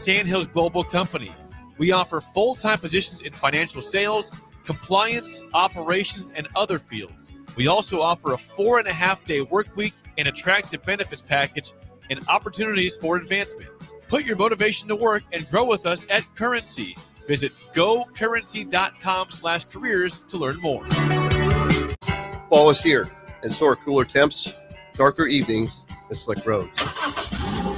Sandhills Global Company. We offer full-time positions in financial sales, compliance, operations, and other fields. We also offer a 4.5-day work week, an attractive benefits package, and opportunities for advancement. Put your motivation to work and grow with us at Currency. Visit gocurrency.com/careers to learn more. Fall is here, and so are cooler temps, darker evenings, and slick roads.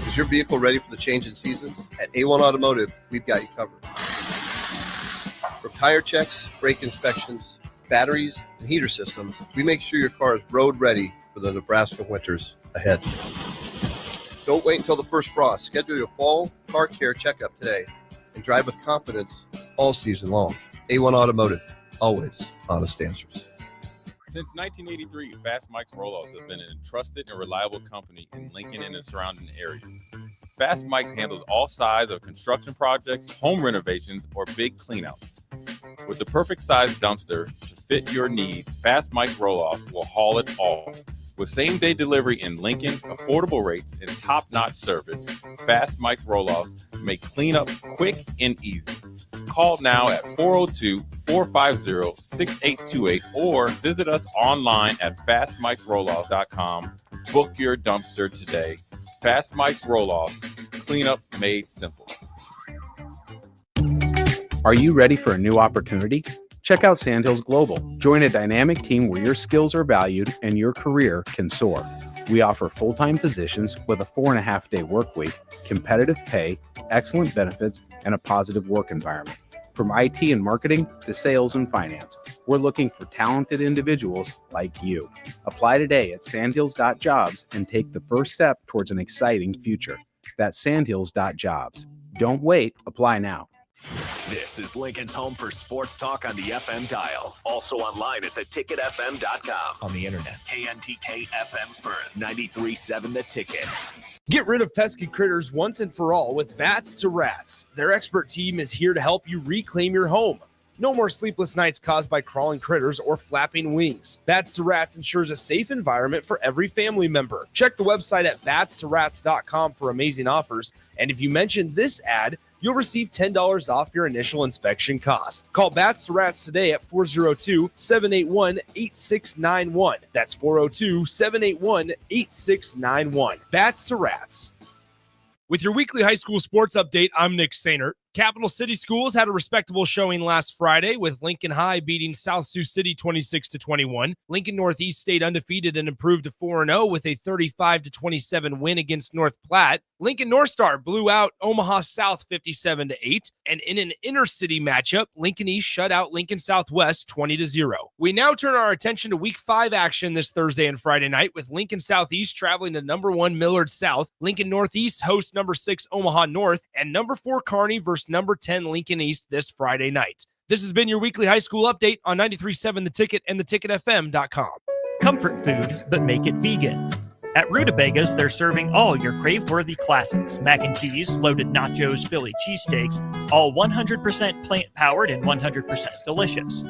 Is your vehicle ready for the change in seasons? At A1 Automotive, we've got you covered. From tire checks, brake inspections, batteries, and heater systems, we make sure your car is road ready for the Nebraska winters ahead. Don't wait until the first frost. Schedule your fall car care checkup today and drive with confidence all season long. A1 Automotive, always honest answers. Since 1983, Fast Mike's Roll-Offs has been a trusted and reliable company in Lincoln and the surrounding areas. Fast Mike's handles all sides of construction projects, home renovations, or big cleanouts. With the perfect size dumpster to fit your needs, Fast Mike's Roll-Offs will haul it all. With same-day delivery in Lincoln, affordable rates, and top-notch service, Fast Mike's Roll-Offs make cleanup quick and easy. Call now at 402-450-6828 or visit us online at fastmikesrolloffs.com. Book your dumpster today. Fast Mike's Roll-Offs, cleanup made simple. Are you ready for a new opportunity? Check out Sandhills Global. Join a dynamic team where your skills are valued and your career can soar. We offer full-time positions with a 4.5-day work week, competitive pay, excellent benefits, and a positive work environment. From IT and marketing to sales and finance, we're looking for talented individuals like you. Apply today at sandhills.jobs and take the first step towards an exciting future. That's sandhills.jobs. Don't wait. Apply now. This is Lincoln's home for sports talk on the FM dial. Also online at theticketfm.com. On the internet, KNTK FM Firth, 93.7 The Ticket. Get rid of pesky critters once and for all with Bats to Rats. Their expert team is here to help you reclaim your home. No more sleepless nights caused by crawling critters or flapping wings. Bats to Rats ensures a safe environment for every family member. Check the website at batstoRats.com for amazing offers. And if you mention this ad, you'll receive $10 off your initial inspection cost. Call Bats to Rats today at 402-781-8691. That's 402-781-8691. Bats to Rats. With your weekly high school sports update, I'm Nick Sainert. Capital City Schools had a respectable showing last Friday with Lincoln High beating South Sioux City 26-21. Lincoln Northeast stayed undefeated and improved to 4-0 with a 35-27 win against North Platte. Lincoln North Star blew out Omaha South 57-8, and in an inner-city matchup, Lincoln East shut out Lincoln Southwest 20-0. We now turn our attention to Week 5 action this Thursday and Friday night with Lincoln Southeast traveling to number 1 Millard South, Lincoln Northeast hosts number 6 Omaha North, and number 4 Kearney versus number 10 Lincoln East this Friday night. This has been your weekly high school update on 93.7 The Ticket and theticketfm.com. Comfort food, but make it vegan. At Rutabagas, they're serving all your crave-worthy classics. Mac and cheese, loaded nachos, Philly cheesesteaks, all 100% plant-powered and 100% delicious.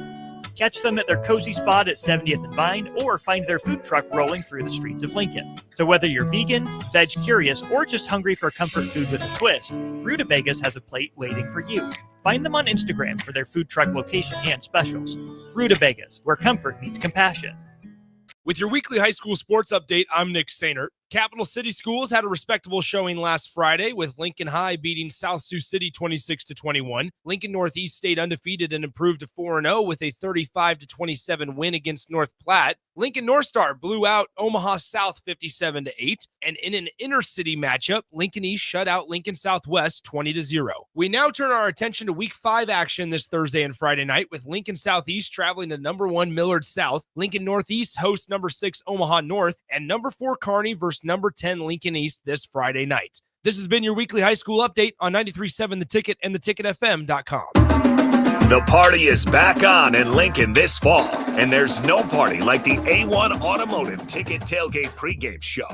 Catch them at their cozy spot at 70th and Vine, or find their food truck rolling through the streets of Lincoln. So whether you're vegan, veg curious, or just hungry for comfort food with a twist, Rutabagas has a plate waiting for you. Find them on Instagram for their food truck location and specials. Rutabagas, where comfort meets compassion. With your weekly high school sports update, I'm Nick Sainert. Capital City Schools had a respectable showing last Friday with Lincoln High beating South Sioux City 26-21. Lincoln Northeast stayed undefeated and improved to 4-0 with a 35-27 win against North Platte. Lincoln North Star blew out Omaha South 57-8, and in an inner-city matchup, Lincoln East shut out Lincoln Southwest 20-0. We now turn our attention to Week 5 action this Thursday and Friday night with Lincoln Southeast traveling to number 1 Millard South, Lincoln Northeast hosts number 6 Omaha North, and number 4 Kearney versus number 10 Lincoln East this Friday night. This has been your weekly high school update on 93.7 The Ticket and theticketfm.com. The party is back on in Lincoln this fall, and there's no party like the A1 Automotive Ticket Tailgate pregame show.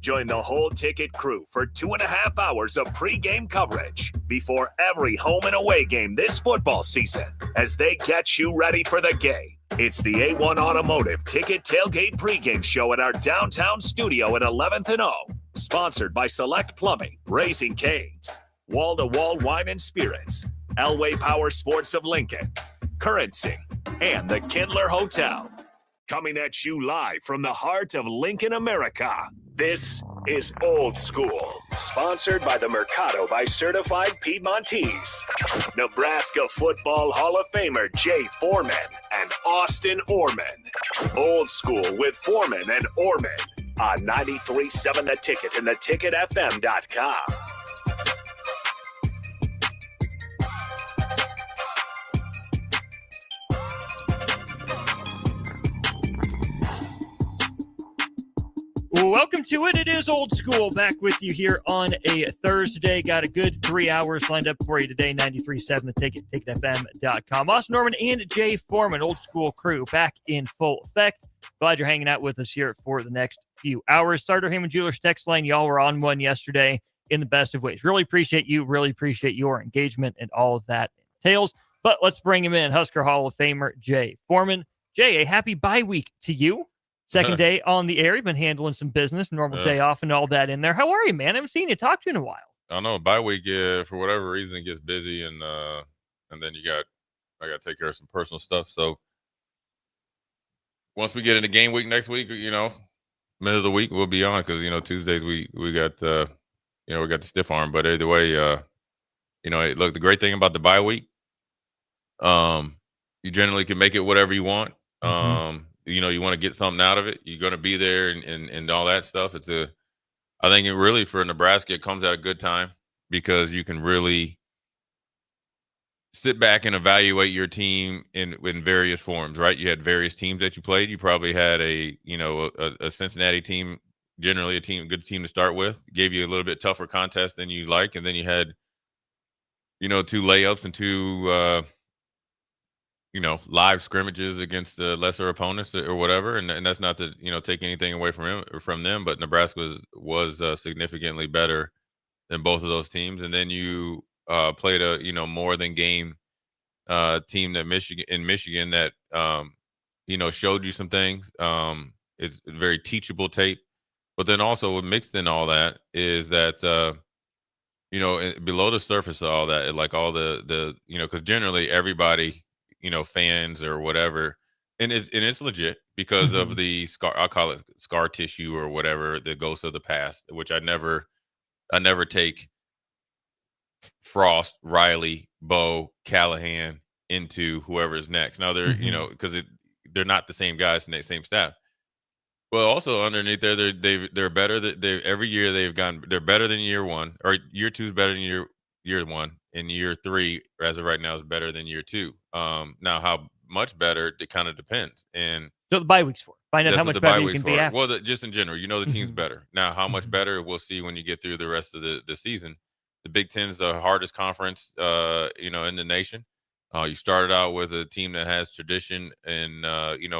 Join the whole Ticket crew for 2.5 hours of pregame coverage before every home and away game this football season as they get you ready for the game. It's the A1 Automotive Ticket Tailgate pregame show at our downtown studio at 11th and O. Sponsored by Select Plumbing, Raising Cane's. Wall-to-Wall Wine and Spirits, Elway Power Sports of Lincoln, Currency, and the Kindler Hotel. Coming at you live from the heart of Lincoln, America. This is Old School, sponsored by the Mercado by Certified Piedmontese. Nebraska Football Hall of Famer Jay Foreman and Austin Orman. Old School with Foreman and Orman on 93.7 The Ticket and theticketfm.com. Welcome to it. It is Old School, back with you here on a Thursday. Got a good 3 hours lined up for you today. 93.7 The Ticket, ticketfm.com. Austin Norman and Jay Foreman, Old School crew, back in full effect. Glad you're hanging out with us here for the next few hours. Starter Heyman Jewelers text line. Y'all were on one yesterday in the best of ways. Really appreciate you. Really appreciate your engagement and all of that entails. But let's bring him in. Husker Hall of Famer Jay Foreman. Jay, a happy bye week to you. Second day on the air. You've been handling some business, normal day off and all that in there. How are you, man? I haven't seen you talk to you in a while. I don't know. Bye week, for whatever reason, it gets busy, and then I got to take care of some personal stuff. So once we get into game week next week, middle of the week, we'll be on because Tuesdays we got we got the stiff arm. But either way, look, the great thing about the bye week, you generally can make it whatever you want. You want to get something out of it. You're going to be there and all that stuff. I think it really for Nebraska, it comes at a good time because you can really sit back and evaluate your team in various forms, right? You had various teams that you played. You probably had a Cincinnati team, generally a good team to start with, gave you a little bit tougher contest than you like. And then you had, 2 layups and 2, live scrimmages against the lesser opponents or whatever. And that's not to, take anything away from them, but Nebraska was significantly better than both of those teams. And then you played a, more than game team that Michigan that, showed you some things. It's very teachable tape, but then also mixed in all that is that, below the surface of all that, like all the because generally everybody, fans or whatever, and it's legit because of the scar. I'll call it scar tissue or whatever, the ghosts of the past, which I never take Frost, Riley, Bo, Callahan into whoever's next. Now they're because they're not the same guys and the same staff. Well, also underneath there, they're better. Every year they're better than year one, or year two is better than year one, and year three, as of right now, is better than year two. Now, how much better, it kind of depends. And so the bye week's for. Find out how much better you can be after. Well, just in general, the team's better. Now, how much better, we'll see when you get through the rest of the season. The Big Ten's the hardest conference, in the nation. You started out with a team that has tradition and,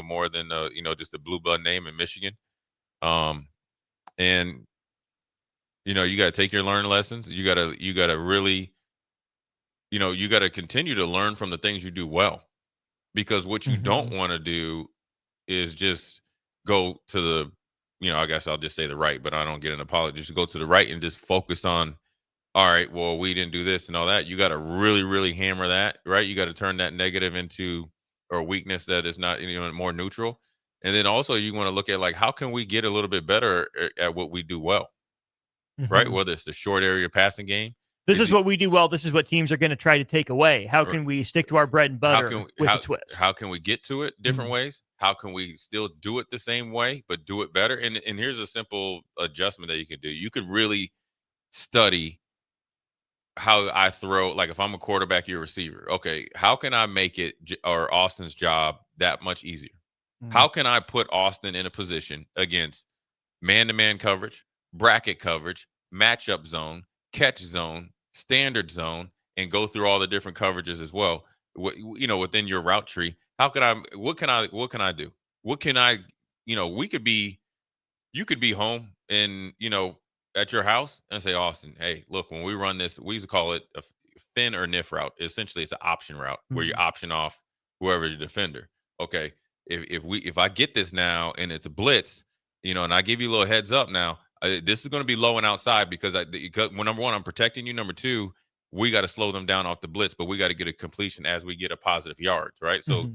more than, just a blue blood name in Michigan. And, you got to take your learning lessons. You got to really, you got to continue to learn from the things you do well, because what you don't want to do is just go to the, I guess I'll just say the right, but I don't get an apology. Just go to the right and just focus on, all right, well, we didn't do this and all that. You got to really, really hammer that, right? You got to turn that negative into or weakness that is not, more neutral. And then also you want to look at, like, how can we get a little bit better at what we do well, right? Whether it's the short area passing game. This is what we do well. This is what teams are going to try to take away. How can we stick to our bread and butter with a twist? How can we get to it different ways? How can we still do it the same way, but do it better? And here's a simple adjustment that you can do. You could really study how I throw, like if I'm a quarterback, you're a receiver. Okay, how can I make it or Austin's job that much easier? How can I put Austin in a position against man-to-man coverage, bracket coverage, matchup zone, catch zone, standard zone, and go through all the different coverages as well? Within your route tree, what can I do? What can I, you could be home and, at your house and say, Austin, hey, look, when we run this, we used to call it a fin or NIF route. Essentially, it's an option route where you option off whoever's your defender. Okay, if I get this now and it's a blitz, and I give you a little heads up now, This is going to be low and outside because number one, I'm protecting you. Number two, we got to slow them down off the blitz, but we got to get a completion as we get a positive yards, right? So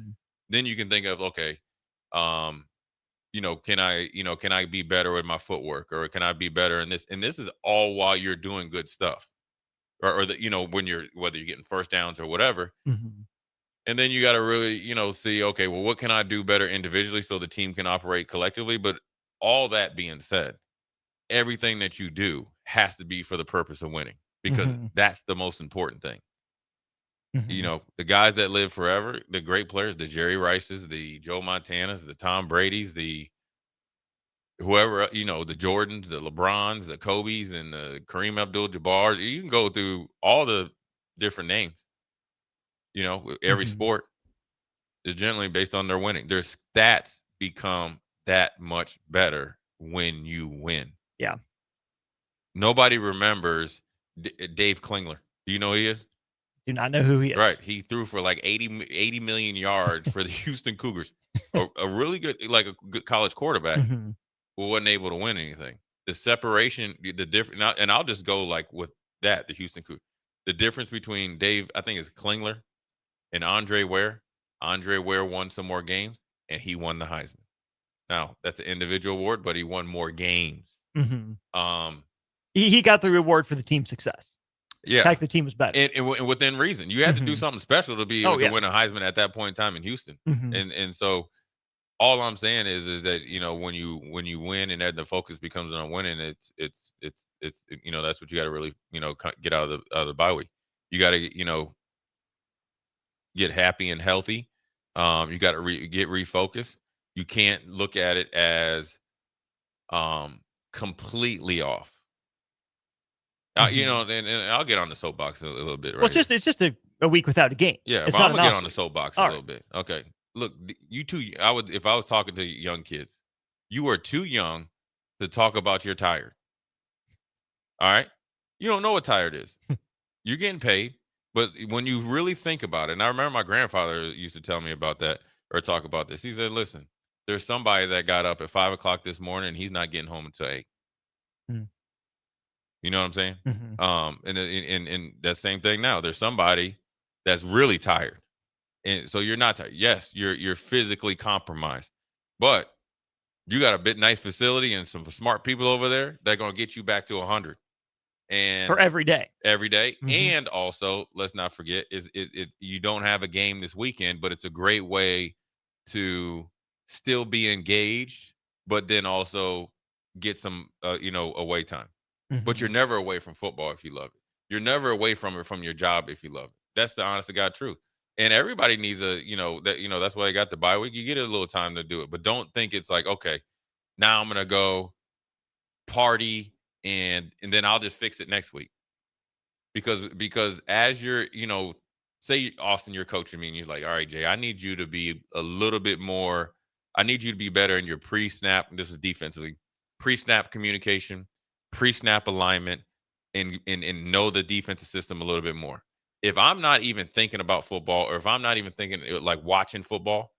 then you can think of, okay, can I be better with my footwork, or can I be better in this? And this is all while you're doing good stuff, or whether you're getting first downs or whatever. And then you got to really, see, okay, well, what can I do better individually so the team can operate collectively? But all that being said, everything that you do has to be for the purpose of winning, because that's the most important thing. The guys that live forever, the great players, the Jerry Rices, the Joe Montanas, the Tom Bradys, the whoever, the Jordans, the LeBrons, the Kobes, and the Kareem Abdul-Jabbar. You can go through all the different names. Every sport is generally based on their winning. Their stats become that much better when you win. Yeah. Nobody remembers Dave Klingler. Do you know who he is? Do not know who he is. Right. He threw for like 80 million yards for the Houston Cougars. A really good, like a good college quarterback who wasn't able to win anything. The separation, the difference, and I'll just go like with that, the Houston Cougars. The difference between Dave, I think it's Klingler, and Andre Ware. Andre Ware won some more games, and he won the Heisman. Now, that's an individual award, but he won more games. He got the reward for the team's success. Yeah. In fact, the team was better. And within reason. You had to do something special to be able to win a Heisman at that point in time in Houston. And so all I'm saying is that, when you win and that the focus becomes on winning, it's that's what you got to really, get out of the bye week. You got to, get happy and healthy. You got to get refocused. You can't look at it as completely off. And I'll get on the soapbox a little bit. Right, well, it's just a week without a game. Yeah, but I'm gonna get on the soapbox a little bit. Okay, look, you two. If I was talking to young kids, you are too young to talk about you're tired. All right, you don't know what tired is. You're getting paid, but when you really think about it, and I remember my grandfather used to tell me about that or talk about this. He said, "Listen, there's somebody that got up at 5:00 this morning, and he's not getting home until 8." You know what I'm saying? And that same thing now. There's somebody that's really tired, and so you're not tired. Yes, you're physically compromised, but you got a bit nice facility and some smart people over there that are gonna get you back to 100. And for every day. And also, let's not forget, you don't have a game this weekend, but it's a great way to still be engaged, but then also get some away time. But you're never away from football if you love it. You're never away from it from your job if you love it. That's the honest to God truth. And everybody needs that's why they got the bye week. You get a little time to do it, but don't think it's like, okay, now I'm gonna go party and then I'll just fix it next week. Because as you're, say Austin, you're coaching me and you're like, all right, Jay, I need you to be a little bit more. I need you to be better in your pre-snap. This is defensively, pre-snap communication, pre-snap alignment, and know the defensive system a little bit more. If I'm not even thinking about football, or if I'm not even thinking like watching football,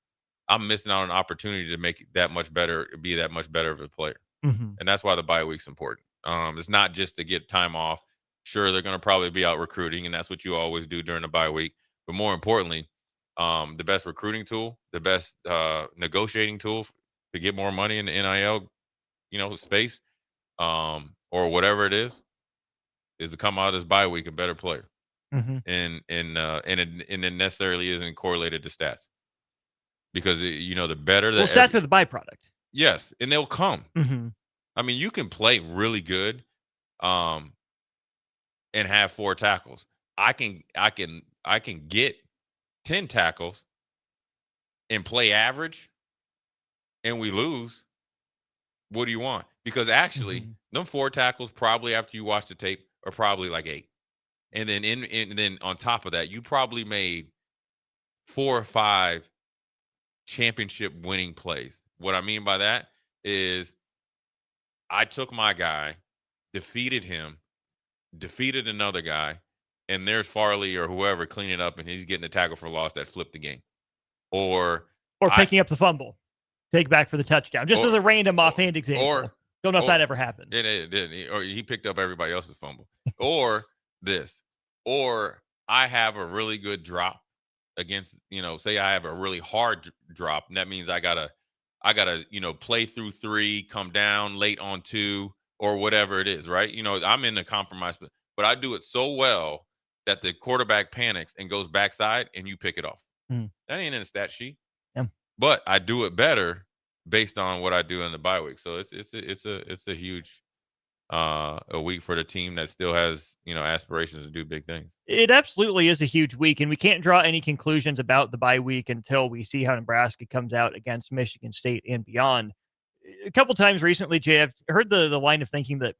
I'm missing out on an opportunity to make it that much better, be that much better of a player. And that's why the bye week's important. It's not just to get time off. Sure, they're going to probably be out recruiting, and that's what you always do during the bye week. But more importantly, the best recruiting tool, the best negotiating tool to get more money in the NIL, space, or whatever it is to come out of this bye week a better player. And it necessarily isn't correlated to stats, because the better that stats are the byproduct. Yes, and they'll come. I mean, you can play really good, and have 4 tackles. I can get 10 tackles and play average, and we lose. What do you want? Because actually, them 4 tackles probably, after you watch the tape, are probably like 8. And then and then on top of that, you probably made 4 or 5 championship winning plays. What I mean by that is I took my guy, defeated him, defeated another guy, and there's Farley or whoever cleaning up, and he's getting a tackle for loss that flipped the game. Or picking up the fumble, take back for the touchdown, just as a random offhand example. Don't know if that ever happened. It did. Or he picked up everybody else's fumble. Or this. Or I have a really good drop against, say I have a really hard drop. And that means I gotta, play through 3, come down late on 2, or whatever it is, right? I'm in the compromise, but I do it so well that the quarterback panics and goes backside and you pick it off. That ain't in the stat sheet. Yeah. But I do it better based on what I do in the bye week. So it's a huge a week for the team that still has, aspirations to do big things. It absolutely is a huge week, and we can't draw any conclusions about the bye week until we see how Nebraska comes out against Michigan State and beyond. A couple times recently, Jay, I've heard the line of thinking that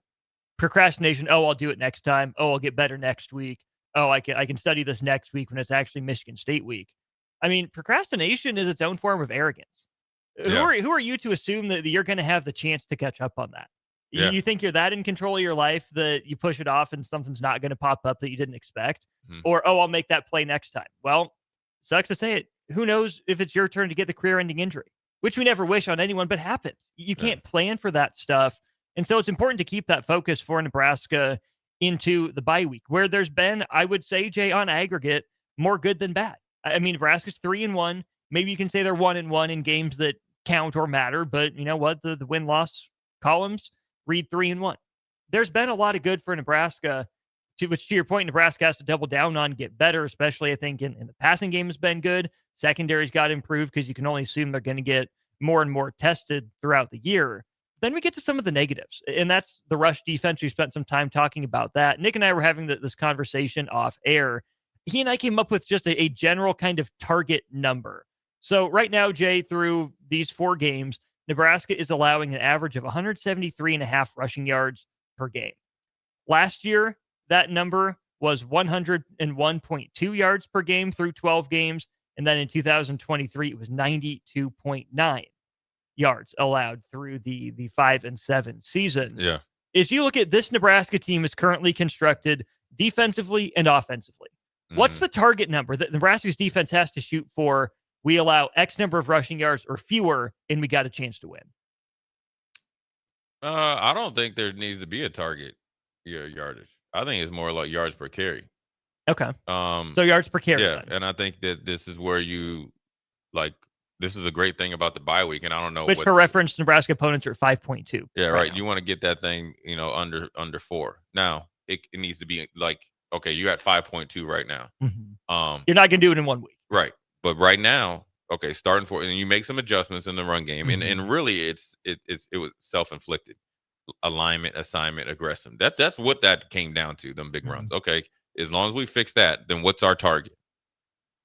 procrastination, I'll do it next time. I'll get better next week. I can study this next week when it's actually Michigan State week. I mean, procrastination is its own form of arrogance. Yeah. Who are you to assume that you're going to have the chance to catch up on that? Yeah. You think you're that in control of your life that you push it off and something's not going to pop up that you didn't expect? Or, I'll make that play next time. Well, sucks to say it. Who knows if it's your turn to get the career-ending injury, which we never wish on anyone, but happens. You can't plan for that stuff. And so it's important to keep that focus for Nebraska into the bye week, where there's been, I would say, Jay, on aggregate, more good than bad. I mean, Nebraska's 3-1. Maybe you can say they're 1-1 in games that count or matter, but you know what? The win-loss columns read 3-1. There's been a lot of good for Nebraska, which to your point, Nebraska has to double down on, get better, especially I think in the passing game has been good. Secondary's got improved because you can only assume they're going to get more and more tested throughout the year. Then we get to some of the negatives, and that's the rush defense. We spent some time talking about that. Nick and I were having this conversation off air. He and I came up with just a general kind of target number. So right now, Jay, through these 4 games, Nebraska is allowing an average of 173.5 rushing yards per game. Last year, that number was 101.2 yards per game through 12 games. And then in 2023, it was 92.9 yards allowed through the 5-7 season. Yeah. As you look at this Nebraska team is currently constructed defensively and offensively. What's the target number that Nebraska's defense has to shoot for? We allow X number of rushing yards or fewer, and we got a chance to win. I don't think there needs to be a target yardage. I think it's more like yards per carry. Okay. So yards per carry. Yeah, then. and I think that this is where this is a great thing about the bye week, and I don't know. Which, for reference, Nebraska opponents are 5.2. Yeah, right. now. You want to get that thing, under 4. Now it needs to be like, okay, you're at 5.2 right now. Mm-hmm. You're not going to do it in 1 week, right? But right now, okay, starting 4, and you make some adjustments in the run game, and really, it was self-inflicted. Alignment, assignment, aggressive. That's what that came down to. Them big runs. Okay, as long as we fix that, then what's our target?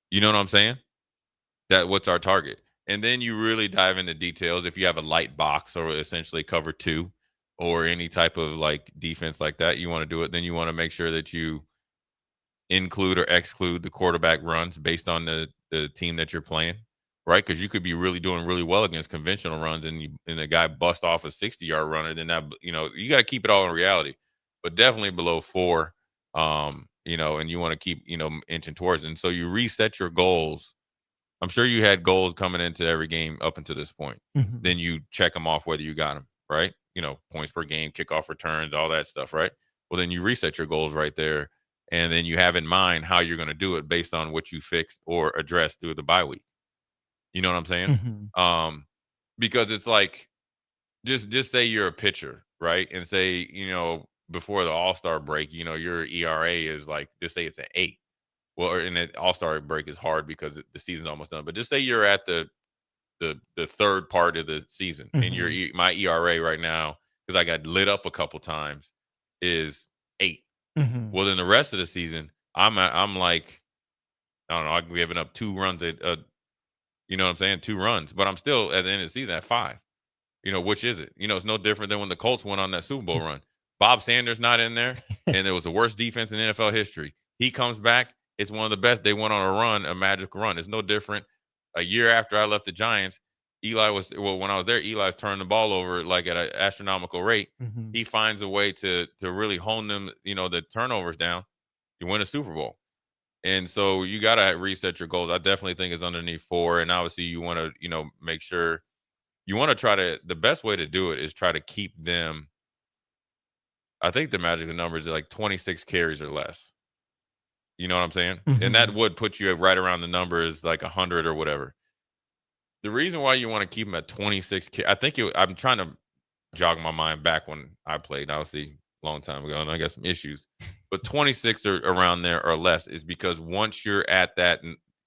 You know what I'm saying? What's our target? And then you really dive into details. If you have a light box or essentially cover 2 or any type of like defense like that, you want to do it. Then you want to make sure that you include or exclude the quarterback runs based on the team that you're playing, right? Because you could be doing really well against conventional runs, and the guy bust off a 60-yard runner. Then that, you got to keep it all in reality, but definitely below 4, and you want to keep, inching towards it. And so you reset your goals. I'm sure you had goals coming into every game up until this point. Then you check them off whether you got them, right? Points per game, kickoff returns, all that stuff, right? Well, then you reset your goals right there. And then you have in mind how you're going to do it based on what you fixed or addressed through the bye week. You know what I'm saying? Because it's like, just say you're a pitcher, right? And say, before the All-Star break, your ERA is like, just say it's an 8. Well, and the All-Star break is hard because the season's almost done. But just say you're at the third part of the season, and my ERA right now, because I got lit up a couple times, is 8. Well, then the rest of the season, I'm like, I don't know, I'm giving up 2 runs at, you know what I'm saying, 2 runs, but I'm still at the end of the season at 5. Which is it? It's no different than when the Colts went on that Super Bowl run. Bob Sanders not in there, and it was the worst defense in NFL history. He comes back, it's one of the best. They went on a run, a magical run. It's no different. A year after I left the Giants, when I was there, Eli's turning the ball over like at an astronomical rate. He finds a way to really hone them, the turnovers down. You win a Super Bowl. And so you got to reset your goals. I definitely think it's underneath 4. And obviously you want to, make sure you want to try to, the best way to do it is try to keep them. I think the magic of numbers are like 26 carries or less. You know what I'm saying? And that would put you right around the numbers like 100 or whatever. The reason why you want to keep them at 26, I think I'm trying to jog my mind back when I played, obviously a long time ago, and I got some issues. But 26 or around there or less is because once you're at that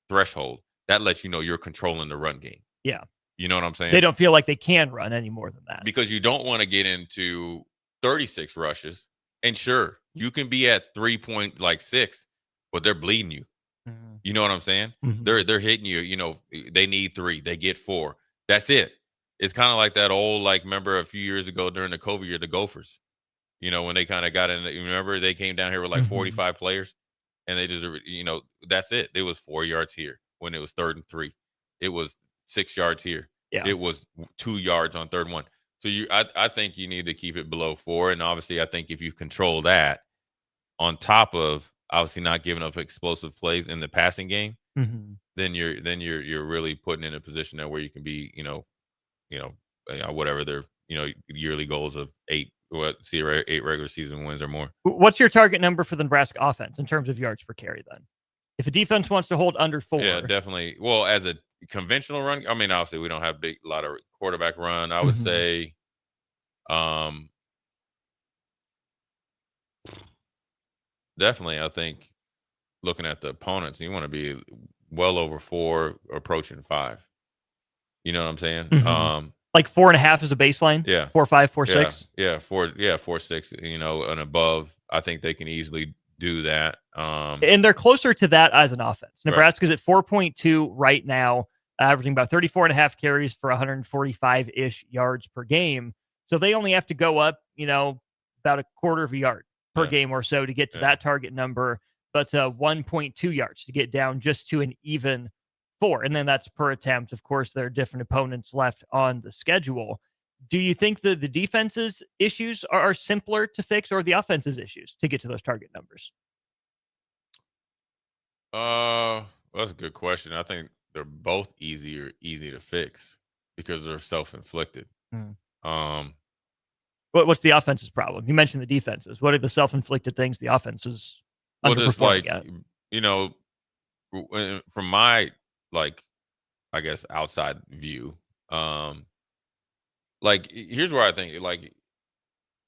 threshold, that lets you know you're controlling the run game. Yeah. You know what I'm saying? They don't feel like they can run any more than that. Because you don't want to get into 36 rushes. And sure, you can be at 3.6, but they're bleeding you. You know what I'm saying? They're hitting you. You know, they need 3. They get 4. That's it. It's kind of like that old, like, remember a few years ago during the COVID year, the Gophers, you know, when they kind of got in, remember they came down here with like 45 players and they just, you know, that's it. It was 4 yards here when it was 3rd and 3. It was 6 yards here. Yeah. It was 2 yards on 3rd and 1. So I think you need to keep it below 4. And obviously I think if you control that on top of obviously not giving up explosive plays in the passing game, then you're really putting in a position there where you can be, whatever their, yearly goals of 8 regular season wins or more. What's your target number for the Nebraska offense in terms of yards per carry then? If a defense wants to hold under 4. Yeah, definitely. Well, as a conventional run, I mean, obviously we don't have a lot of quarterback run. I would say definitely, I think looking at the opponents, you want to be well over 4, approaching 5. You know what I'm saying? Like 4.5 is a baseline? Yeah. 4.5, 4.6? Yeah, 4.6, and above. I think they can easily do that. And they're closer to that as an offense. Nebraska's at 4.2 right now, averaging about 34.5 carries for 145-ish yards per game. So they only have to go up, about a quarter of a yard per game or so to get to that target number, but 1.2 yards to get down just to an even 4. And then that's per attempt. Of course, there are different opponents left on the schedule. Do you think that the defense's issues are simpler to fix, or the offense's issues to get to those target numbers? That's a good question. I think they're both easy to fix because they're self-inflicted. What's the offense's problem? You mentioned the defenses. What are the self-inflicted things the offense is underperforming at? From my, I guess, outside view, here's where I think,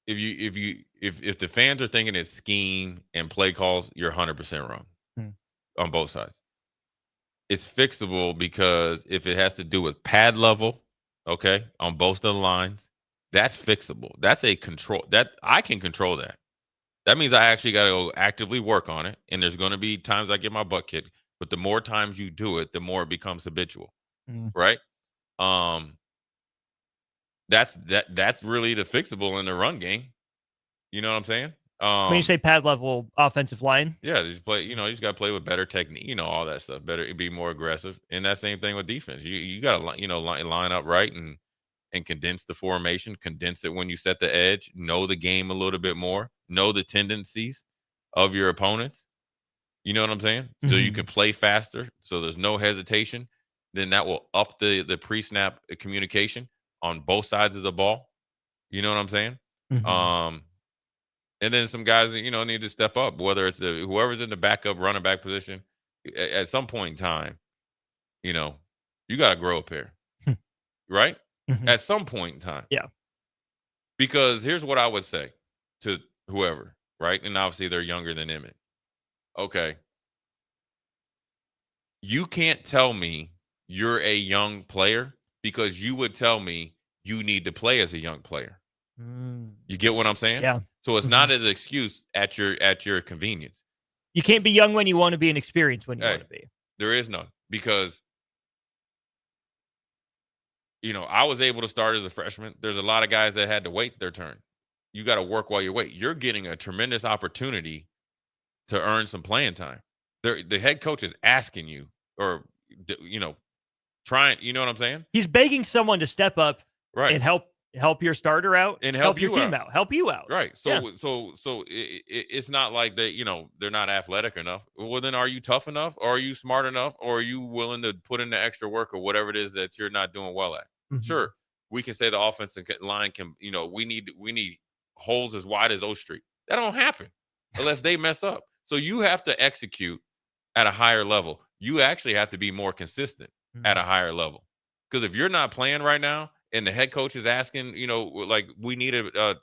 if the fans are thinking it's scheme and play calls, you're 100% wrong on both sides. It's fixable because if it has to do with pad level, okay, on both of the lines, that's fixable. That's a control that I can control that. That means I actually got to go actively work on it. And there's going to be times I get my butt kicked, but the more times you do it, the more it becomes habitual. Right. That's really the fixable in the run game. You know what I'm saying? When you say pad level offensive line, yeah, just play. You just got to play with better technique. All that stuff. Better be more aggressive. And that same thing with defense. You got to line up right and condense the formation. Condense it when you set the edge. Know the game a little bit more. Know the tendencies of your opponents. You know what I'm saying? So you can play faster. So there's no hesitation. Then that will up the pre-snap communication on both sides of the ball. You know what I'm saying? And then some guys, need to step up, whether it's whoever's in the backup running back position. At some point in time, you got to grow up here, right? At some point in time. Yeah. Because here's what I would say to whoever, right? And obviously they're younger than Emmett. Okay. You can't tell me you're a young player because you would tell me you need to play as a young player. You get what I'm saying? Yeah. So it's not an excuse at your convenience. You can't be young when you want to be and experienced when you want to be. There is none because, I was able to start as a freshman. There's a lot of guys that had to wait their turn. You got to work while you wait. You're getting a tremendous opportunity to earn some playing time. The head coach is asking you or, trying, you know what I'm saying? He's begging someone to step up right and help your starter out and help your team out. Help you out. Right. So it's not like they, they're not athletic enough. Well, then are you tough enough? Or are you smart enough? Or are you willing to put in the extra work or whatever it is that you're not doing well at? Sure. we can say the offensive line can, we need holes as wide as O Street. That don't happen unless they mess up. So you have to execute at a higher level. You actually have to be more consistent at a higher level. Because if you're not playing right now and the head coach is asking, like we need I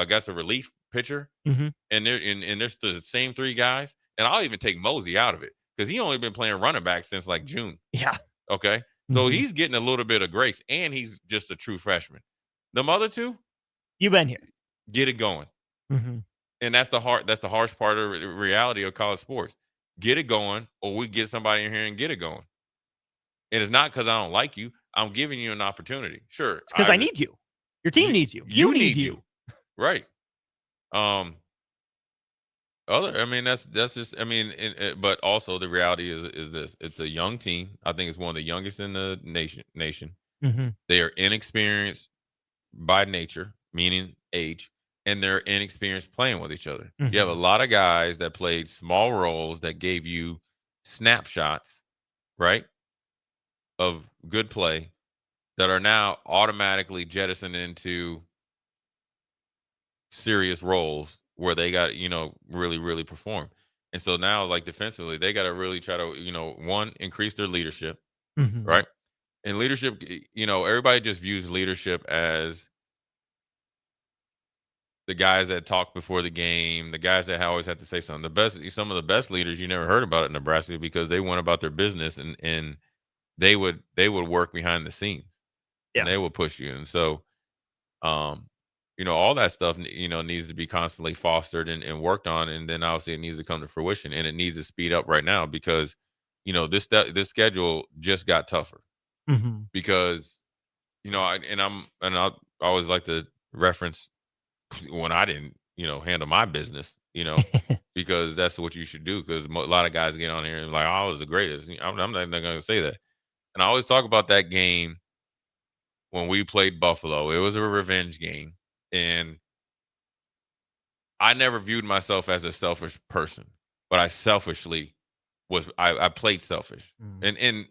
guess a relief pitcher, and there's the same three guys, and I'll even take Mosey out of it because he only been playing running back since like June. Yeah. Okay. So he's getting a little bit of grace, and he's just a true freshman. Them other two, you've been here. Get it going. And that's the harsh part of the reality of college sports. Get it going, or we get somebody in here and get it going. And it's not because I don't like you. I'm giving you an opportunity. Sure. It's because I need you. Your team needs you. You need you. Right. That's just, but also the reality is this. It's a young team. I think it's one of the youngest in the nation. They are inexperienced by nature, meaning age, and they're inexperienced playing with each other. You have a lot of guys that played small roles that gave you snapshots, right, of good play that are now automatically jettisoned into serious roles where they got, really, really perform. And so now, like defensively, they got to really try to, one, increase their leadership, right? And leadership, everybody just views leadership as the guys that talk before the game, the guys that always have to say something. Some of the best leaders you never heard about at Nebraska because they went about their business and they would work behind the scenes. Yeah. And they would push you. And so, all that stuff, needs to be constantly fostered and worked on. And then obviously it needs to come to fruition, and it needs to speed up right now because, this schedule just got tougher because, I always like to reference when I didn't, handle my business, because that's what you should do. Because a lot of guys get on here and like, oh, I was the greatest. I'm not going to say that. And I always talk about that game when we played Buffalo. It was a revenge game. And I never viewed myself as a selfish person, but I selfishly I played selfish. And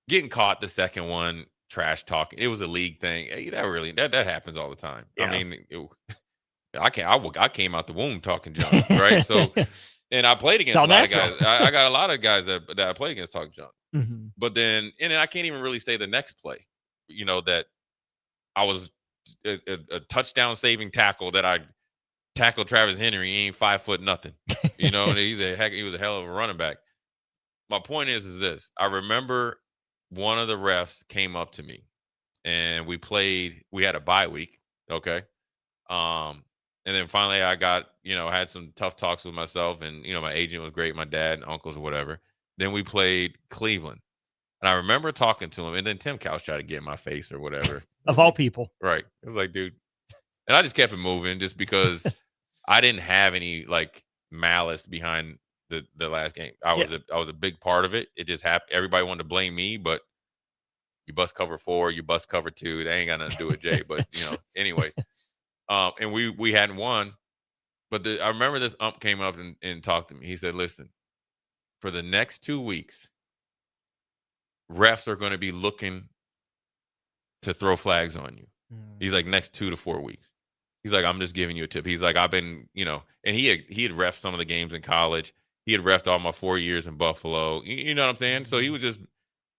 getting caught the second one, trash talking, it was a league thing. Hey, that happens all the time. Yeah. I mean, I came out the womb talking junk, right? So, and I played against a lot of guys. I got a lot of guys that I played against talking junk. But then I can't even really say the next play, that I was a touchdown saving tackle that I tackled Travis Henry. He ain't 5 foot nothing, he was a hell of a running back. My point is this. I remember one of the refs came up to me and we had a bye week. Okay. And then finally I got, had some tough talks with myself, and, my agent was great, my dad and uncles or whatever. Then we played Cleveland. And I remember talking to him, and then Tim Couch tried to get in my face or whatever. Of all people. Right. It was like, dude. And I just kept it moving just because I didn't have any, like, malice behind the last game. I was a big part of it. It just happened. Everybody wanted to blame me, but you bust cover 4, you bust cover 2. They ain't got nothing to do with Jay. But, anyways. And we hadn't won. But I remember this ump came up and talked to me. He said, listen, for the next 2 weeks, refs are going to be looking to throw flags on you. He's like, next 2 to 4 weeks. He's like, I'm just giving you a tip. He's like, I've been, and he had reffed some of the games in college. He had reffed all my 4 years in Buffalo. You know what I'm saying? So he was just,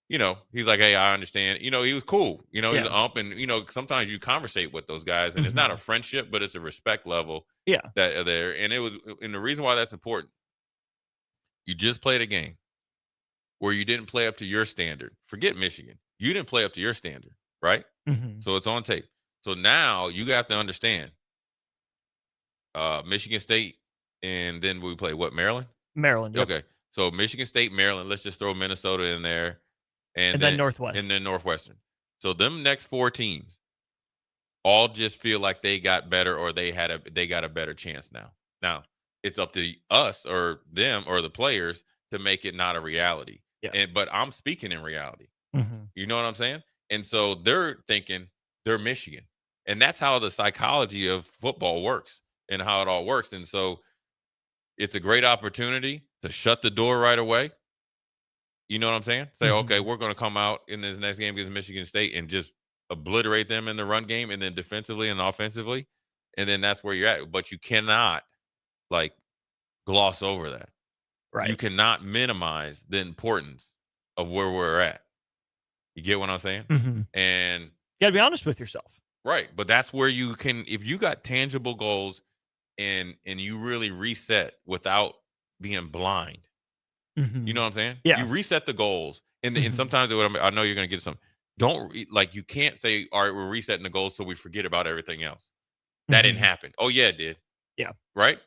he's like, hey, I understand. He was cool. He's an ump, and sometimes you conversate with those guys, and it's not a friendship, but it's a respect level. Yeah, that are there. And the reason why that's important. You just played a game where you didn't play up to your standard. Forget Michigan. You didn't play up to your standard, right? So it's on tape. So now you have to understand Michigan State, and then we play what, Maryland? Maryland. Yep. Okay. So Michigan State, Maryland, let's just throw Minnesota in there. And then Northwestern. And then Northwestern. So them next 4 teams all just feel like they got better, or they got a better chance now. Now, it's up to us or them or the players to make it not a reality. Yeah. But I'm speaking in reality. You know what I'm saying? And so they're thinking they're Michigan. And that's how the psychology of football works and how it all works. And so it's a great opportunity to shut the door right away. You know what I'm saying? Say, okay, we're going to come out in this next game against Michigan State and just obliterate them in the run game and then defensively and offensively. And then that's where you're at. But you cannot, like, gloss over that. Right. You cannot minimize the importance of where we're at. You get what I'm saying? Mm-hmm. And you got to be honest with yourself. Right. But that's where you can, if you got tangible goals and you really reset without being blind. Mm-hmm. You know what I'm saying? Yeah. You reset the goals. And sometimes I know you're going to get some. You can't say, all right, we're resetting the goals so we forget about everything else. That didn't happen. Oh, yeah, it did. Yeah. Right?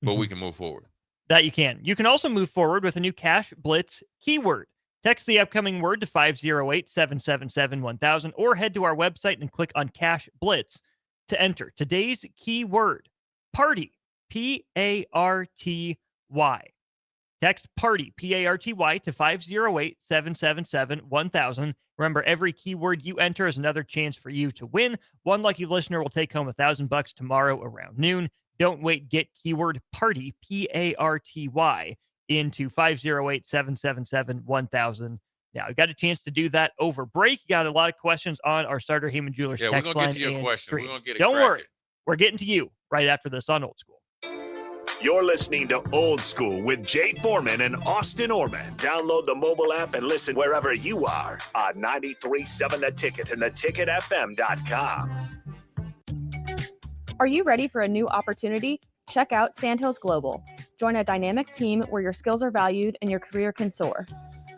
But we can move forward. That you can. You can also move forward with a new Cash Blitz keyword. Text the upcoming word to 508-777-1000 or head to our website and click on Cash Blitz to enter today's keyword. Party. P-A-R-T-Y. Text party, P-A-R-T-Y, to 508-777-1000. Remember, every keyword you enter is another chance for you to win. One lucky listener will take home $1,000 tomorrow around noon. Don't wait. Get keyword party, P-A-R-T-Y, into 508-777-1000. Now, you got a chance to do that over break. You got a lot of questions on our Starter Heyman Jewelers text line. Yeah, we're going to get to your question. We're going to get it. Don't worry. We're getting to you right after this on Old School. You're listening to Old School with Jay Foreman and Austin Orman. Download the mobile app and listen wherever you are on 93.7 The Ticket and theticketfm.com. Are you ready for a new opportunity? Check out Sandhills Global. Join a dynamic team where your skills are valued and your career can soar.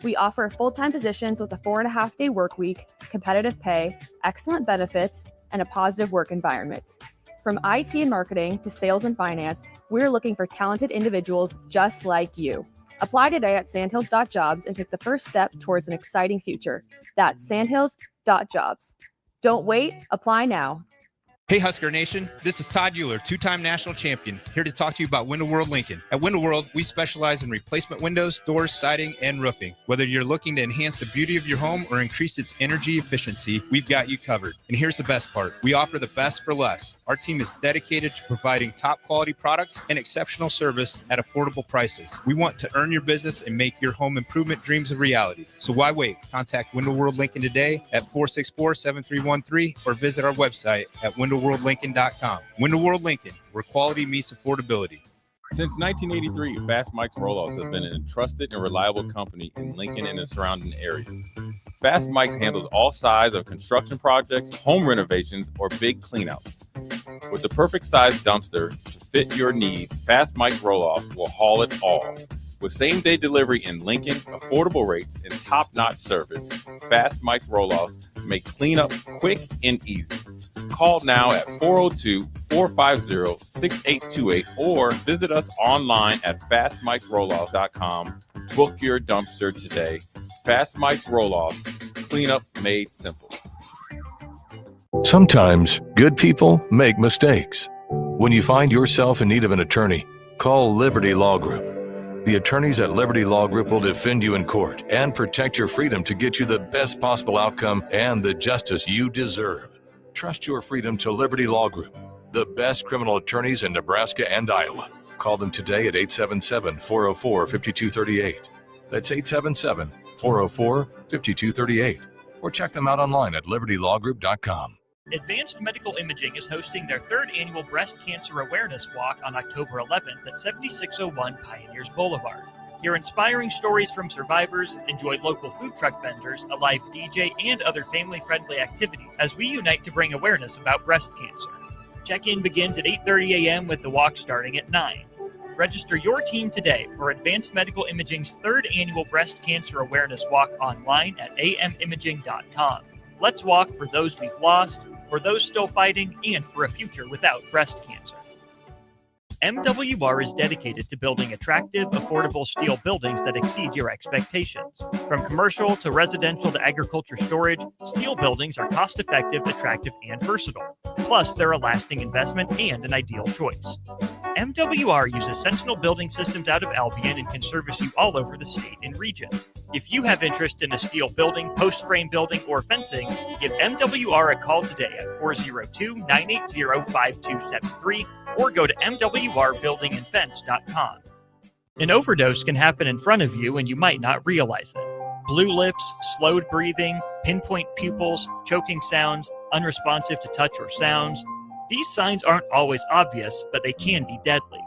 We offer full-time positions with a 4.5-day work week, competitive pay, excellent benefits, and a positive work environment. From IT and marketing to sales and finance, we're looking for talented individuals just like you. Apply today at sandhills.jobs and take the first step towards an exciting future. That's sandhills.jobs. Don't wait, apply now. Hey Husker Nation, this is Todd Euler, two-time national champion, here to talk to you about Window World Lincoln. At Window World, we specialize in replacement windows, doors, siding, and roofing. Whether you're looking to enhance the beauty of your home or increase its energy efficiency, we've got you covered. And here's the best part. We offer the best for less. Our team is dedicated to providing top quality products and exceptional service at affordable prices. We want to earn your business and make your home improvement dreams a reality. So why wait? Contact Window World Lincoln today at 464-7313 or visit our website at windowworldlincoln.com. Window World Lincoln, where quality meets affordability. Since 1983, Fast Mike's Roll-Offs have been a trusted and reliable company in Lincoln and the surrounding areas. Fast Mike's handles all sides of construction projects, home renovations, or big cleanouts. With the perfect size dumpster to fit your needs, Fast Mike's Roll-Offs will haul it all. With same-day delivery in Lincoln, affordable rates, and top-notch service, Fast Mike's Roll-Offs make cleanup quick and easy. Call now at 402-450-6828 or visit us online at fastmikesrolloffs.com. Book your dumpster today. Fast Mike's Roll-Offs, cleanup made simple. Sometimes good people make mistakes. When you find yourself in need of an attorney, call Liberty Law Group. The attorneys at Liberty Law Group will defend you in court and protect your freedom to get you the best possible outcome and the justice you deserve. Trust your freedom to Liberty Law Group, the best criminal attorneys in Nebraska and Iowa. Call them today at 877-404-5238. That's 877-404-5238. Or check them out online at libertylawgroup.com. Advanced Medical Imaging is hosting their third annual Breast Cancer Awareness Walk on October 11th at 7601 Pioneers Boulevard. Hear inspiring stories from survivors, enjoy local food truck vendors, a live DJ, and other family-friendly activities as we unite to bring awareness about breast cancer. Check-in begins at 8:30 a.m. with the walk starting at 9. Register your team today for Advanced Medical Imaging's third annual Breast Cancer Awareness Walk online at amimaging.com. Let's walk for those we've lost, for those still fighting, and for a future without breast cancer. MWR is dedicated to building attractive, affordable steel buildings that exceed your expectations. From commercial to residential to agriculture storage, steel buildings are cost-effective, attractive, and versatile. Plus, they're a lasting investment and an ideal choice. MWR uses Sentinel Building Systems out of Albion and can service you all over the state and region. If you have interest in a steel building, post-frame building, or fencing, give MWR a call today at 402-980-5273 or go to mwrbuildingandfence.com. An overdose can happen in front of you and you might not realize it. Blue lips, slowed breathing, pinpoint pupils, choking sounds, unresponsive to touch or sounds. These signs aren't always obvious, but they can be deadly.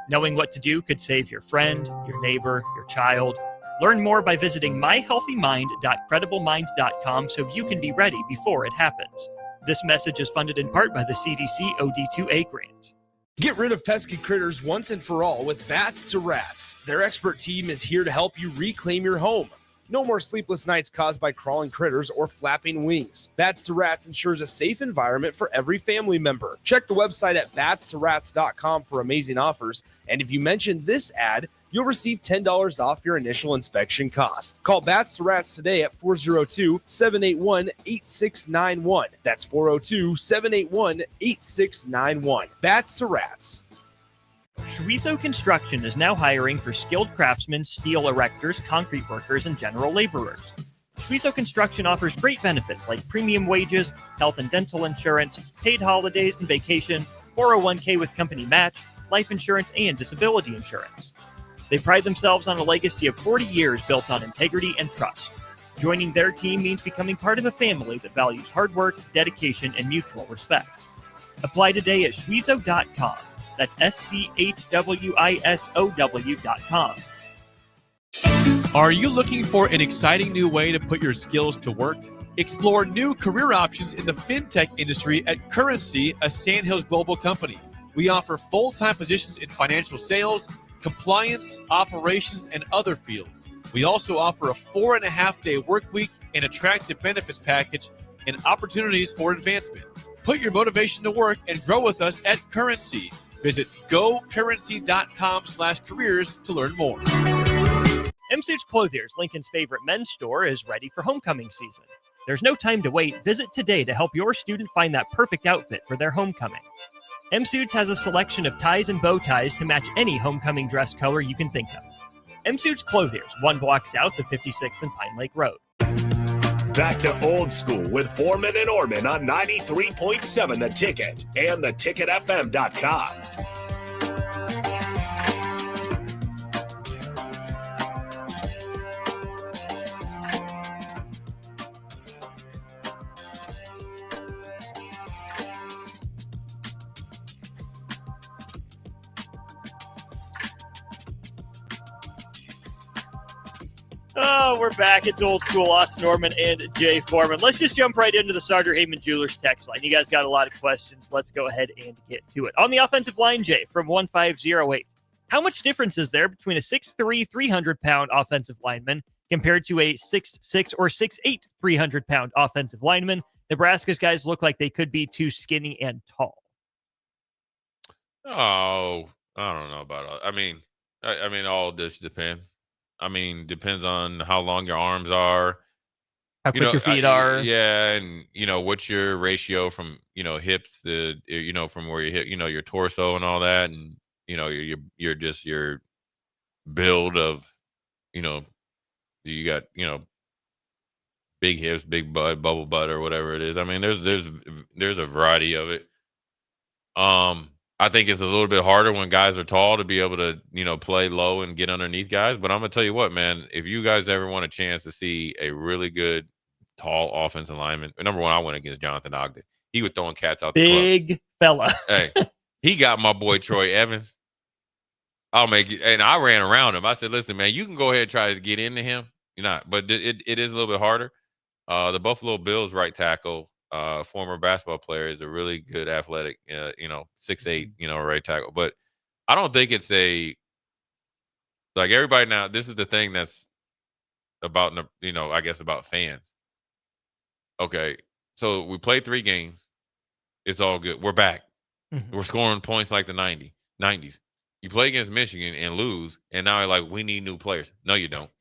Knowing what to do could save your friend, your neighbor, your child. Learn more by visiting myhealthymind.crediblemmind.com so you can be ready before it happens. This message is funded in part by the CDC OD2A grant. Get rid of pesky critters once and for all with Bats to Rats. Their expert team is here to help you reclaim your home. No more sleepless nights caused by crawling critters or flapping wings. Bats to Rats ensures a safe environment for every family member. Check the website at batstorats.com for amazing offers. And if you mention this ad, you'll receive $10 off your initial inspection cost. Call Bats to Rats today at 402-781-8691. That's 402-781-8691. Bats to Rats. Schwizo Construction is now hiring for skilled craftsmen, steel erectors, concrete workers, and general laborers. Schwizo Construction offers great benefits like premium wages, health and dental insurance, paid holidays and vacation, 401k with company match, life insurance, and disability insurance. They pride themselves on a legacy of 40 years built on integrity and trust. Joining their team means becoming part of a family that values hard work, dedication, and mutual respect. Apply today at schwizo.com. That's SCHWISOW.com. Are you looking for an exciting new way to put your skills to work? Explore new career options in the fintech industry at Currency, a Sandhills Global company. We offer full-time positions in financial sales, compliance, operations, and other fields. We also offer a 4.5-day work week, an attractive benefits package, and opportunities for advancement. Put your motivation to work and grow with us at Currency. Visit gocurrency.com/careers to learn more. M-Suits Clothiers, Lincoln's favorite men's store, is ready for homecoming season. There's no time to wait. Visit today to help your student find that perfect outfit for their homecoming. M-Suits has a selection of ties and bow ties to match any homecoming dress color you can think of. M-Suits Clothiers, 1 block south of 56th and Pine Lake Road. Back to old school with Foreman and Orman on 93.7 The Ticket and theticketfm.com. Oh, we're back. It's old school. Austin Norman and Jay Foreman. Let's just jump right into the Sartor Heyman Jewelers text line. You guys got a lot of questions. Let's go ahead and get to it. On the offensive line, Jay, from 1508. How much difference is there between a 6'3", 300-pound offensive lineman compared to a 6'6", or 6'8", 300-pound offensive lineman? Nebraska's guys look like they could be too skinny and tall. Oh, I don't know about all. I mean, all this depends. Depends on how long your arms are, how quick your feet are. Yeah, and what's your ratio from hips to from where you hit your torso and all that, and your just your build of you got big hips, big butt, bubble butt, or whatever it is. There's a variety of it. I think it's a little bit harder when guys are tall to be able to, play low and get underneath guys. But I'm going to tell you what, man, if you guys ever want a chance to see a really good, tall offensive lineman, number one, I went against Jonathan Ogden. He was throwing cats out the club. Big fella. Hey, he got my boy Troy Evans. I'll make it. And I ran around him. I said, listen, man, you can go ahead and try to get into him. You're not. But it is a little bit harder. The Buffalo Bills right tackle, former basketball player, is a really good athletic, 6'8", right tackle. But I don't think it's like everybody now. This is the thing that's about, I guess about fans. Okay, so we played 3 games. It's all good. We're back. Mm-hmm. We're scoring points like the 90s. You play against Michigan and lose, and now you're like, we need new players. No, you don't.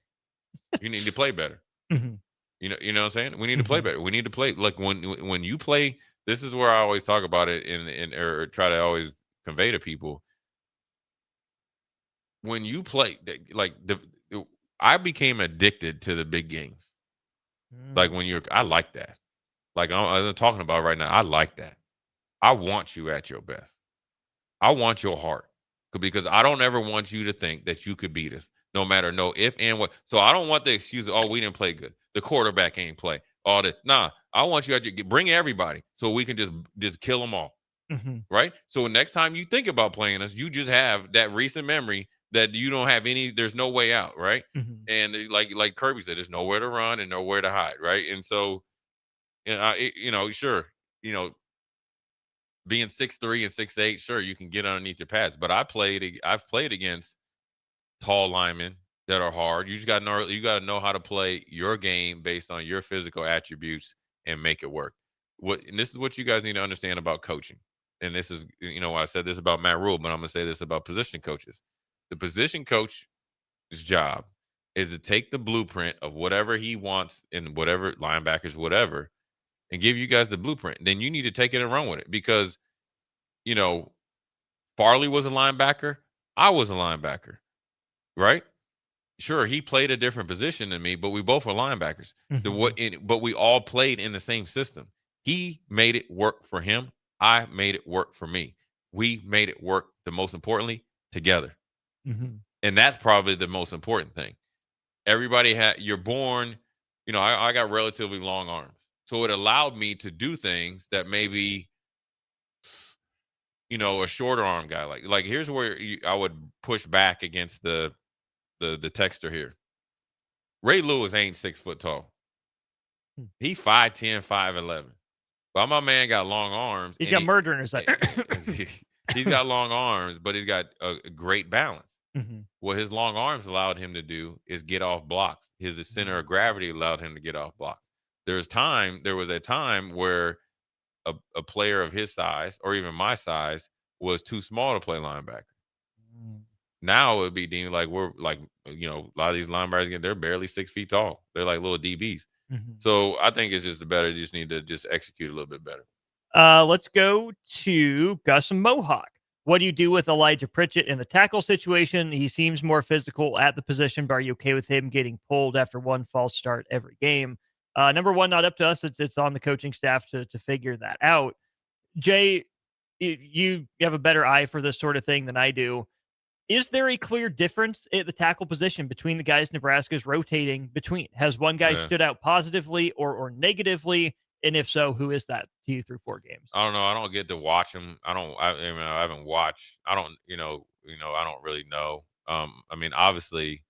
You need to play better. Mm-hmm. You know what I'm saying? We need to play better. We need to play like when you play. This is where I always talk about it or try to always convey to people. When you play, I became addicted to the big games. Like I like that. Like I'm talking about right now. I like that. I want you at your best. I want your heart, because I don't ever want you to think that you could beat us. no matter no if and what. So I don't want the excuse, oh, we didn't play good. The quarterback ain't play. All that. Nah, I want you to bring everybody so we can just kill them all. Right? So next time you think about playing us, you just have that recent memory that you don't have there's no way out, right? And like Kirby said, there's nowhere to run and nowhere to hide, right? And so, sure, being 6'3" and 6'8", sure, you can get underneath your pads. But I've played against tall linemen that are hard. You just got to know how to play your game based on your physical attributes and make it work. And this is what you guys need to understand about coaching. And this is, I said this about Matt Rule, but I'm going to say this about position coaches. The position coach's job is to take the blueprint of whatever he wants in whatever linebackers, whatever, and give you guys the blueprint. Then you need to take it and run with it because, Farley was a linebacker. I was a linebacker, right? Sure, he played a different position than me, but we both were linebackers. But we all played in the same system. He made it work for him. I made it work for me. We made it work, the most importantly, together. And that's probably the most important thing. Everybody you're born, I got relatively long arms. So it allowed me to do things that maybe, a shorter arm guy, like here's where I would push back against the texter here. Ray Lewis ain't 6 foot tall. He 5'10", 5'11". But my man got long arms. He's got murder in his head. He's got long arms, but he's got a great balance. What his long arms allowed him to do is get off blocks. His center of gravity allowed him to get off blocks. There was a time where a player of his size or even my size was too small to play linebacker. Now it would be deemed like we're like, a lot of these linebackers, they're barely 6 feet tall. They're like little DBs. So I think it's just you just need to just execute a little bit better. Let's go to Gus Mohawk. What do you do with Elijah Pritchett in the tackle situation? He seems more physical at the position, but are you okay with him getting pulled after one false start every game? Number one, not up to us. It's on the coaching staff to figure that out. Jay, you have a better eye for this sort of thing than I do. Is there a clear difference at the tackle position between the guys Nebraska's rotating between? Has one guy stood out positively or negatively? And if so, who is that to you through 4 games? I don't know. I don't get to watch him. I haven't watched. I don't really know. Obviously,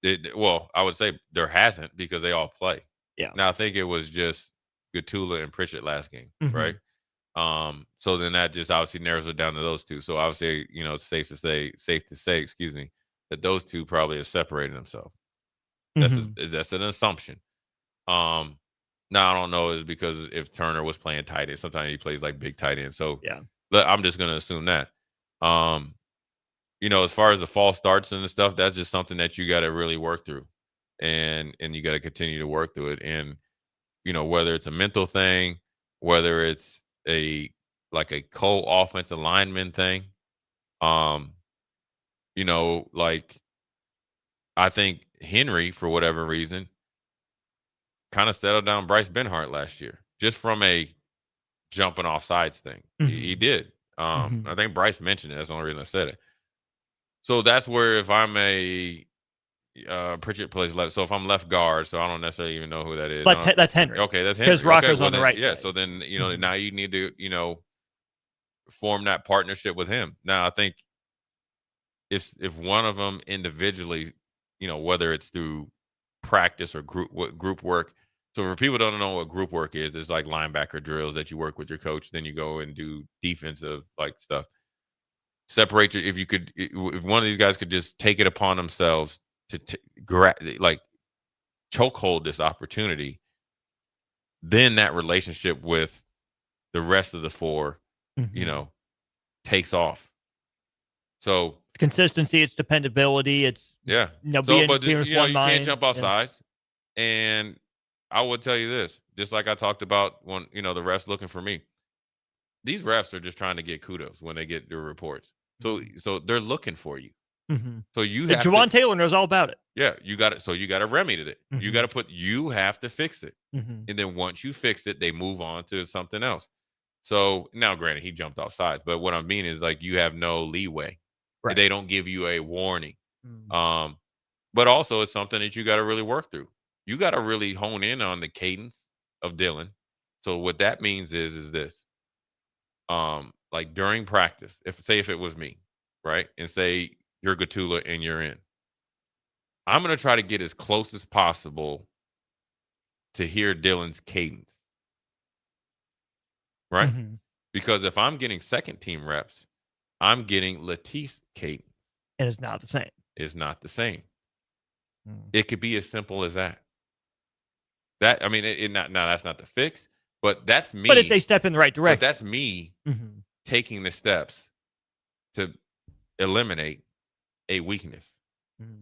I would say there hasn't because they all play. Yeah. Now I think it was just Gatula and Pritchett last game, right? So then that just obviously narrows it down to those two. So obviously, it's safe to say, that those two probably have separated themselves. That's an assumption. Now I don't know is because if Turner was playing tight end, sometimes he plays like big tight end. So yeah, I'm just gonna assume that. As far as the false starts and the stuff, that's just something that you got to really work through, and you got to continue to work through it. And whether it's a mental thing, whether it's a co-offensive lineman thing, I think Henry, for whatever reason, kind of settled down Bryce Benhart last year, just from a jumping off sides thing. He did. I think Bryce mentioned it. That's the only reason I said it. So that's where if I'm a Pritchett plays left. So if I'm left guard, so I don't necessarily even know who that is. That's Henry. Okay, that's Henry. Because Rocco's on the right side. Yeah, so then, now you need to, form that partnership with him. Now, I think if one of them individually, whether it's through practice or group work. So for people who don't know what group work is, it's like linebacker drills that you work with your coach. Then you go and do defensive stuff. Separate your, if one of these guys could just take it upon themselves to chokehold this opportunity, then that relationship with the rest of the 4, takes off. So consistency, it's dependability, it's you can't jump off sides. And I would tell you this, just like I talked about when the refs looking for me. These refs are just trying to get kudos when they get their reports. So they're looking for you. So you have Jawan Taylor knows all about it. Yeah, you got it. So you got to remedy it. You have to fix it. And then once you fix it, they move on to something else. So now, granted, he jumped off sides, but what I mean is you have no leeway. Right. They don't give you a warning. But also it's something that you got to really work through. You got to really hone in on the cadence of Dylan. So what that means is this. Like during practice, if it was me, right? And say you're Gatula and you're in. I'm going to try to get as close as possible to hear Dylan's cadence. Right? Mhm. Because if I'm getting second team reps, I'm getting Latif's cadence. And it's not the same. It's not the same. It could be as simple as that. That, I mean, that's not the fix, but that's me. But it's a step in the right direction. But that's me taking the steps to eliminate a weakness.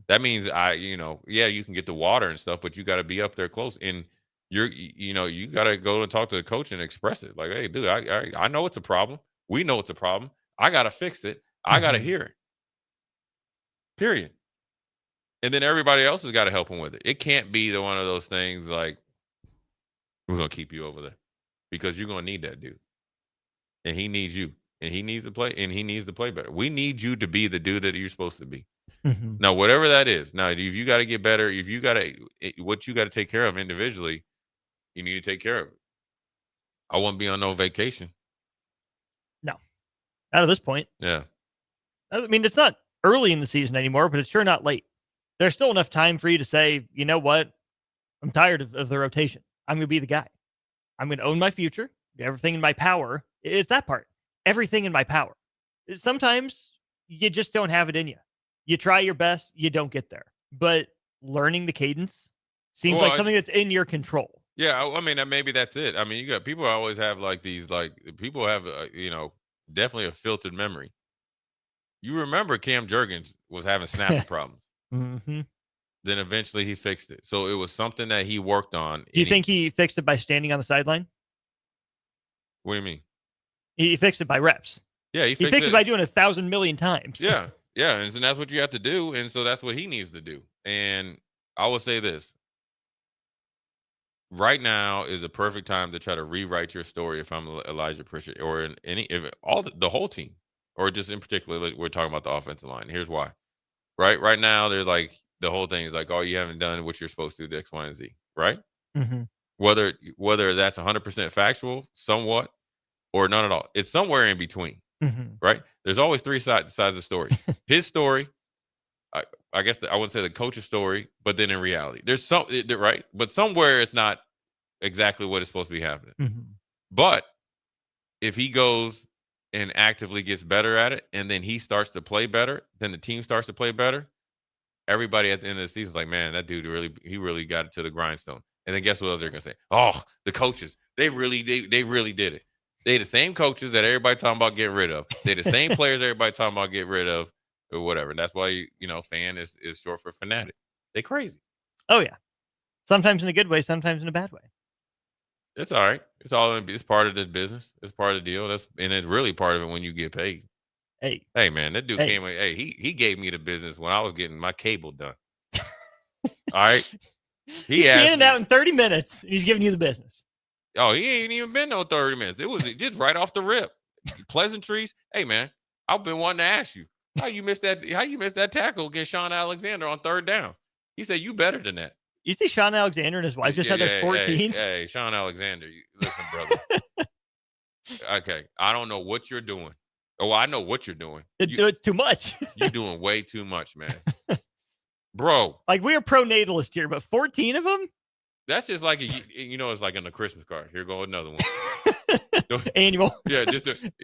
That means you can get the water and stuff, but you got to be up there close. And you got to go and talk to the coach and express it. Like, hey, dude, I know it's a problem. We know it's a problem. I got to fix it. I got to hear it. Period. And then everybody else has got to help him with it. It can't be one of those things like, we're going to keep you over there because you're going to need that dude. And he needs you. And he needs to play. And he needs to play better. We need you to be the dude that you're supposed to be. Now, whatever that is. Now, if you got to get better, what you got to take care of individually, you need to take care of it. I won't be on no vacation. No. Not at this point. Yeah. I mean, it's not early in the season anymore, but it's sure not late. There's still enough time for you to say, you know what? I'm tired of the rotation. I'm going to be the guy. I'm going to own my future. Everything in my power. It's that part. Everything in my power. Sometimes you just don't have it in you. You try your best. You don't get there. But learning the cadence seems like something that's in your control. Yeah. I mean, maybe that's it. I mean, you got people always have like these, like people have, definitely a filtered memory. You remember Cam Jurgens was having snapping problems. Then eventually he fixed it. So it was something that he worked on. Do you think he fixed it by standing on the sideline? What do you mean? He fixed it by reps. Yeah, he fixed it by doing 1,000 million times. Yeah. Yeah. And so that's what you have to do. And so that's what he needs to do. And I will say this. Right now is a perfect time to try to rewrite your story if I'm Elijah Pritchard or the whole team, or just in particular, we're talking about the offensive line. Here's why. Right now, there's like the whole thing is like, oh, you haven't done what you're supposed to do, X, Y, and Z, right? Whether that's 100% factual, somewhat, or none at all. It's somewhere in between, right? There's always three sides of the story. His story, I guess I wouldn't say the coach's story, but then in reality, there's right? But somewhere it's not exactly what is supposed to be happening. But if he goes and actively gets better at it, and then he starts to play better, then the team starts to play better, everybody at the end of the season is like, man, that dude really got it to the grindstone. And then guess what they're gonna say? Oh, the coaches, they really did it. They the same coaches that everybody talking about getting rid of. They the same players everybody talking about getting rid of, or whatever. And that's why fan is short for fanatic. They crazy. Oh yeah, sometimes in a good way, sometimes in a bad way. It's all right. It's part of the business. It's part of the deal. And it's really part of it when you get paid. Hey man, that dude came. Hey, he gave me the business when I was getting my cable done. All right, he's standing out in 30 minutes, and he's giving you the business. Oh, he ain't even been no 30 minutes. It was just right off the rip. Pleasantries. Hey man, I've been wanting to ask you how you missed that tackle against Sean Alexander on third down. He said you better than that. You see Sean Alexander and his wife just had their 14th? Hey, Sean Alexander, listen, brother. Okay, I don't know what you're doing. Oh, I know what you're doing. It's too much. You're doing way too much, man. Bro. Like, we're pro-natalist here, but 14 of them? That's just like, it's like in a Christmas card. Here go another one. Annual. Yeah,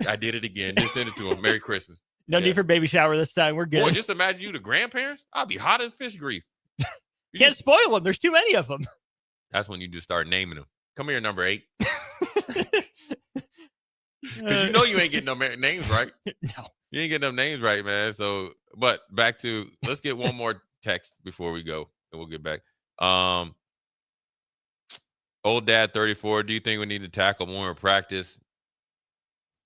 I did it again. Just send it to him. Merry Christmas. No need for baby shower this time. We're good. Boy, just imagine you the grandparents. I'll be hot as fish grease. You can't spoil them. There's too many of them. That's when you just start naming them. Come here, number 8. Because you ain't getting no names right. No. You ain't getting them names right, man. So, but back to, let's get one more text before we go, and we'll get back. Old Dad 34, do you think we need to tackle more in practice?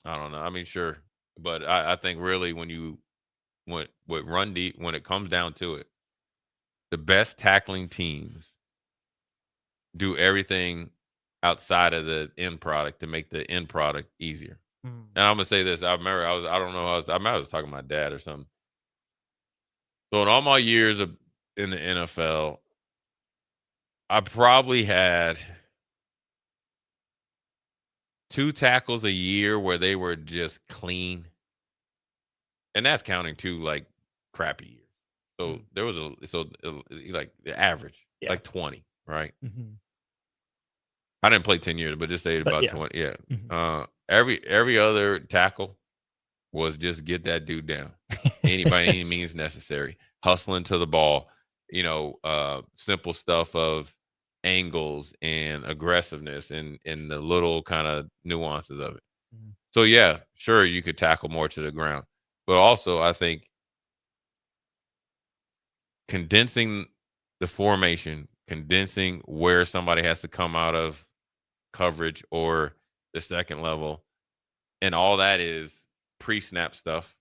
I don't know. I mean, sure. But I think really when it comes down to it, the best tackling teams do everything outside of the end product to make the end product easier. And I'm gonna say this. I remember I was talking to my dad or something. So in all my years in the NFL, I probably had 2 tackles a year where they were just clean. And that's counting 2 like crappy years. So there was like the average, like 20, right? Mm-hmm. I didn't play 10 years, but just say about 20. Yeah. Mm-hmm. Every other tackle was just get that dude down. By any means necessary. Hustling to the ball, simple stuff of angles and aggressiveness and the little kind of nuances of it. Mm-hmm. So yeah, sure, you could tackle more to the ground. But also I think condensing the formation, condensing where somebody has to come out of coverage or the second level, and all that is pre-snap stuff.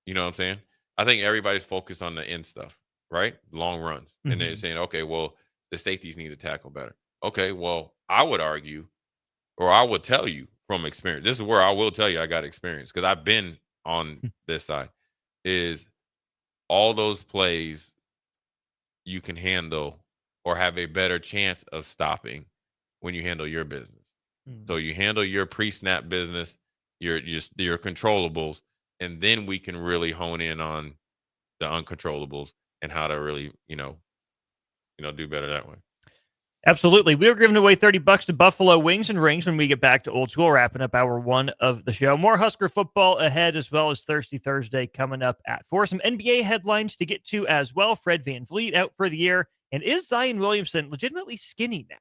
You know what I'm saying? I think everybody's focused on the end stuff, right? Long runs. Mm-hmm. And they're saying, okay, well, the safeties need to tackle better. Okay, well, I would argue, or I would tell you from experience, this is where I will tell you I got experience because I've been on this side, is all those plays you can handle or have a better chance of stopping when you handle your business. Mm-hmm. So you handle your pre-snap business, your controllables, and then we can really hone in on the uncontrollables and how to really, do better that way. Absolutely. We are giving away $30 to Buffalo Wings and Rings when we get back to Old School, wrapping up hour 1 of the show. More Husker football ahead, as well as Thirsty Thursday coming up at 4. Some NBA headlines to get to as well. Fred VanVleet out for the year. And is Zion Williamson legitimately skinny now?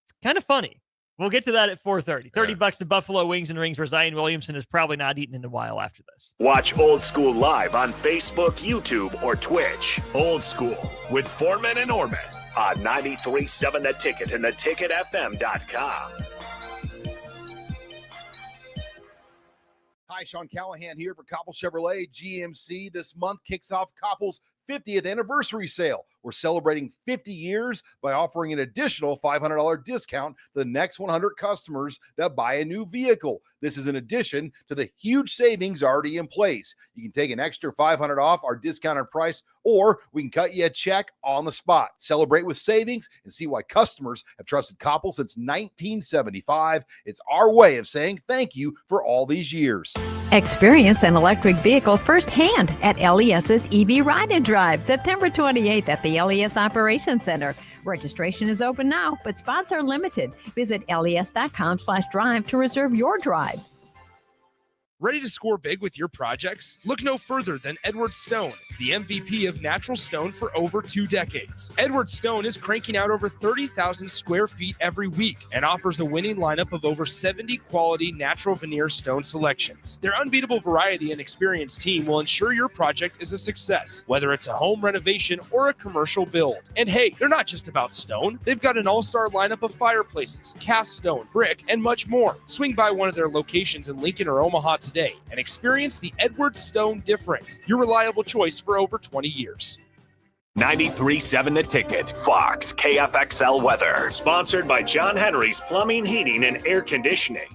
It's kind of funny. We'll get to that at 4:30. $30 to Buffalo Wings and Rings, where Zion Williamson has probably not eaten in a while after this. Watch Old School live on Facebook, YouTube, or Twitch. Old School with Foreman and Orman on 93.7 The Ticket and theticketfm.com. Hi, Sean Callahan here for Koppel Chevrolet GMC. This month kicks off Koppel's 50th anniversary sale. We're celebrating 50 years by offering an additional $500 discount to the next 100 customers that buy a new vehicle. This is in addition to the huge savings already in place. You can take an extra $500 off our discounted price, or we can cut you a check on the spot. Celebrate with savings and see why customers have trusted Koppel since 1975. It's our way of saying thank you for all these years. Experience an electric vehicle firsthand at LES's EV Ride and Drive, September 28th at the LES Operations Center. Registration is open now, but spots are limited. Visit les.com/drive to reserve your drive. Ready to score big with your projects? Look no further than Edward Stone, the MVP of natural stone for over 2 decades. Edward Stone is cranking out over 30,000 square feet every week and offers a winning lineup of over 70 quality natural veneer stone selections. Their unbeatable variety and experienced team will ensure your project is a success, whether it's a home renovation or a commercial build. And hey, they're not just about stone. They've got an all-star lineup of fireplaces, cast stone, brick, and much more. Swing by one of their locations in Lincoln or Omaha today and experience the Edward Stone difference, your reliable choice for over 20 years. 93.7 The Ticket, Fox, KFXL weather. Sponsored by John Henry's Plumbing, Heating, and Air Conditioning.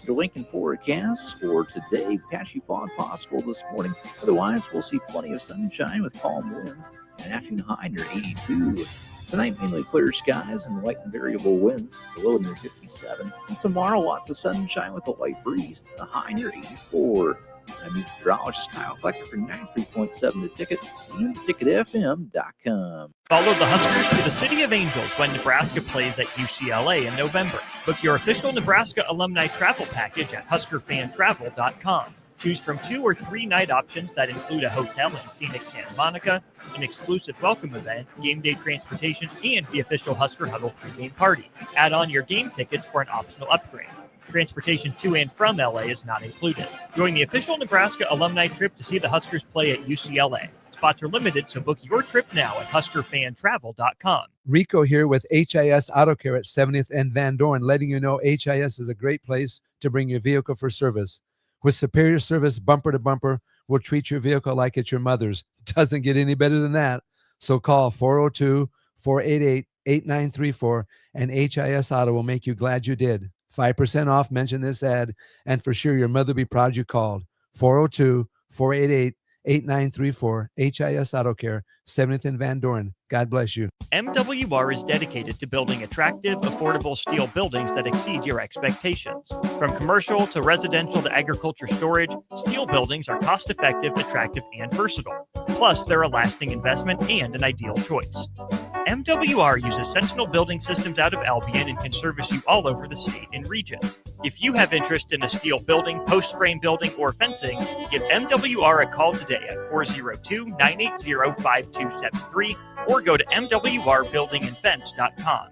The Lincoln forecast for today, patchy fog possible this morning. Otherwise, we'll see plenty of sunshine with calm winds. An afternoon high near 82. Tonight, mainly clear skies and light and variable winds, the low near 57. And tomorrow, lots of sunshine with a light breeze, the high near 84. I'm meteorologist Kyle Flecker for 93.7 The Ticket and theticketfm.com. Follow the Huskers to the City of Angels when Nebraska plays at UCLA in November. Book your official Nebraska alumni travel package at huskerfantravel.com. Choose from 2 or 3 night options that include a hotel in scenic Santa Monica, an exclusive welcome event, game day transportation, and the official Husker Huddle pregame party. Add on your game tickets for an optional upgrade. Transportation to and from LA is not included. Join the official Nebraska alumni trip to see the Huskers play at UCLA. Spots are limited, so book your trip now at huskerfantravel.com. Rico here with HIS Auto Care at 70th and Van Dorn, letting you know HIS is a great place to bring your vehicle for service. With superior service, bumper to bumper, we'll treat your vehicle like it's your mother's. It doesn't get any better than that. So call 402-488-8934 and HIS Auto will make you glad you did. 5% off, mention this ad, and for sure your mother will be proud you called. 402-488-8934. 8934 HIS Auto Care, 70th and Van Doren. God bless you. MWR is dedicated to building attractive, affordable steel buildings that exceed your expectations. From commercial to residential to agriculture storage, steel buildings are cost-effective, attractive, and versatile. Plus, they're a lasting investment and an ideal choice. MWR uses Sentinel Building Systems out of Albion and can service you all over the state and region. If you have interest in a steel building, post-frame building, or fencing, give MWR a call today at 402-980-5273 or go to mwrbuildingandfence.com.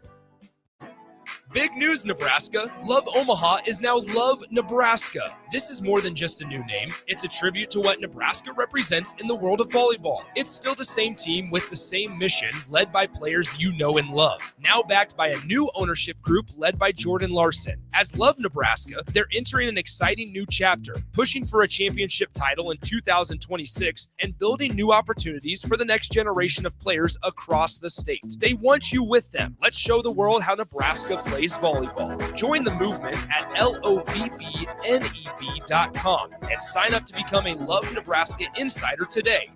Big news, Nebraska. Love Omaha is now Love Nebraska. This is more than just a new name. It's a tribute to what Nebraska represents in the world of volleyball. It's still the same team with the same mission, led by players you know and love. Now backed by a new ownership group led by Jordan Larson. As Love Nebraska, they're entering an exciting new chapter, pushing for a championship title in 2026 and building new opportunities for the next generation of players across the state. They want you with them. Let's show the world how Nebraska plays volleyball. Join the movement at lovneb.com and sign up to become a Love Nebraska Insider today.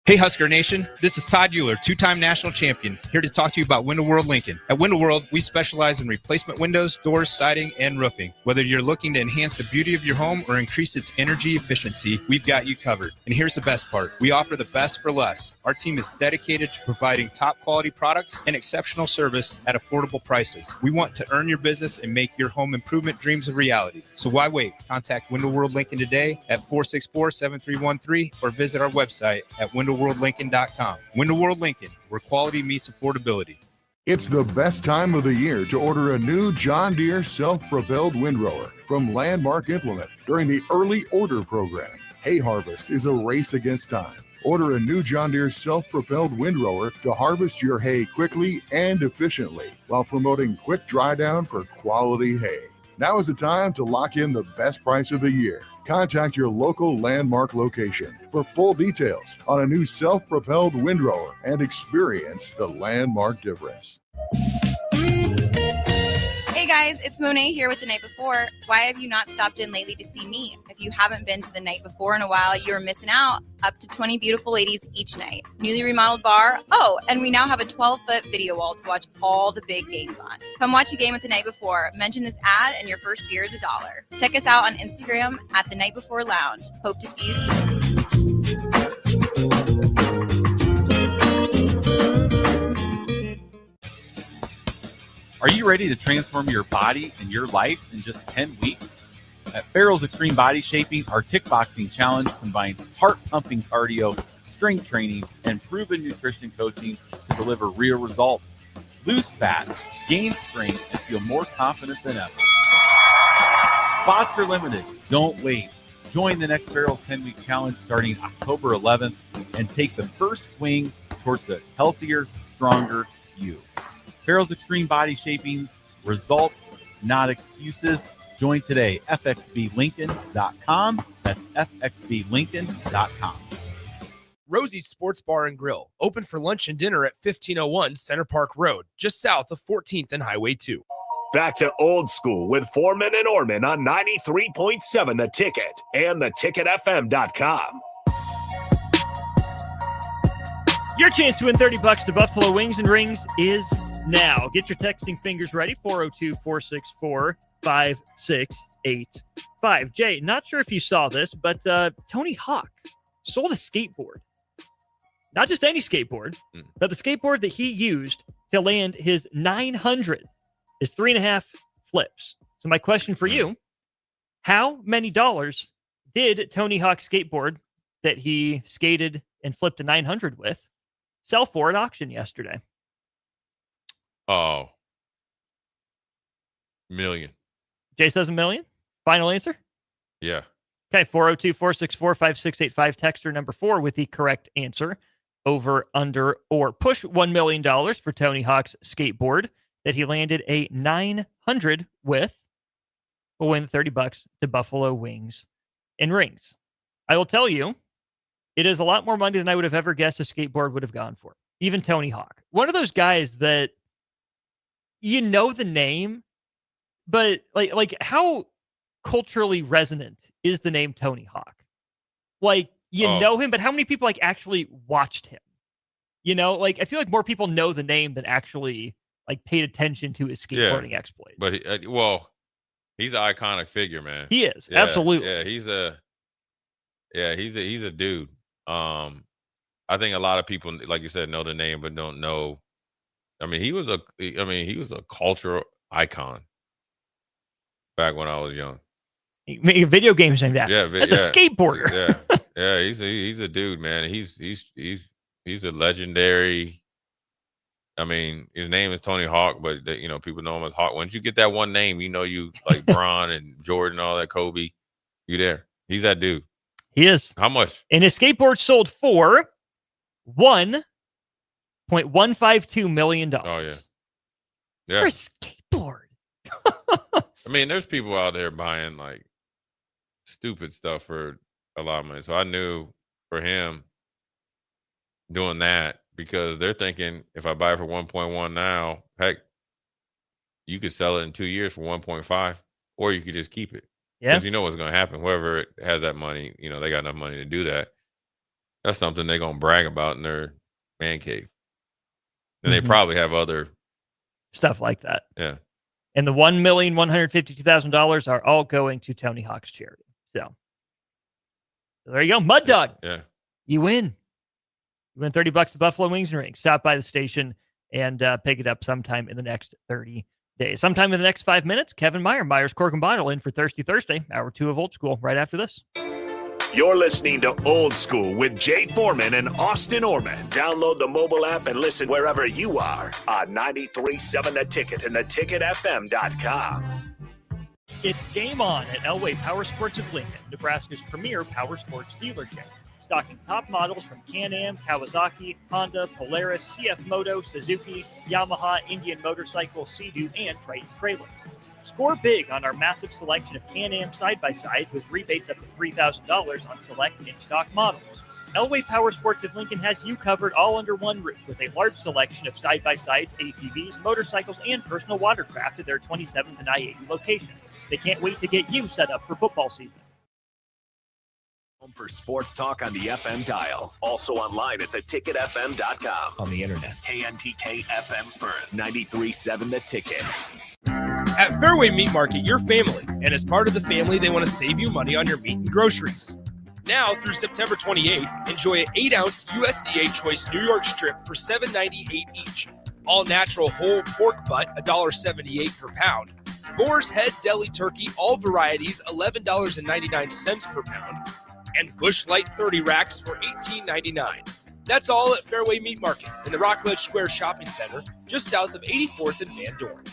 Hey Husker Nation, this is Todd Euler, two-time national champion, here to talk to you about Window World Lincoln. At Window World, we specialize in replacement windows, doors, siding, and roofing. Whether you're looking to enhance the beauty of your home or increase its energy efficiency, we've got you covered. And here's the best part. We offer the best for less. Our team is dedicated to providing top quality products and exceptional service at affordable prices. We want to earn your business and make your home improvement dreams a reality. So why wait? Contact Window World Lincoln today at 464-7313 or visit our website at windowworldlincoln.com. Window World Lincoln, where quality meets affordability. It's the best time of the year to order a new John Deere self-propelled windrower from Landmark Implement during the early order program. Hay harvest is a race against time. Order a new John Deere self-propelled windrower to harvest your hay quickly and efficiently while promoting quick dry down for quality hay. Now is the time to lock in the best price of the year. Contact your local Landmark location for full details on a new self-propelled windrower and experience the Landmark difference. Hey guys, it's Monet here with The Night Before. Why have you not stopped in lately to see me? If you haven't been to The Night Before in a while, you're missing out. Up to 20 beautiful ladies each night. Newly remodeled bar. Oh, and we now have a 12-foot video wall to watch all the big games on. Come watch a game at The Night Before. Mention this ad and your first beer is $1. Check us out on Instagram at The Night Before Lounge. Hope to see you soon. Are you ready to transform your body and your life in just 10 weeks? At Farrell's Extreme Body Shaping, our kickboxing challenge combines heart-pumping cardio, strength training, and proven nutrition coaching to deliver real results. Lose fat, gain strength, and feel more confident than ever. Spots are limited. Don't wait. Join the next Farrell's 10-week challenge starting October 11th and take the first swing towards a healthier, stronger you. Farrell's Extreme Body Shaping, results, not excuses. Join today, fxblincoln.com. That's fxblincoln.com. Rosie's Sports Bar and Grill, open for lunch and dinner at 1501 Center Park Road, just south of 14th and Highway 2. Back to old school with Foreman and Orman on 93.7 The Ticket and theticketfm.com. Your chance to win $30 to Buffalo Wings and Rings is now. Get your texting fingers ready, 402-464-5685. Jay, not sure if you saw this, but Tony Hawk sold a skateboard. Not just any skateboard, but the skateboard that he used to land his 900, his 3.5 flips. So my question for you, how many dollars did Tony Hawk skateboard that he skated and flipped a 900 with sell for at auction yesterday? Oh, million. Jay says $1 million. Final answer? Yeah. Okay, 402-464-5685. Texter number 4 with the correct answer. Over, under, or push $1 million for Tony Hawk's skateboard that he landed a 900 with. Will win $30 to Buffalo Wings and Rings. I will tell you, it is a lot more money than I would have ever guessed a skateboard would have gone for. Even Tony Hawk. One of those guys that you know the name, but like how culturally resonant is the name Tony Hawk? Like, you know him, but how many people like actually watched him? You know, like I feel like more people know the name than actually like paid attention to his skateboarding exploits. But he's an iconic figure, man. He is, absolutely. Yeah, he's a dude. I think a lot of people, like you said, know the name but don't know. I mean, he was a cultural icon back when I was young. Video games named after. Yeah, that's a skateboarder. yeah. He's a dude, man. He's a legendary. I mean, his name is Tony Hawk, but people know him as Hawk. Once you get that one name, you like Bron and Jordan, all that, Kobe. You there? He's that dude. He is. How much? And his skateboard sold for $1.152 million. Oh yeah. For a skateboard. I mean, there's people out there buying like stupid stuff for a lot of money. So I knew for him doing that, because they're thinking if I buy it for 1.1 now, heck, you could sell it in 2 years for 1.5, or you could just keep it. Yeah. Because you know what's going to happen. Whoever has that money, they got enough money to do that. That's something they're going to brag about in their man cave. And they probably have other stuff like that. Yeah. And the $1,152,000 are all going to Tony Hawk's charity. So there you go. Mud Dog. Yeah. You win. You win $30 at Buffalo Wings and Rings. Stop by the station and pick it up sometime in the next 30 days. Sometime in the next 5 minutes, Kevin Meyer, Myers Cork and Bottle, in for Thirsty Thursday, hour 2 of Old School, right after this. You're listening to Old School with Jay Foreman and Austin Orman. Download the mobile app and listen wherever you are on 93.7 The Ticket and theticketfm.com. It's game on at Elway Power Sports of Lincoln, Nebraska's premier power sports dealership. Stocking top models from Can-Am, Kawasaki, Honda, Polaris, CF Moto, Suzuki, Yamaha, Indian Motorcycle, Sea-Doo, and Triton trailers. Score big on our massive selection of Can-Am side-by-sides with rebates up to $3,000 on select in-stock models. Elway Power Sports of Lincoln has you covered all under one roof with a large selection of side-by-sides, ATVs, motorcycles, and personal watercraft at their 27th and I-80 location. They can't wait to get you set up for football season. Home for sports talk on the FM dial. Also online at theticketfm.com. On the internet. KNTK FM Firth. 93.7 The Ticket. At Fairway Meat Market, you're family. And as part of the family, they want to save you money on your meat and groceries. Now through September 28th, enjoy an 8-ounce USDA Choice New York strip for $7.98 each. All natural whole pork butt, $1.78 per pound. Boar's Head Deli Turkey, all varieties, $11.99 per pound. And Bush Light 30 racks for $18.99. That's all at Fairway Meat Market in the Rockledge Square Shopping Center, just south of 84th and Van Dorn.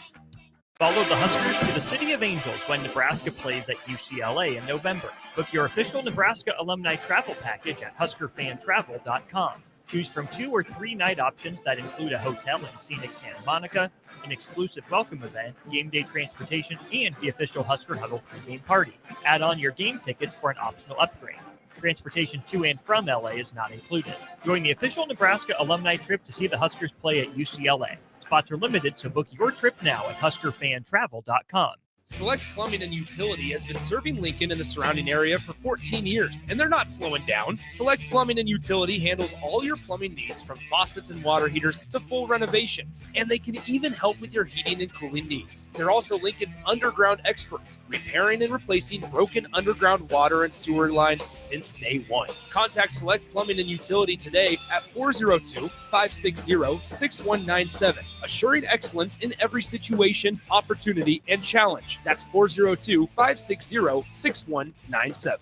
Follow the Huskers to the City of Angels when Nebraska plays at UCLA in November. Book your official Nebraska alumni travel package at HuskerFanTravel.com. Choose from 2 or 3 night options that include a hotel in scenic Santa Monica, an exclusive welcome event, game day transportation, and the official Husker Huddle pregame party. Add on your game tickets for an optional upgrade. Transportation to and from LA is not included. Join the official Nebraska alumni trip to see the Huskers play at UCLA. Spots are limited, so book your trip now at HuskerFanTravel.com. Select Plumbing and Utility has been serving Lincoln and the surrounding area for 14 years, and they're not slowing down. Select Plumbing and Utility handles all your plumbing needs, from faucets and water heaters to full renovations, and they can even help with your heating and cooling needs. They're also Lincoln's underground experts, repairing and replacing broken underground water and sewer lines since day one. Contact Select Plumbing and Utility today at 402-560-6197, assuring excellence in every situation, opportunity, and challenge. That's 402-560-6197.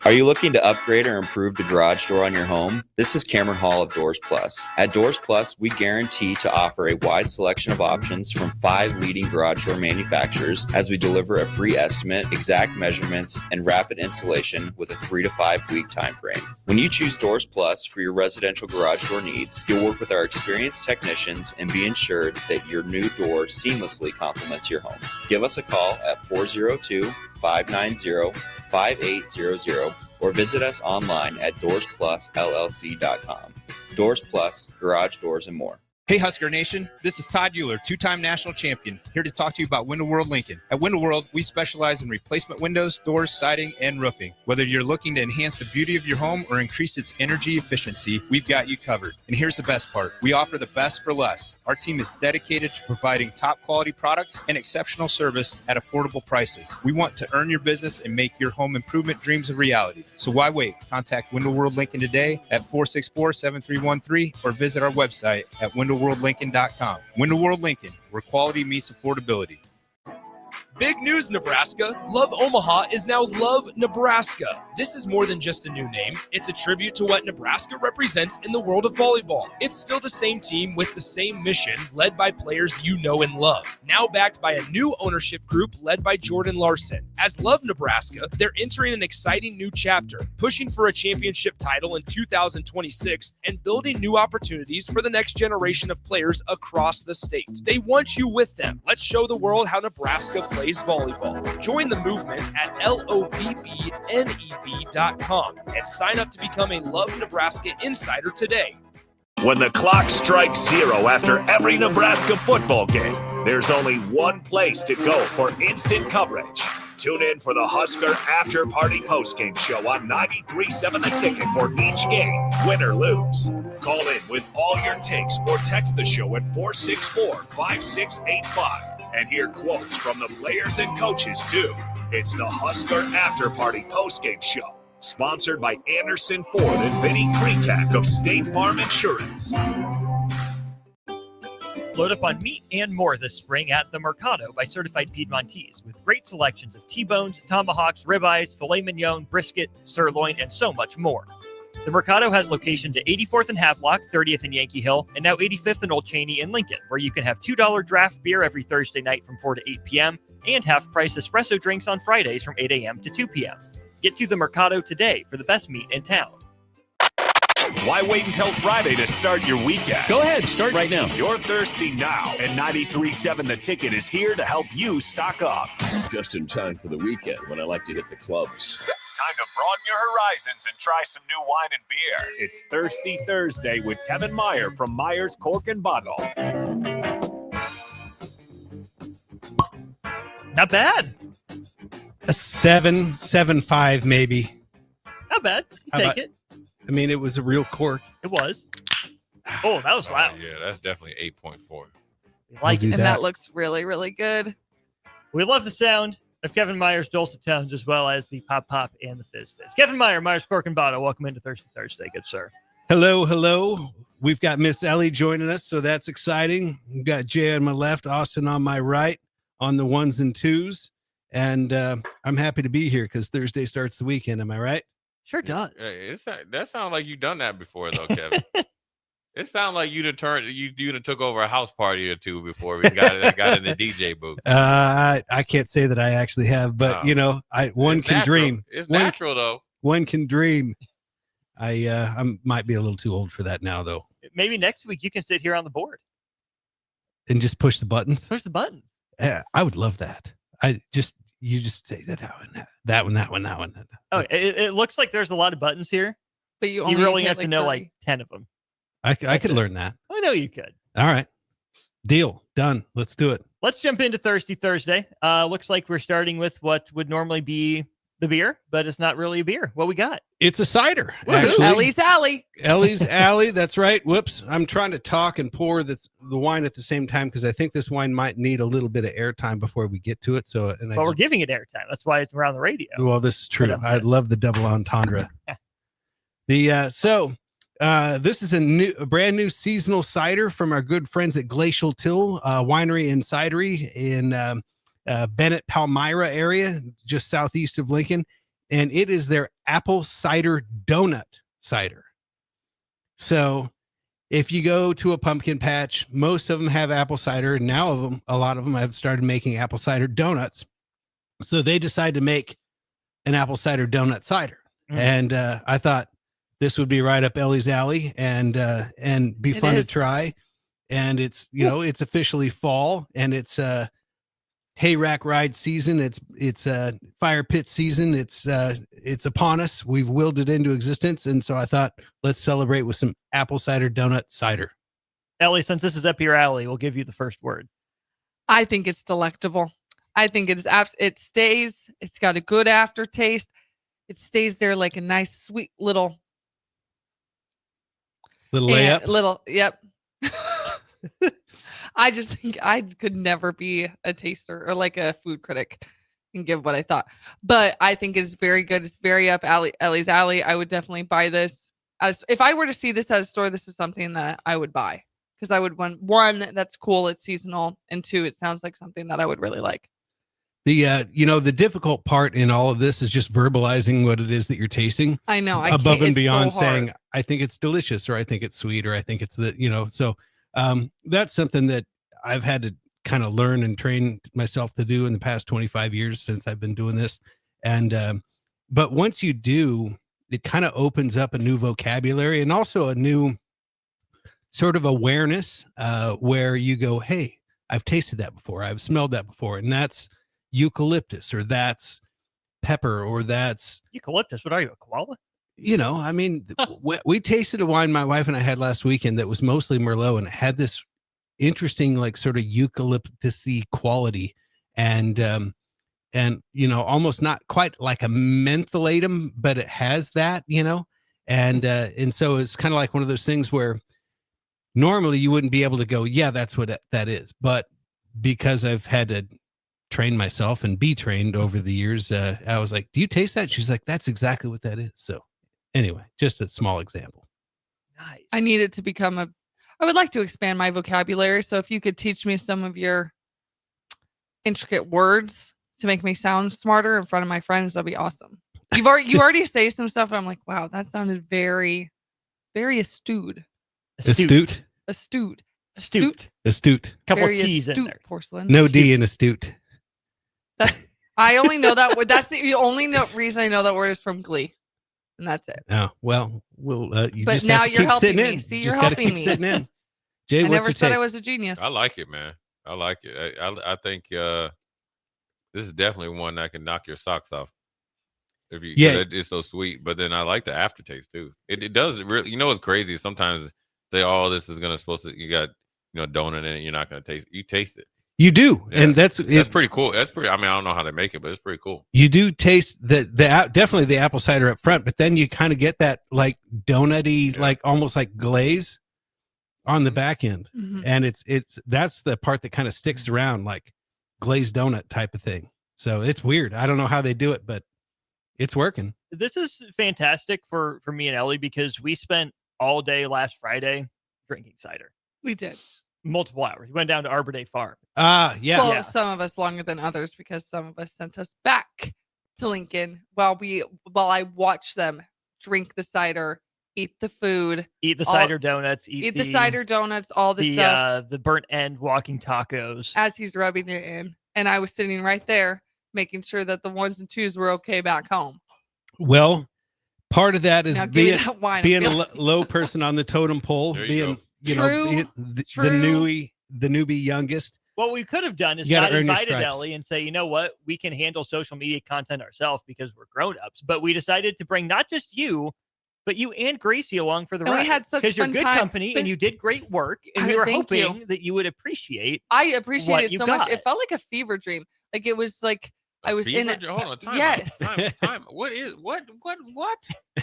Are you looking to upgrade or improve the garage door on your home? This is Cameron Hall of Doors Plus. At Doors Plus, we guarantee to offer a wide selection of options from 5 leading garage door manufacturers as we deliver a free estimate, exact measurements, and rapid installation with a 3 to 5 week time frame. When you choose Doors Plus for your residential garage door needs, you'll work with our experienced technicians and be ensured that your new door seamlessly complements your home. Give us a call at 402-590-5800 or visit us online at DoorsPlusLLC.com. Doors Plus, garage doors, and more. Hey Husker Nation, this is Todd Euler, two-time national champion, here to talk to you about Window World Lincoln. At Window World, we specialize in replacement windows, doors, siding, and roofing. Whether you're looking to enhance the beauty of your home or increase its energy efficiency, we've got you covered. And here's the best part. We offer the best for less. Our team is dedicated to providing top quality products and exceptional service at affordable prices. We want to earn your business and make your home improvement dreams a reality. So why wait? Contact Window World Lincoln today at 464-7313 or visit our website at windowworldlincoln.com. Window World Lincoln, where quality meets affordability. Big news, Nebraska. Love Omaha is now Love Nebraska. This is more than just a new name. It's a tribute to what Nebraska represents in the world of volleyball. It's still the same team with the same mission, led by players you know and love. Now backed by a new ownership group led by Jordan Larson. As Love Nebraska, they're entering an exciting new chapter, pushing for a championship title in 2026 and building new opportunities for the next generation of players across the state. They want you with them. Let's show the world how Nebraska plays volleyball. Join the movement at lovneb.com and sign up to become a Love Nebraska insider today. When the clock strikes 0 after every Nebraska football game, there's only one place to go for instant coverage. Tune in for the Husker After Party Postgame Show on 93.7 The Ticket for each game, win or lose. Call in with all your takes or text the show at 464-5685 and hear quotes from the players and coaches, too. It's the Husker After Party Postgame Show, sponsored by Anderson Ford and Vinnie Kreekak of State Farm Insurance. Load up on meat and more this spring at the Mercado by Certified Piedmontese with great selections of T-bones, tomahawks, ribeyes, filet mignon, brisket, sirloin, and so much more. The Mercado has locations at 84th and Havelock, 30th and Yankee Hill, and now 85th and Old Cheney in Lincoln, where you can have $2 draft beer every Thursday night from 4 to 8 p.m. and half-price espresso drinks on Fridays from 8 a.m. to 2 p.m. Get to the Mercado today for the best meat in town. Why wait until Friday to start your weekend? Go ahead, start right now. You're thirsty now, and 93.7 The Ticket is here to help you stock up. Just in time for the weekend when I like to hit the clubs. Time to broaden your horizons and try some new wine and beer. It's Thirsty Thursday with Kevin Meyer from Meyer's Cork and Bottle. Not bad. A 7.75 maybe. Not bad. You take it. I mean, it was a real cork. It was. Oh, that was loud. Yeah, that's definitely 8.4. We like it. And that looks really, really good. We love the sound of Kevin Meyer's dulcet tones as well as the pop pop and the fizz fizz. Kevin Meyer, Meyer's Cork and Bottle. Welcome into Thirsty Thursday, good sir. Hello, hello. We've got Miss Ellie joining us, so that's exciting. We've got Jay on my left, Austin on my right, on the ones and twos. And I'm happy to be here because Thursday starts the weekend. Am I right? Sure does. Hey, that sounds like you've done that before, though, Kevin. It sounds like you took over a house party or two before we got in the DJ booth. I can't say that I actually have, but you know, one can dream. It's natural, though. One can dream. I might be a little too old for that now, though. Maybe next week you can sit here on the board and just push the buttons. Push the buttons. Yeah, I would love that. You just say that one. Oh, it looks like there's a lot of buttons here, but you really have to know 30. Like 10 of them. I could learn that. I know you could. All right. Deal. Done. Let's do it. Let's jump into Thirsty Thursday. Looks like we're starting with what would normally be the beer, but it's not really a beer. What we got? It's a cider, actually. Ellie's Alley. Ellie's Alley. That's right. Whoops. I'm trying to talk and pour the wine at the same time because I think this wine might need a little bit of airtime before we get to it. We're giving it airtime. That's why it's around the radio. Well, this is true. I love the double entendre. This is a brand new seasonal cider from our good friends at Glacial Till Winery and Cidery in Bennett, Palmyra area, just southeast of Lincoln. And it is their apple cider donut cider. So if you go to a pumpkin patch, most of them have apple cider. And now a lot of them have started making apple cider donuts. So they decided to make an apple cider donut cider. And I thought this would be right up Ellie's alley and be fun to try. And it's, it's officially fall and it's hay rack ride season. It's fire pit season. It's upon us. We've willed it into existence. And so I thought, let's celebrate with some apple cider donut cider. Ellie, since this is up your alley, we'll give you the first word. I think it's delectable. I think it is. It stays. It's got a good aftertaste. It stays there like a nice, sweet little layup. Yep. I just think I could never be a taster or like a food critic and give what I thought. But I think it's very good. It's very up Ellie's alley. I would definitely buy this. If I were to see this at a store, this is something that I would buy. Because I would want, one, that's cool, it's seasonal, and two, it sounds like something that I would really like. The difficult part in all of this is just verbalizing what it is that you're tasting. I know. Above and beyond saying, I think it's delicious, or I think it's sweet, or I think it's so that's something that I've had to kind of learn and train myself to do in the past 25 years since I've been doing this. And, but once you do, it kind of opens up a new vocabulary and also a new sort of awareness where you go, hey, I've tasted that before. I've smelled that before. And that's eucalyptus, or that's pepper, or that's eucalyptus. What are you, a koala? I mean, we tasted a wine my wife and I had last weekend that was mostly Merlot, and it had this interesting, like, sort of eucalyptus-y quality, and almost not quite like a mentholatum, but it has that, and so it's kind of like one of those things where normally you wouldn't be able to go, yeah, that's what that is. But because I've had to train myself and be trained over the years, I was like, do you taste that? She's like, that's exactly what that is. So anyway, just a small example. Nice. I need it to become I would like to expand my vocabulary. So if you could teach me some of your intricate words to make me sound smarter in front of my friends, that'd be awesome. You already say some stuff, and I'm like, wow, that sounded very, very astute. Astute. Couple Very of T's in astute there. porcelain. No D in astute. I only know that word. That's the only reason I know that word is from Glee, and that's it. Oh, well, you But just now have to you're keep helping sitting me. in. See, You you're just gotta helping keep me. sitting in. Jay, I what's never your said take? I was a genius. I like it, man. I like it. I think this is definitely one that can knock your socks off. It's so sweet. But then I like the aftertaste too. It does really. What's crazy? Sometimes they this is supposed to. You got donut in it. You're not gonna taste. You taste it. You do, Yeah. and that's pretty cool. That's pretty. I mean, I don't know how they make it, but it's pretty cool. You do taste definitely the apple cider up front, but then you kind of get that like donutty, like almost like glaze on the back end, and that's the part that kind of sticks around, like glazed donut type of thing. So it's weird. I don't know how they do it, but it's working. This is fantastic for me and Ellie because we spent all day last Friday drinking cider. We did. Multiple hours. We went down to Arbor Day Farm. Yeah. Well, some of us longer than others because some of us sent us back to Lincoln while I watched them drink the cider, eat the food, eat the cider donuts, eat the cider donuts, all the stuff. The burnt end walking tacos. As he's rubbing it in, and I was sitting right there making sure that the ones and twos were okay back home. Well, part of that is Now give me being that wine. a low person on the totem pole, being True. the newbie youngest. What we could have done is You gotta not earn your invited stripes. Ellie and say, you know what, we can handle social media content ourselves because we're grown-ups. But we decided to bring not just you, but you and Gracie along for the And we ride. had such because you're fun good time, company but- and you did great work. And we were Thank you. hoping that you would appreciate. I appreciate what it you so much. got. It felt like a fever dream. Like it was like I was in it. Hold on, time Yes. out, time. What?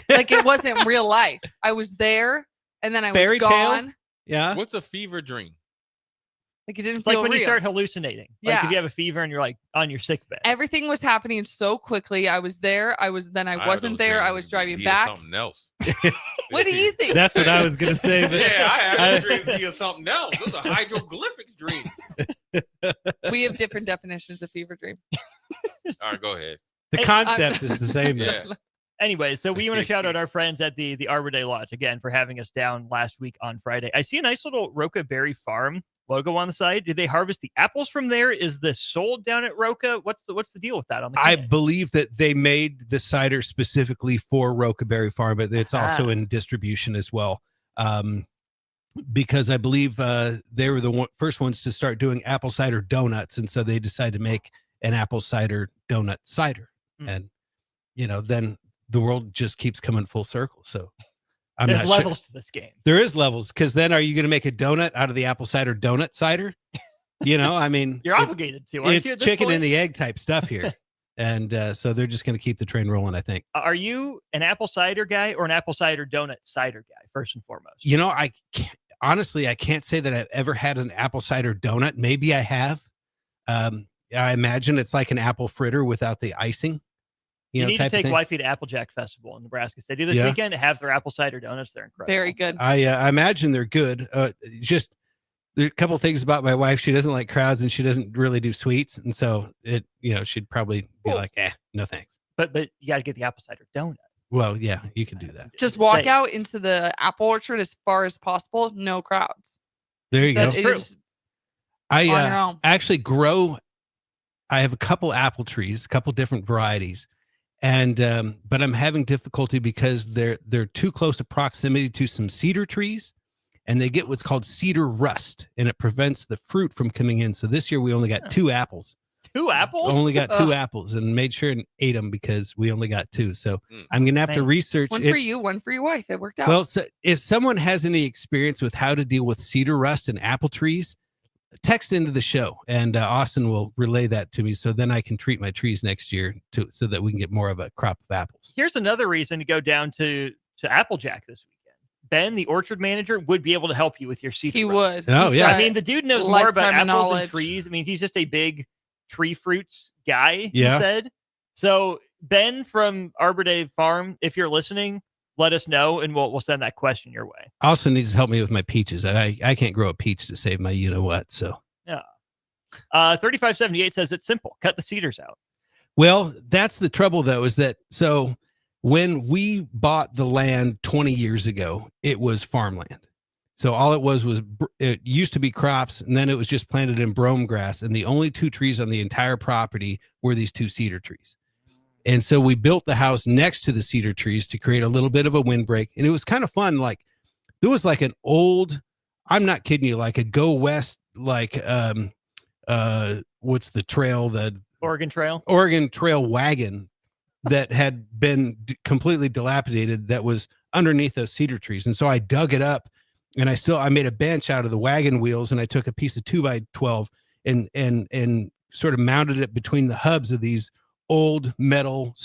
Like it wasn't real life. I was there and then I Fairy was tale? gone. Yeah. What's a fever dream? Like it didn't It's like feel when real. you start hallucinating. Like Yeah. if you have a fever and you're like on your sick bed. Everything was happening so quickly. I was there. I wasn't there. I was driving Via back. something else. What do you think? That's what I was gonna say. But Yeah, I had a dream via something else. Those are hieroglyphics dreams. We have different definitions of fever dream. All right, go ahead. the concept is the same. though. Yeah. Anyway, so we want to shout out our friends at the Arbor Day Lodge again for having us down last week on Friday. I see a nice little Roca Berry Farm logo on the side. Did they harvest the apples from there? Is this sold down at Roca? What's the deal with that on the I can? believe that they made the cider specifically for Roca Berry Farm, but it's also in distribution as well. Because I believe they were the first ones to start doing apple cider donuts, and so they decided to make an apple cider donut cider. And then the world just keeps coming full circle. So I'm There's not levels sure. to this game. There is levels, because then are you going to make a donut out of the apple cider donut cider? I mean, You're obligated to. Aren't It's you, at this chicken point? and the egg type stuff here. And so they're just going to keep the train rolling, I think. Are you an apple cider guy or an apple cider donut cider guy, first and foremost? Honestly, I can't say that I've ever had an apple cider donut. Maybe I have. I imagine it's like an apple fritter without the icing. You need to type of take thing. Wifey to Applejack Festival in Nebraska City this Yeah. weekend. Have their apple cider donuts. They're incredible. Very good. I imagine they're good. Just there are a couple things about my wife. She doesn't like crowds, and she doesn't really do sweets, and so she'd probably be like, no thanks. But you got to get the apple cider donut. Well, yeah, you can do that. Just walk out into the apple orchard as far as possible. No crowds. There you go. It is I on your own. actually grow. I have a couple apple trees, a couple different varieties, and but I'm having difficulty because they're too close a proximity to some cedar trees, and they get what's called cedar rust, and it prevents the fruit from coming in. So this year we only got 2 apples. 2 apples? Only got 2 apples, and made sure and ate them because we only got 2. So I'm gonna have to research One it. for you, one for your wife. It worked out. Well, so if someone has any experience with how to deal with cedar rust and apple trees, text into the show, and Austin will relay that to me, so then I can treat my trees next year so that we can get more of a crop of apples. Here's another reason to go down to Applejack this weekend. Ben, the orchard manager, would be able to help you with your cedar. He rust. would. Oh, yeah. I mean, the dude knows more about lifetime apples knowledge. and trees. I mean, he's just a big tree fruits guy. Yeah. He said. So Ben from Arbor Day Farm, if you're listening, let us know, and we'll send that question your way. Austin needs to help me with my peaches. I can't grow a peach to save my what. So. Yeah. 3578 says it's simple. Cut the cedars out. Well, that's the trouble, though, is that so when we bought the land 20 years ago, it was farmland. So all it was it used to be crops, and then it was just planted in brome grass. And the only 2 trees on the entire property were these 2 cedar trees. And so we built the house next to the cedar trees to create a little bit of a windbreak. And it was kind of fun. Like there was like an old, I'm not kidding you, like a go west, like, what's the trail, the Oregon Trail wagon that had been completely dilapidated that was underneath those cedar trees. And so I dug it up, and I made a bench out of the wagon wheels, and I took a piece of 2x12 and sort of mounted it between the hubs of these old metal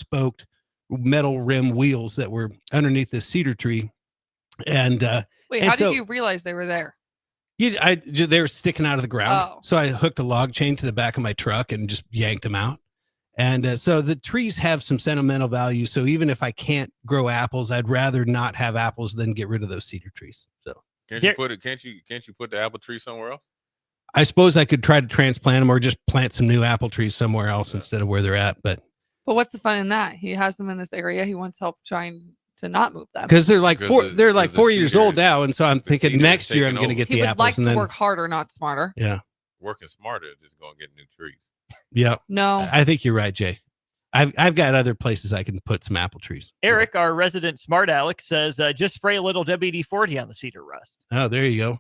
rim wheels that were underneath the cedar tree. And Wait, and how so did you realize they were there? they were sticking out of the ground. Oh. So I hooked a log chain to the back of my truck and just yanked them out. And so the trees have some sentimental value. So even if I can't grow apples, I'd rather not have apples than get rid of those cedar trees. So Can't you put the apple tree somewhere else? I suppose I could try to transplant them or just plant some new apple trees somewhere else instead of where they're at. But what's the fun in that? He has them in this area. He wants help trying to not move them because they're like 4 years old now, and so I'm thinking next year I'm going to get he the would apples. like and to then work harder, not smarter. yeah, Working smarter is just gonna get new trees. yeah. No, I think you're right, Jay. I've got other places I can put some apple trees. Eric, our resident smart aleck, says just spray a little WD-40 on the cedar rust. Oh, there you go.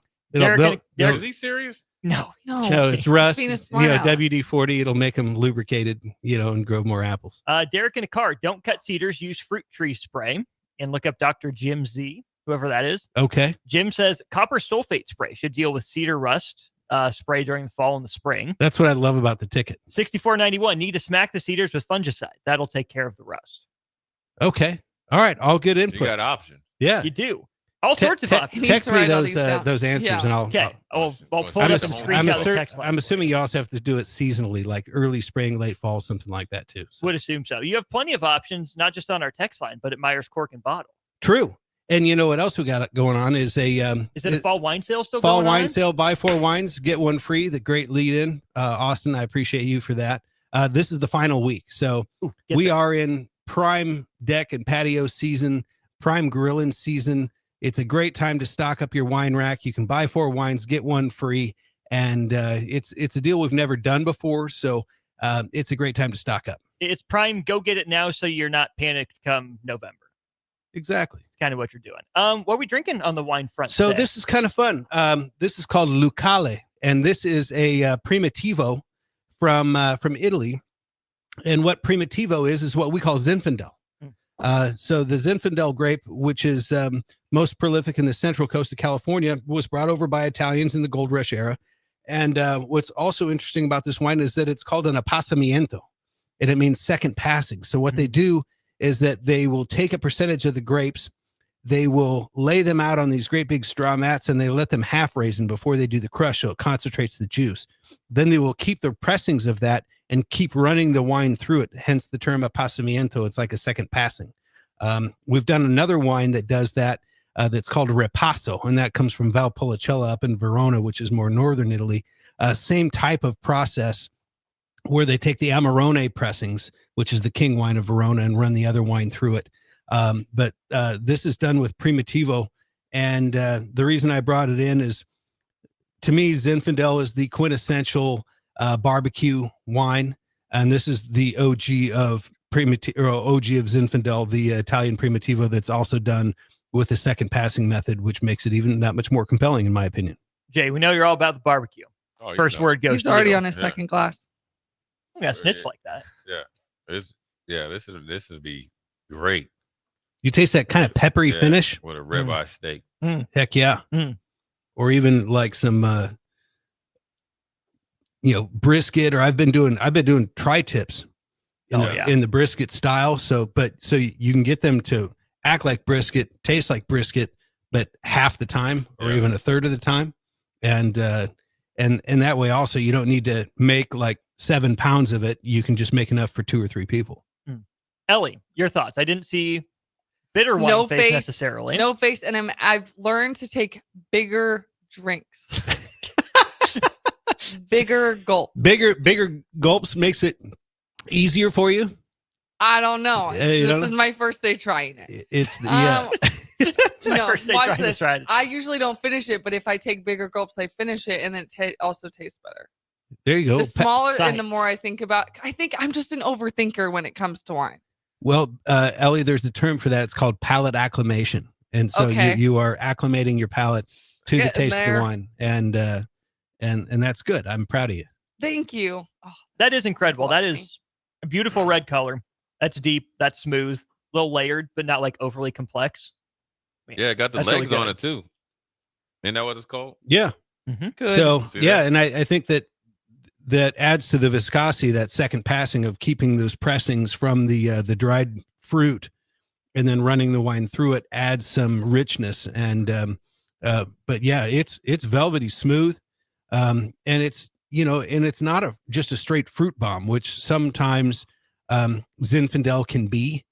Is he serious? No, No, it's rust. being a smart aleck. WD-40. It'll make them lubricated, and grow more apples. Derek in a car, don't cut cedars, use fruit tree spray, and look up Dr. Jim Z, whoever that is. Okay. Jim says copper sulfate spray should deal with cedar rust spray during the fall and the spring. That's what I love about the ticket. 6491, need to smack the cedars with fungicide. That'll take care of the rust. Okay. All right. All good input. You got option. Yeah. You do. All sorts of options. Text me those answers, and I'll. Okay. I'll pull I'm, up some screenshots of the text line. I'm assuming you also have to do it seasonally, like early spring, late fall, something like that too. So. Would assume so. You have plenty of options, not just on our text line, but at Myers Cork and Bottle. True. And you know what else we got going on is a is it a fall wine sale still fall going wine on? sale. Buy 4 wines, get 1 free. The great lead in, Austin. I appreciate you for that. This is the final week, so we are in prime deck and patio season, prime grilling season. It's a great time to stock up your wine rack. You can buy 4 wines, get 1 free, and it's a deal we've never done before. So it's a great time to stock up. It's prime. Go get it now, so you're not panicked come November. Exactly. It's kind of what you're doing. What are we drinking on the wine front? So today? this is kind of fun. This is called Lucale, and this is a Primitivo from Italy. And what Primitivo is what we call Zinfandel. So the Zinfandel grape, which is most prolific in the central coast of California, was brought over by Italians in the Gold Rush era. And what's also interesting about this wine is that it's called an appasamiento, and it means second passing. So what they do is that they will take a percentage of the grapes, they will lay them out on these great big straw mats, and they let them half raisin before they do the crush, so it concentrates the juice. Then they will keep the pressings of that and keep running the wine through it, hence the term appasamiento. It's like a second passing. We've done another wine that does that, that's called Ripasso, and that comes from Valpolicella up in Verona, which is more northern Italy. Same type of process where they take the Amarone pressings, which is the king wine of Verona, and run the other wine through it. But this is done with Primitivo, and the reason I brought it in is, to me, Zinfandel is the quintessential barbecue wine, and this is the OG of Zinfandel, the Italian Primitivo, that's also done with the second passing method, which makes it even that much more compelling, in my opinion. Jay, we know you're all about the barbecue. First word goes. He's already on his second glass. I'm gonna snitch like that. Yeah, this would be great. You taste that kind of peppery finish with a ribeye steak. Heck yeah. Or even like some brisket, or I've been doing tri-tips in the brisket style. So you can get them to act like brisket, taste like brisket, but half the time or even a third of the time. And that way also you don't need to make like 7 pounds of it. You can just make enough for 2 or 3 people. Ellie, your thoughts? I didn't see bitter wine face necessarily. No face, and I've learned to take bigger drinks. Bigger gulp. Bigger gulps makes it easier for you. I don't know. This is my first day trying it. It's no, watch this. I usually don't finish it, but if I take bigger gulps, I finish it, and it also tastes better. There you go. The smaller and the more I think I think I'm just an overthinker when it comes to wine. Well, Ellie, there's a term for that. It's called palate acclimation. And so you are acclimating your palate to the taste of the wine. And that's good. I'm proud of you. Thank you. Oh, that is incredible. That is a beautiful red color. That's deep. That's smooth. A little layered, but not like overly complex. Yeah, it got the legs on it too. Isn't that what it's called? Yeah. Good. So and I think that adds to the viscosity, that second passing of keeping those pressings from the dried fruit and then running the wine through it adds some richness. And but yeah, it's velvety smooth. And it's and it's not just a straight fruit bomb, which sometimes Zinfandel can be,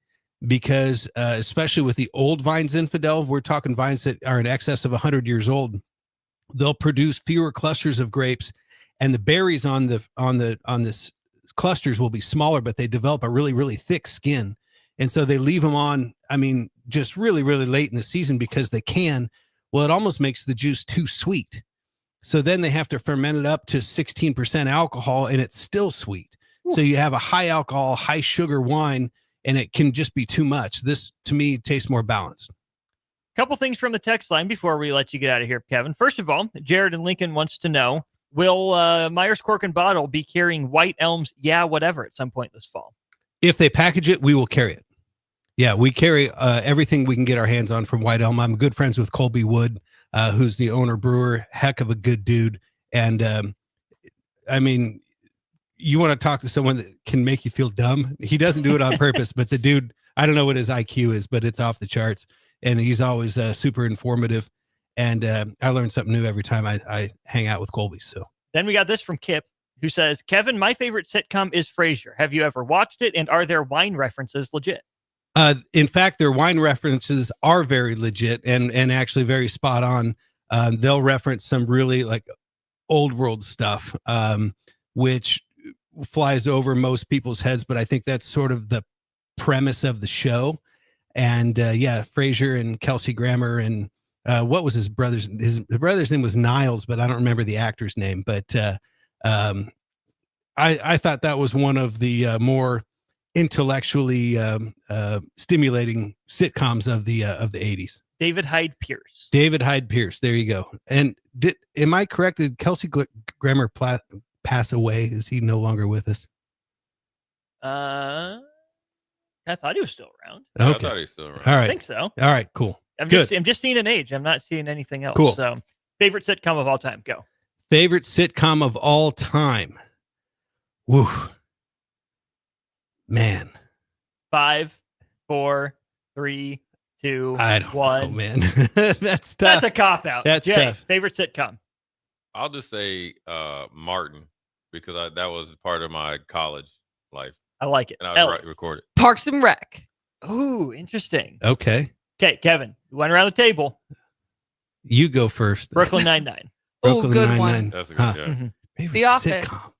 because especially with the old vine Zinfandel, we're talking vines that are in excess of 100 years old. They'll produce fewer clusters of grapes, and the berries on the clusters will be smaller, but they develop a really, really thick skin. And so they leave them on, just really, really late in the season because they can. Well, it almost makes the juice too sweet. So then they have to ferment it up to 16% alcohol, and it's still sweet. So you have a high alcohol, high sugar wine, and it can just be too much. This, to me, tastes more balanced. Couple things from the text line before we let you get out of here, Kevin. First of all, Jared in Lincoln wants to know, will Myers Cork and Bottle be carrying White Elm's Yeah Whatever at some point this fall? If they package it, we will carry it. Yeah, we carry everything we can get our hands on from White Elm. I'm good friends with Colby Wood, who's the owner brewer, heck of a good dude. And you want to talk to someone that can make you feel dumb. He doesn't do it on purpose, but the dude, I don't know what his IQ is, but it's off the charts. And he's always super informative. And I learn something new every time I hang out with Colby. So then we got this from Kip, who says, Kevin, my favorite sitcom is Frasier. Have you ever watched it? And are there wine references legit? In fact, their wine references are very legit and actually very spot on. They'll reference some really like old world stuff, which flies over most people's heads, but I think that's sort of the premise of the show. And Frasier and Kelsey Grammer and what was his brother's name was Niles, but I don't remember the actor's name. But I thought that was one of the more intellectually stimulating sitcoms of the 80s. David Hyde Pierce. There you go. And am I correct? Did Kelsey Grammer pass away? Is he no longer with us? I thought he was still around. Yeah, Okay. I thought he was still around. All right. I think so. All right. Cool. I'm Good. just seeing an age. I'm not seeing anything else. Cool. So, favorite sitcom of all time. Go. Favorite sitcom of all time. Woo. Man. 5, 4, 3, 2, I don't 1. know, man. That's tough. That's a cop out. That's Jay, tough. favorite sitcom. I'll just say Martin because that was part of my college life. I like it. And I was recorded. Parks and Rec. Ooh, interesting. Okay. Okay, Kevin, we went around the table. You go first. Brooklyn Nine-Nine. Oh, Brooklyn good Nine-Nine. one. That's a good Mhm. Favorite The Office. sitcom.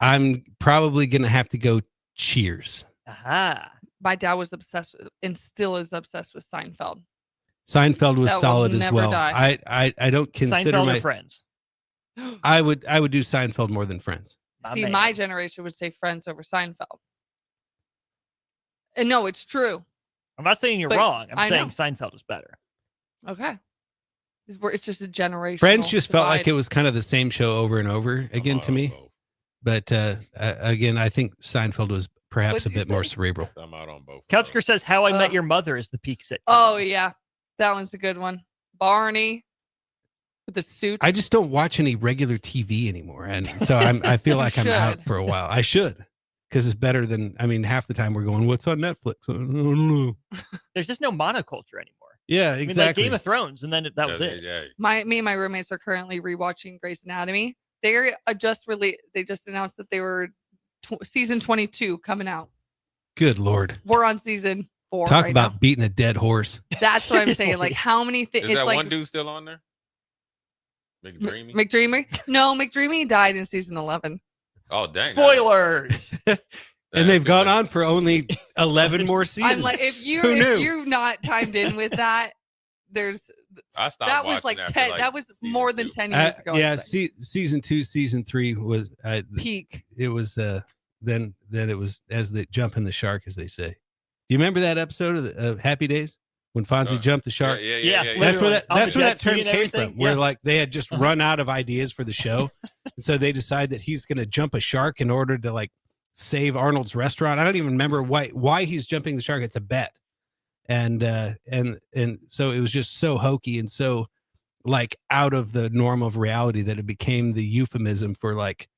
I'm probably going to have to go Cheers. Aha. My dad was obsessed with, and still is obsessed with Seinfeld. Seinfeld was That will solid as never well. die. I don't consider Seinfeld my or Friends? I would do Seinfeld more than Friends. See, my generation would say Friends over Seinfeld. And no, it's true. I'm not saying you're But wrong. I'm I saying know. Seinfeld is better. Okay. It's just a generation. Friends just felt like it was kind of the same show over and over again to me. But again, I think Seinfeld was perhaps a bit more cerebral. I'm out on both. Couchker says How I Met Your Mother is the peak sitcom. Oh yeah, that one's a good one. Barney with the suits. I just don't watch any regular TV anymore, and so I feel like I'm out should. for a while. I should, because it's better than half the time we're going, what's on Netflix? I don't know. There's just no monoculture anymore. Yeah, I mean, like exactly. Game of Thrones, and then that was it. Me and my roommates are currently rewatching Grey's Anatomy. They just announced that they were season 22 coming out. Good Lord. We're on season 4 Talk right about now. beating a dead horse. That's what I'm saying. Like how many things? Is It's that like one dude still on there? McDreamy? McDreamy. No, McDreamy died in season 11. Oh, dang. Spoilers. And they've gone on for only 11 more seasons. I'm like, if Who knew? you're not timed in with that, I stopped that was watching like after, 10. like, That was more than 10 years ago. yeah, I'd say. season 2, season 3 was Peak. It was then it was as the jump in the shark, as they say. Do you remember that episode of Happy Days when Fonzie jumped the shark? Yeah. That's where that On the that's where jet that term ski and came everything? from. Where Yeah. like they had just run out of ideas for the show, and so they decide that he's going to jump a shark in order to like save Arnold's restaurant. I don't even remember why he's jumping the shark. It's a bet, and so it was just so hokey and so like out of the norm of reality that it became the euphemism for like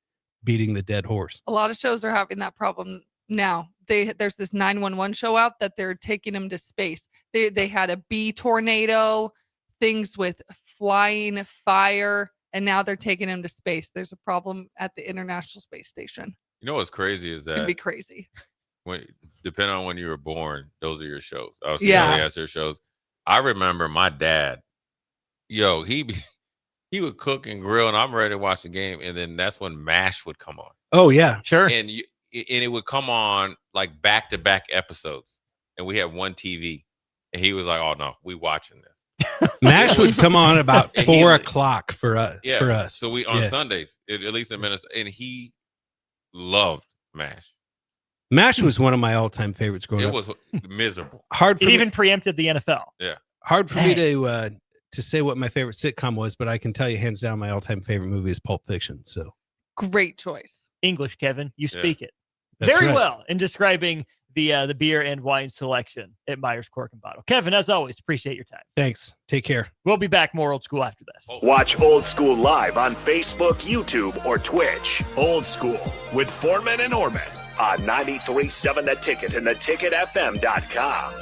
beating the dead horse. A lot of shows are having that problem now. There's this 911 show out that they're taking them to space. They had a bee tornado, things with flying fire, and now they're taking them to space. There's a problem at the International Space Station. You know what's crazy is It's gonna that be crazy. when depending on when you were born, those are your shows. Yeah. Yeah, that's your shows. I remember my dad. Yo, he would cook and grill, and I'm ready to watch the game, and then that's when MASH would come on. Oh yeah, sure. And it would come on like back-to-back episodes, and we had one TV, and he was like, "Oh no, we watching this." MASH would come on about And 4 o'clock for us. Yeah, For us. So we on Yeah. Sundays, at least in Minnesota, and he loved MASH. MASH was one of my all-time favorites growing It up. was miserable. Hard for It me, even preempted the NFL. Yeah. hard for me Dang. to say what my favorite sitcom was, but I can tell you hands down my all-time favorite movie is Pulp Fiction. So Great choice. English, Kevin. You Yeah. speak it That's very right. well in describing the beer and wine selection at Myers Cork and Bottle. Kevin, as always, appreciate your time. Thanks. Take care. We'll be back more Old School after this. Watch Old School live on Facebook, YouTube, or Twitch. Old School with Foreman and Orman on 93.7 The Ticket and theticketfm.com.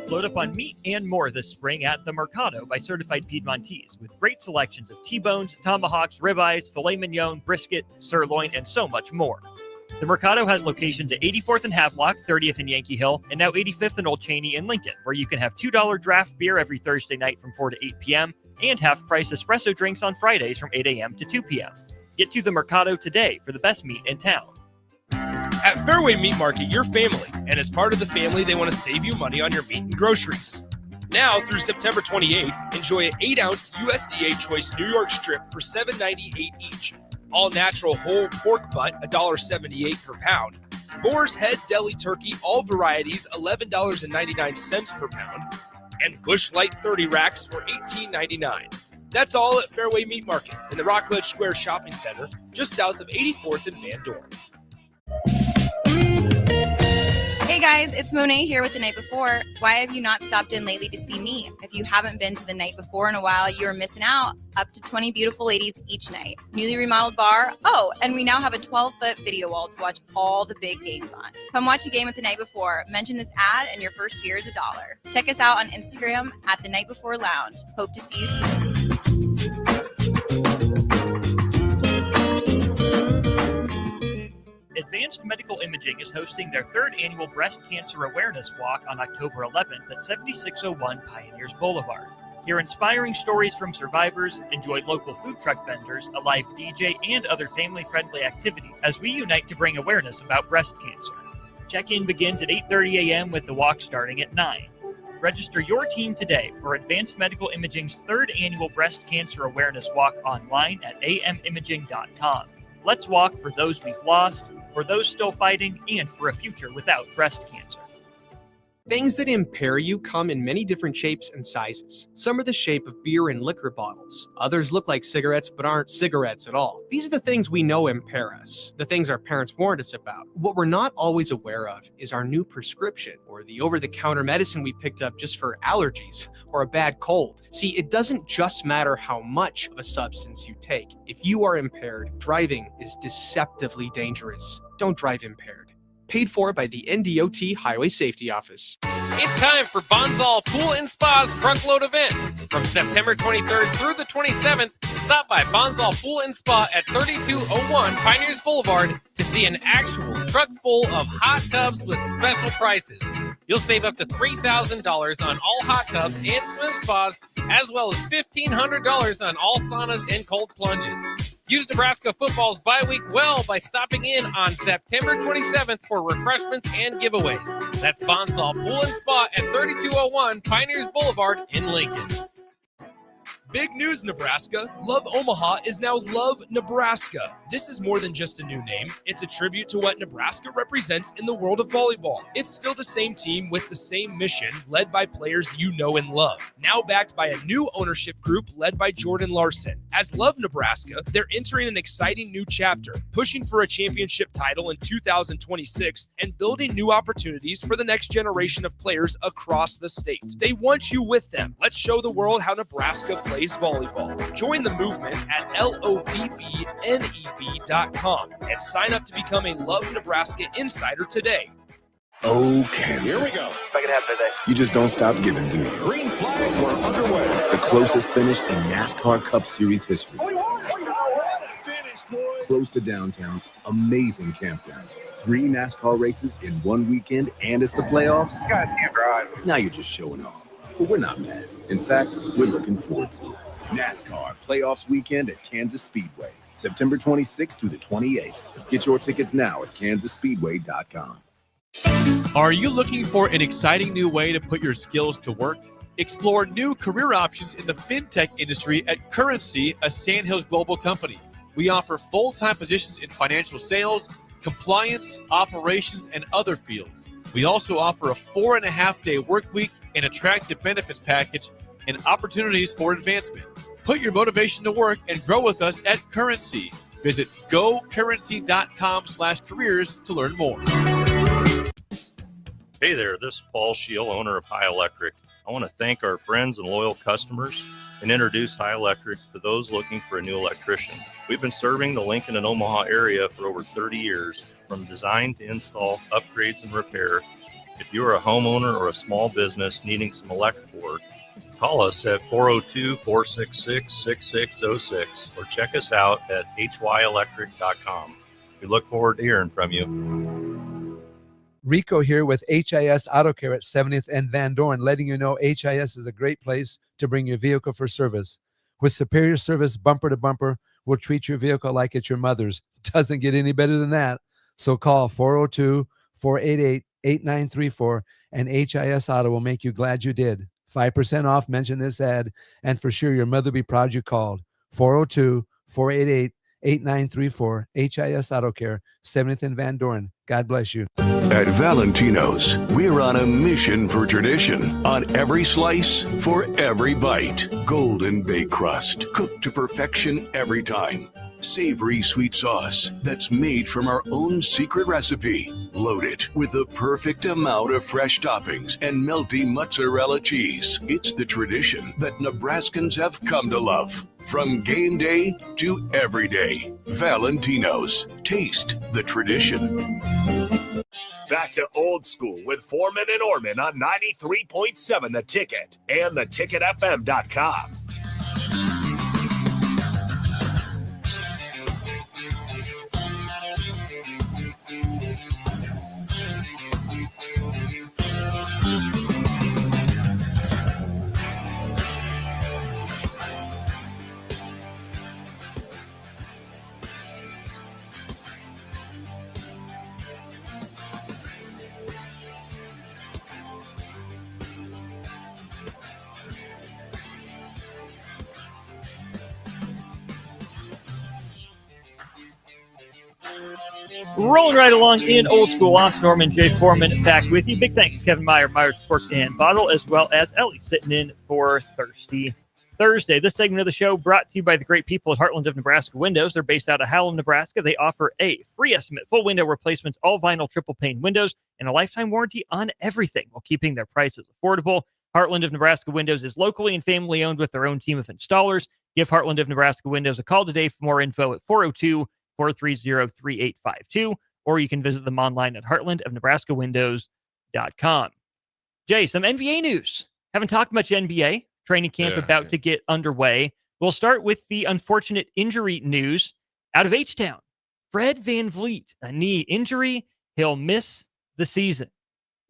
Load up on meat and more this spring at The Mercado by Certified Piedmontese with great selections of T-bones, tomahawks, ribeyes, filet mignon, brisket, sirloin, and so much more. The Mercado has locations at 84th and Havelock, 30th and Yankee Hill, and now 85th and Old Cheney in Lincoln, where you can have $2 draft beer every Thursday night from 4 to 8 p.m. and half-price espresso drinks on Fridays from 8 a.m. to 2 p.m. Get to The Mercado today for the best meat in town. At Fairway Meat Market, you're family, and as part of the family, they want to save you money on your meat and groceries. Now through September 28th, enjoy an 8-ounce USDA Choice New York strip for $7.98 each. All natural whole pork butt, $1.78 per pound. Boar's Head Deli Turkey, all varieties, $11.99 per pound. And Bush Light 30 racks for $18.99. That's all at Fairway Meat Market in the Rockledge Square Shopping Center just south of 84th and Van Dorn. Hey guys, it's Monet here with The Night Before. Why have you not stopped in lately to see me? If you haven't been to The Night Before in a while, you are missing out. Up to 20 beautiful ladies each night. Newly remodeled bar. Oh, and we now have a 12-foot video wall to watch all the big games on. Come watch a game at The Night Before. Mention this ad and your first beer is $1. Check us out on Instagram at The Night Before Lounge. Hope to see you soon. Advanced Medical Imaging is hosting their third annual Breast Cancer Awareness Walk on October 11th at 7601 Pioneers Boulevard. Hear inspiring stories from survivors, enjoy local food truck vendors, a live DJ, and other family-friendly activities as we unite to bring awareness about breast cancer. Check-in begins at 8:30 a.m. with the walk starting at 9. Register your team today for Advanced Medical Imaging's third annual Breast Cancer Awareness Walk online at amimaging.com. Let's walk for those we've lost, for those still fighting, and for a future without breast cancer. Things that impair you come in many different shapes and sizes. Some are the shape of beer and liquor bottles. Others look like cigarettes but aren't cigarettes at all. These are the things we know impair us, the things our parents warned us about. What we're not always aware of is our new prescription, or the over-the-counter medicine we picked up just for allergies or a bad cold. See, it doesn't just matter how much of a substance you take. If you are impaired, driving is deceptively dangerous. Don't drive impaired. Paid for by the NDOT Highway Safety Office. It's time for Bonzal Pool and Spa's Truckload event. From September 23rd through the 27th, stop by Bonzal Pool and Spa at 3201 Pioneers Boulevard to see an actual truck full of hot tubs with special prices. You'll save up to $3,000 on all hot tubs and swim spas, as well as $1,500 on all saunas and cold plunges. Use Nebraska football's bye week well by stopping in on September 27th for refreshments and giveaways. That's Bonsall Pool and Spa at 3201 Pioneers Boulevard in Lincoln. Big news, Nebraska. Love Omaha is now Love Nebraska. This is more than just a new name. It's a tribute to what Nebraska represents in the world of volleyball. It's still the same team with the same mission, led by players you know and love. Now backed by a new ownership group led by Jordan Larson. As Love Nebraska, they're entering an exciting new chapter, pushing for a championship title in 2026 and building new opportunities for the next generation of players across the state. They want you with them. Let's show the world how Nebraska plays volleyball. Join the movement at lovneb.com and sign up to become a Love Nebraska insider today. Oh, Kansas. Here we go. Second half today. You just don't stop giving, do you? Green flag, we're underway. The closest finish in NASCAR Cup Series history. Close to downtown, amazing campgrounds. 3 NASCAR races in one weekend, and it's the playoffs. You guys can't drive. Now you're just showing off. But we're not mad. In fact, we're looking forward to it. NASCAR Playoffs Weekend at Kansas Speedway, September 26th through the 28th. Get your tickets now at kansasspeedway.com. Are you looking for an exciting new way to put your skills to work? Explore new career options in the fintech industry at Currency, a Sandhills Global company. We offer full-time positions in financial sales, compliance, operations, and other fields. We also offer a 4.5-day work week, an attractive benefits package, and opportunities for advancement. Put your motivation to work and grow with us at Currency. Visit gocurrency.com/careers to learn more. Hey there, this is Paul Scheel, owner of High Electric. I want to thank our friends and loyal customers and introduce High Electric to those looking for a new electrician. We've been serving the Lincoln and Omaha area for over 30 years, from design to install, upgrades, and repair. If you are a homeowner or a small business needing some electrical work, call us at 402-466-6606 or check us out at hyelectric.com. We look forward to hearing from you. Rico here with HIS Auto Care at 70th and Van Dorn, letting you know HIS is a great place to bring your vehicle for service. With superior service bumper to bumper, we'll treat your vehicle like it's your mother's. Doesn't get any better than that. So call 402-488-8934 and HIS Auto will make you glad you did. 5% off, mention this ad, and for sure your mother will be proud you called. 402-488-8934, HIS Auto Care, 70th and Van Dorn. God bless you. At Valentino's, we're on a mission for tradition. On every slice, for every bite. Golden baked crust, cooked to perfection every time. Savory sweet sauce that's made from our own secret recipe. Loaded with the perfect amount of fresh toppings and melty mozzarella cheese. It's the tradition that Nebraskans have come to love. From game day to every day. Valentino's. Taste the tradition. Back to old school with Foreman and Orman on 93.7 The Ticket and theticketfm.com. Rolling right along in old school. Austin Norman, Jay Foreman back with you. Big thanks to Kevin Meyer, Myers Pork and Bottle, as well as Ellie sitting in for Thirsty Thursday. This segment of the show brought to you by the great people at Heartland of Nebraska Windows. They're based out of Hallam, Nebraska. They offer a free estimate, full window replacements, all vinyl triple pane windows, and a lifetime warranty on everything while keeping their prices affordable. Heartland of Nebraska Windows is locally and family owned with their own team of installers. Give Heartland of Nebraska Windows a call today for more info at 402-430-3852, or you can visit them online at heartlandofnebraskawindows.com. Jay, some NBA news. Haven't talked much NBA. Training camp about to get underway. We'll start with the unfortunate injury news out of H-Town. Fred VanVleet, a knee injury. He'll miss the season.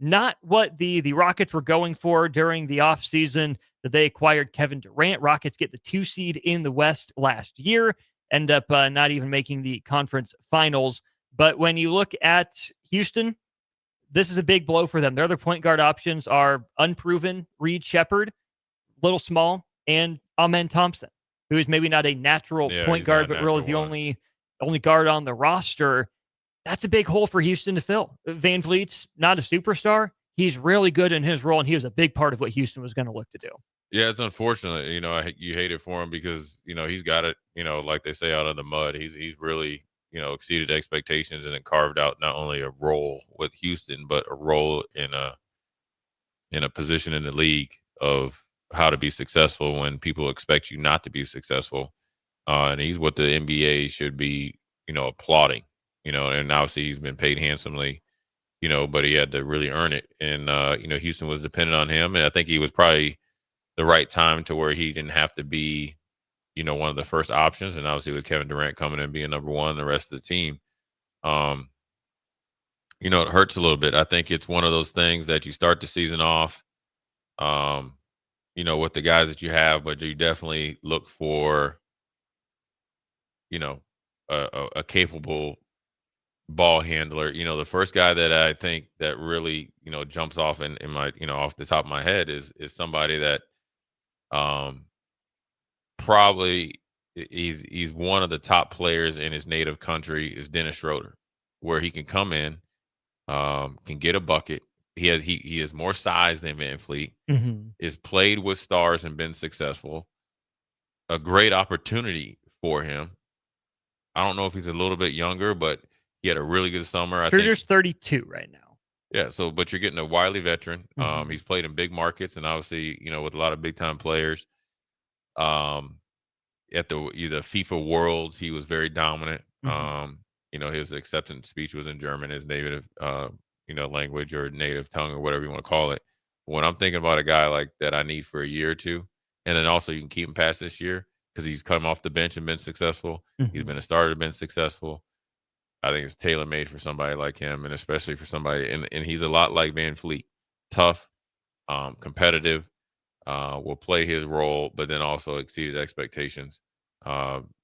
Not what the Rockets were going for during the offseason that they acquired Kevin Durant. Rockets get the 2 seed in the West last year, end up not even making the conference finals. But when you look at Houston, this is a big blow for them. Their other point guard options are unproven Reed Shepherd, little small, and Amen Thompson, who is maybe not a natural point guard, but really the only guard on the roster. That's a big hole for Houston to fill. VanVleet's not a superstar. He's really good in his role, and he was a big part of what Houston was going to look to do. Yeah, it's unfortunate. You hate it for him because, he's got it, like they say, out of the mud. He's really, exceeded expectations and then carved out not only a role with Houston, but a role in a position in the league of how to be successful when people expect you not to be successful. And he's what the NBA should be, applauding, and obviously he's been paid handsomely, but he had to really earn it. And, Houston was dependent on him. And I think he was probably the right time to where he didn't have to be, one of the first options. And obviously with Kevin Durant coming in being number one, the rest of the team, it hurts a little bit. I think it's one of those things that you start the season off, with the guys that you have, but you definitely look for, a capable ball handler. The first guy that I think that really, jumps off in my, off the top of my head is somebody that probably he's one of the top players in his native country is Dennis Schroeder, where he can come in, can get a bucket. He has more size than VanVleet, is played with stars and been successful. A great opportunity for him. I don't know if he's a little bit younger, but he had a really good summer. Schroeder's 32 right now. Yeah, but you're getting a wily veteran. He's played in big markets and obviously, with a lot of big time players. At the FIFA Worlds, he was very dominant. His acceptance speech was in German, his native language or native tongue or whatever you want to call it. When I'm thinking about a guy like that I need for a year or two, and then also you can keep him past this year because he's come off the bench and been successful. He's been a starter, been successful. I think it's tailor-made for somebody like him, and especially for somebody, and he's a lot like VanVleet. Tough, competitive, will play his role, but then also exceed his expectations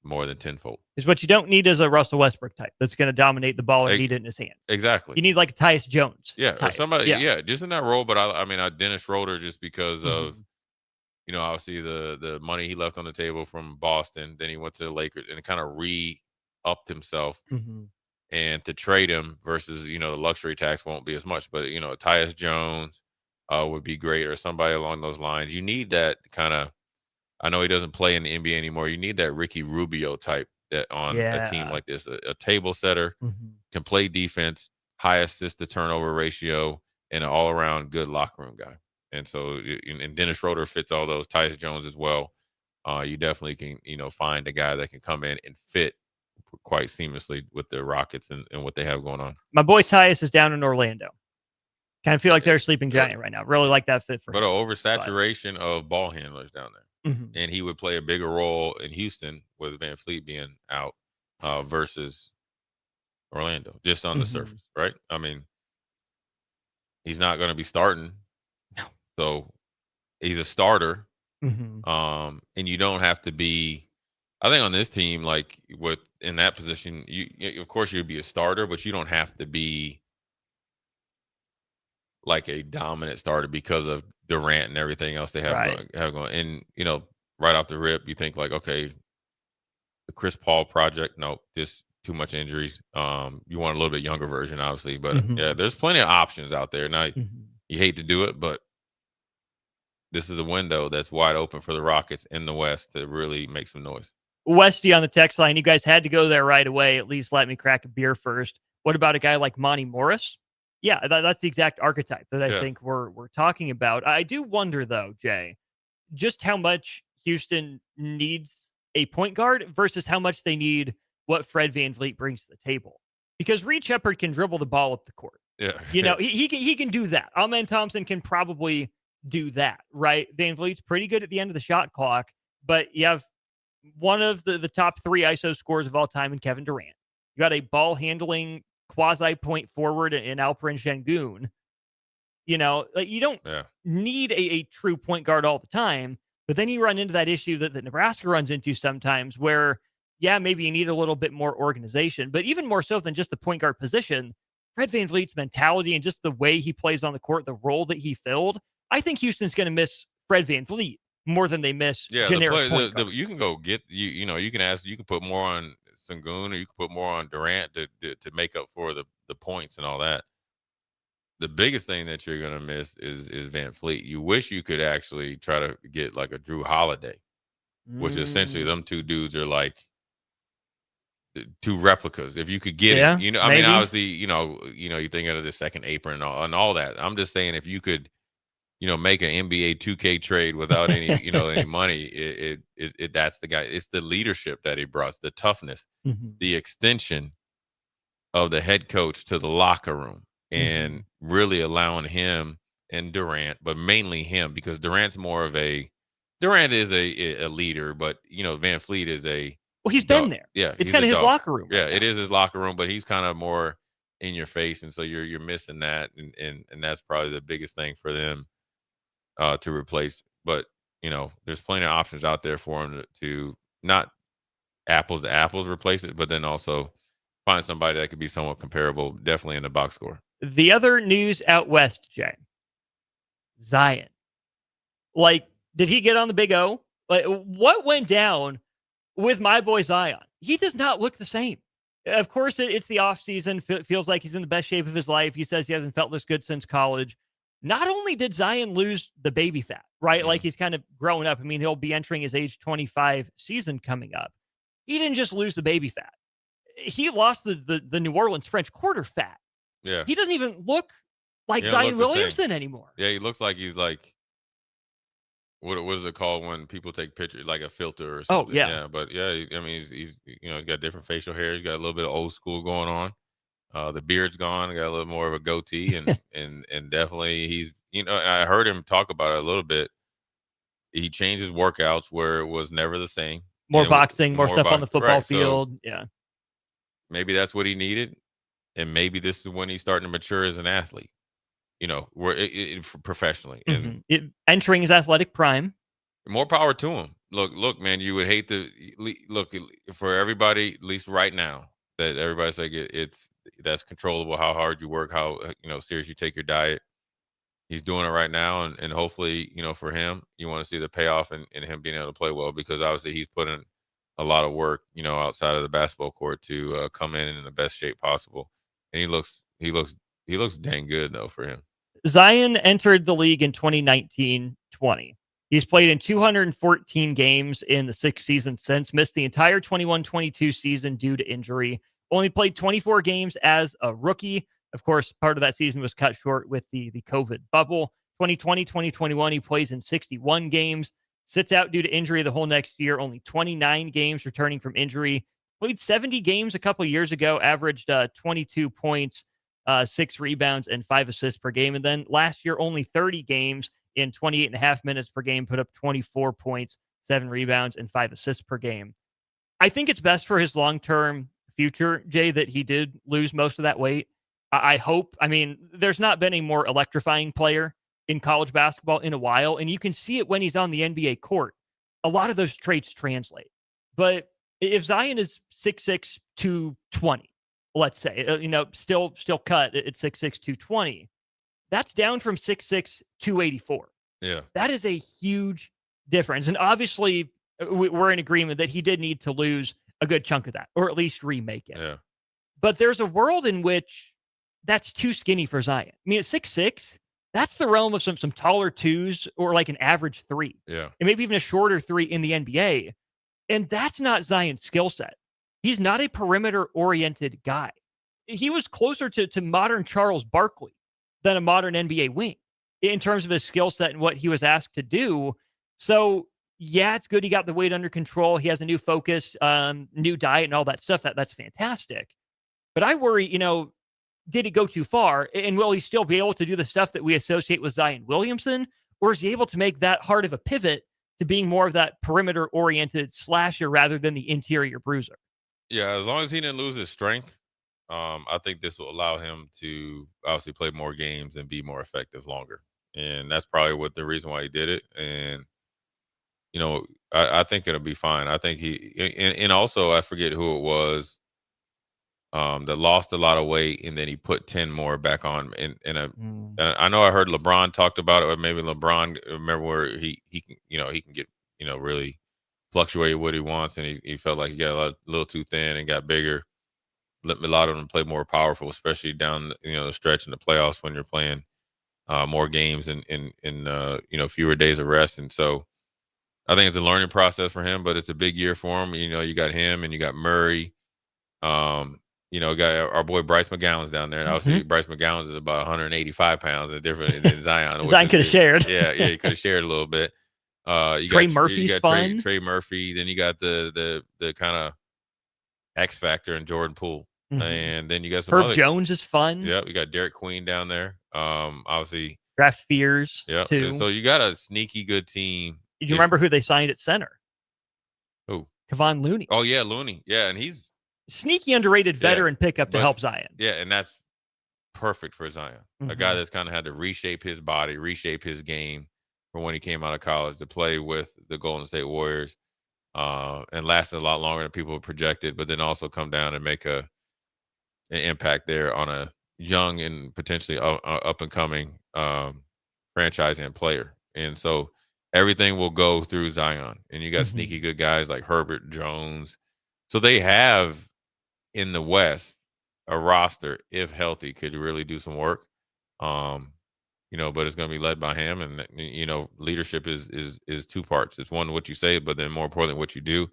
more than tenfold. Is what you don't need is a Russell Westbrook type that's going to dominate the ball and beat it in his hands. Exactly. You need like a Tyus Jones. Yeah, type. or somebody. Yeah, just in that role. But I Dennis Schroeder, just because of obviously the money he left on the table from Boston. Then he went to the Lakers and kind of re-upped himself. And to trade him versus the luxury tax won't be as much. But Tyus Jones would be great, or somebody along those lines. You need that kind of. I know he doesn't play in the NBA anymore. You need that Ricky Rubio type on a team like this. A table setter, can play defense, high assist to turnover ratio, and an all around good locker room guy. And so, and Dennis Schroeder fits all those. Tyus Jones as well. You definitely can, find a guy that can come in and fit quite seamlessly with the Rockets and what they have going on. My boy Tyus is down in Orlando. Kind of feel like they're a sleeping giant right now. Really like that fit for him. But an oversaturation of ball handlers down there. And he would play a bigger role in Houston with Van Fleet being out versus Orlando, just on the surface, right? I mean, he's not going to be starting. No. So he's a starter. And you don't have to be, I think on this team, like in that position, you of course you'd be a starter, but you don't have to be like a dominant starter because of Durant and everything else they have going. And right off the rip, you think like, okay, the Chris Paul project, no, just too much injuries. You want a little bit younger version, obviously, but yeah, there's plenty of options out there. Now you hate to do it, but this is a window that's wide open for the Rockets in the West to really make some noise. Westy on the text line, you guys had to go there right away. At least let me crack a beer first. What about a guy like Monty Morris? Yeah, that's the exact archetype that I think we're talking about. I do wonder, though, Jay, just how much Houston needs a point guard versus how much they need what Fred VanVleet brings to the table. Because Reed Shepherd can dribble the ball up the court. Yeah. He can do that. Amen Thompson can probably do that, right? VanVleet's pretty good at the end of the shot clock, but you have one of the top 3 ISO scorers of all time in Kevin Durant. You got a ball handling quasi point forward in Alperen Şengün. You don't need a true point guard all the time, but then you run into that issue that Nebraska runs into sometimes where, maybe you need a little bit more organization, but even more so than just the point guard position, Fred VanVleet's mentality and just the way he plays on the court, the role that he filled, I think Houston's going to miss Fred VanVleet more than they miss generic point guard. You can go get, you can put more on Şengün or you can put more on Durant to make up for the points and all that. The biggest thing that you're going to miss is VanVleet. You wish you could actually try to get like a Drew Holiday, which essentially them two dudes are like 2 replicas. If you could get it, I mean, obviously, you think of the second apron and all that. I'm just saying if you could, make an NBA 2K trade without any, any money, it that's the guy. It's the leadership that he brought, the toughness, the extension of the head coach to the locker room, and really allowing him and Durant, but mainly him, because Durant is a leader, but VanVleet is he's been there. Yeah, it's kind of his locker room. Yeah, it is his locker room, but he's kind of more in your face, and so you're missing that, and that's probably the biggest thing for them to replace. But there's plenty of options out there for him to not apples to apples replace it, but then also find somebody that could be somewhat comparable, definitely in the box score. The other news out west, Jay, Zion. Like, did he get on the Big O? Like, what went down with my boy Zion? He does not look the same. Of course, it's the offseason. Feels like he's in the best shape of his life. He says he hasn't felt this good since college. Not only did Zion lose the baby fat, right? Like he's kind of growing up. I mean, he'll be entering his age 25 season coming up. He didn't just lose the baby fat. He lost the New Orleans French Quarter fat. Yeah. He doesn't even look like Zion Williamson anymore. Yeah, he looks like he's like, what is it called when people take pictures, like a filter or something? Oh, yeah. Yeah, but yeah, I mean, he's he's got different facial hair. He's got a little bit of old school going on. The beard's gone. Got a little more of a goatee, and and definitely he's I heard him talk about it a little bit. He changed his workouts where it was never the same. More boxing, more stuff on the football field. So yeah, maybe that's what he needed, and maybe this is when he's starting to mature as an athlete. Professionally, and entering his athletic prime. More power to him. Look, man, you would hate to look for everybody, at least right now, that everybody's like that's controllable. How hard you work, how serious you take your diet. He's doing it right now, and hopefully, for him, you want to see the payoff in him being able to play well, because obviously he's put in a lot of work, outside of the basketball court to come in the best shape possible, and he looks dang good though for him. Zion entered the league in 2019-20. He's played in 214 games in the 6 seasons since, missed the entire 21-22 season due to injury. Only played 24 games as a rookie. Of course, part of that season was cut short with the COVID bubble. 2020, 2021, he plays in 61 games. Sits out due to injury the whole next year. Only 29 games returning from injury. Played 70 games a couple years ago. Averaged 22 points, 6 rebounds, and 5 assists per game. And then last year, only 30 games in 28.5 minutes per game. Put up 24 points, 7 rebounds, and 5 assists per game. I think it's best for his long-term future, Jay, that he did lose most of that weight. I hope. I mean, there's not been a more electrifying player in college basketball in a while, and you can see it when he's on the NBA court. A lot of those traits translate. But if Zion is 6'6", 220, let's say, still cut at 6'6", 220, that's down from 6'6", 284. Yeah. That is a huge difference. And obviously, we're in agreement that he did need to lose a good chunk of that, or at least remake it. Yeah. But there's a world in which that's too skinny for Zion. I mean, at 6'6", that's the realm of some taller 2s or like an average 3. Yeah. And maybe even a shorter 3 in the NBA. And that's not Zion's skill set. He's not a perimeter-oriented guy. He was closer to modern Charles Barkley than a modern NBA wing in terms of his skill set and what he was asked to do. So, yeah, it's good he got the weight under control. He has a new focus, new diet, and all that stuff. That's fantastic. But I worry, did he go too far? And will he still be able to do the stuff that we associate with Zion Williamson? Or is he able to make that hard of a pivot to being more of that perimeter-oriented slasher rather than the interior bruiser? Yeah, as long as he didn't lose his strength, I think this will allow him to obviously play more games and be more effective longer. And that's probably the reason why he did it. And, I think it'll be fine. I think and also I forget who it was that lost a lot of weight, and then he put 10 more back on. And I know I heard LeBron talked about it, or maybe LeBron, remember where he can get, really fluctuate what he wants, and he felt like he got a little too thin and got bigger. A lot of them play more powerful, especially down the stretch in the playoffs when you're playing more games and fewer days of rest. And so I think it's a learning process for him, but it's a big year for him. You got him and you got Murray. Got our boy Bryce McGowan's down there. And obviously, Bryce McGowan's is about 185 pounds, different than Zion. Zion could have shared. Yeah, he could have shared a little bit. Trey Murphy's fun. Trey Murphy. Then you got the kind of X factor in Jordan Poole, and then you got some Herb Jones is fun. Yeah, we got Derek Queen down there. Obviously, Draft Fears. Yeah, too. So you got a sneaky good team. Did you remember who they signed at center? Who? Kevon Looney. Oh yeah, Looney. Yeah, and he's sneaky underrated veteran pickup to help Zion. Yeah, and that's perfect for Zion. A guy that's kind of had to reshape his body, reshape his game from when he came out of college to play with the Golden State Warriors, and lasted a lot longer than people projected, but then also come down and make an impact there on a young and potentially up and coming franchise and player. And so everything will go through Zion. And you got sneaky good guys like Herbert Jones. So they have in the West a roster, if healthy, could really do some work. But it's going to be led by him. And, leadership is two parts. It's one, what you say, but then more importantly, what you do.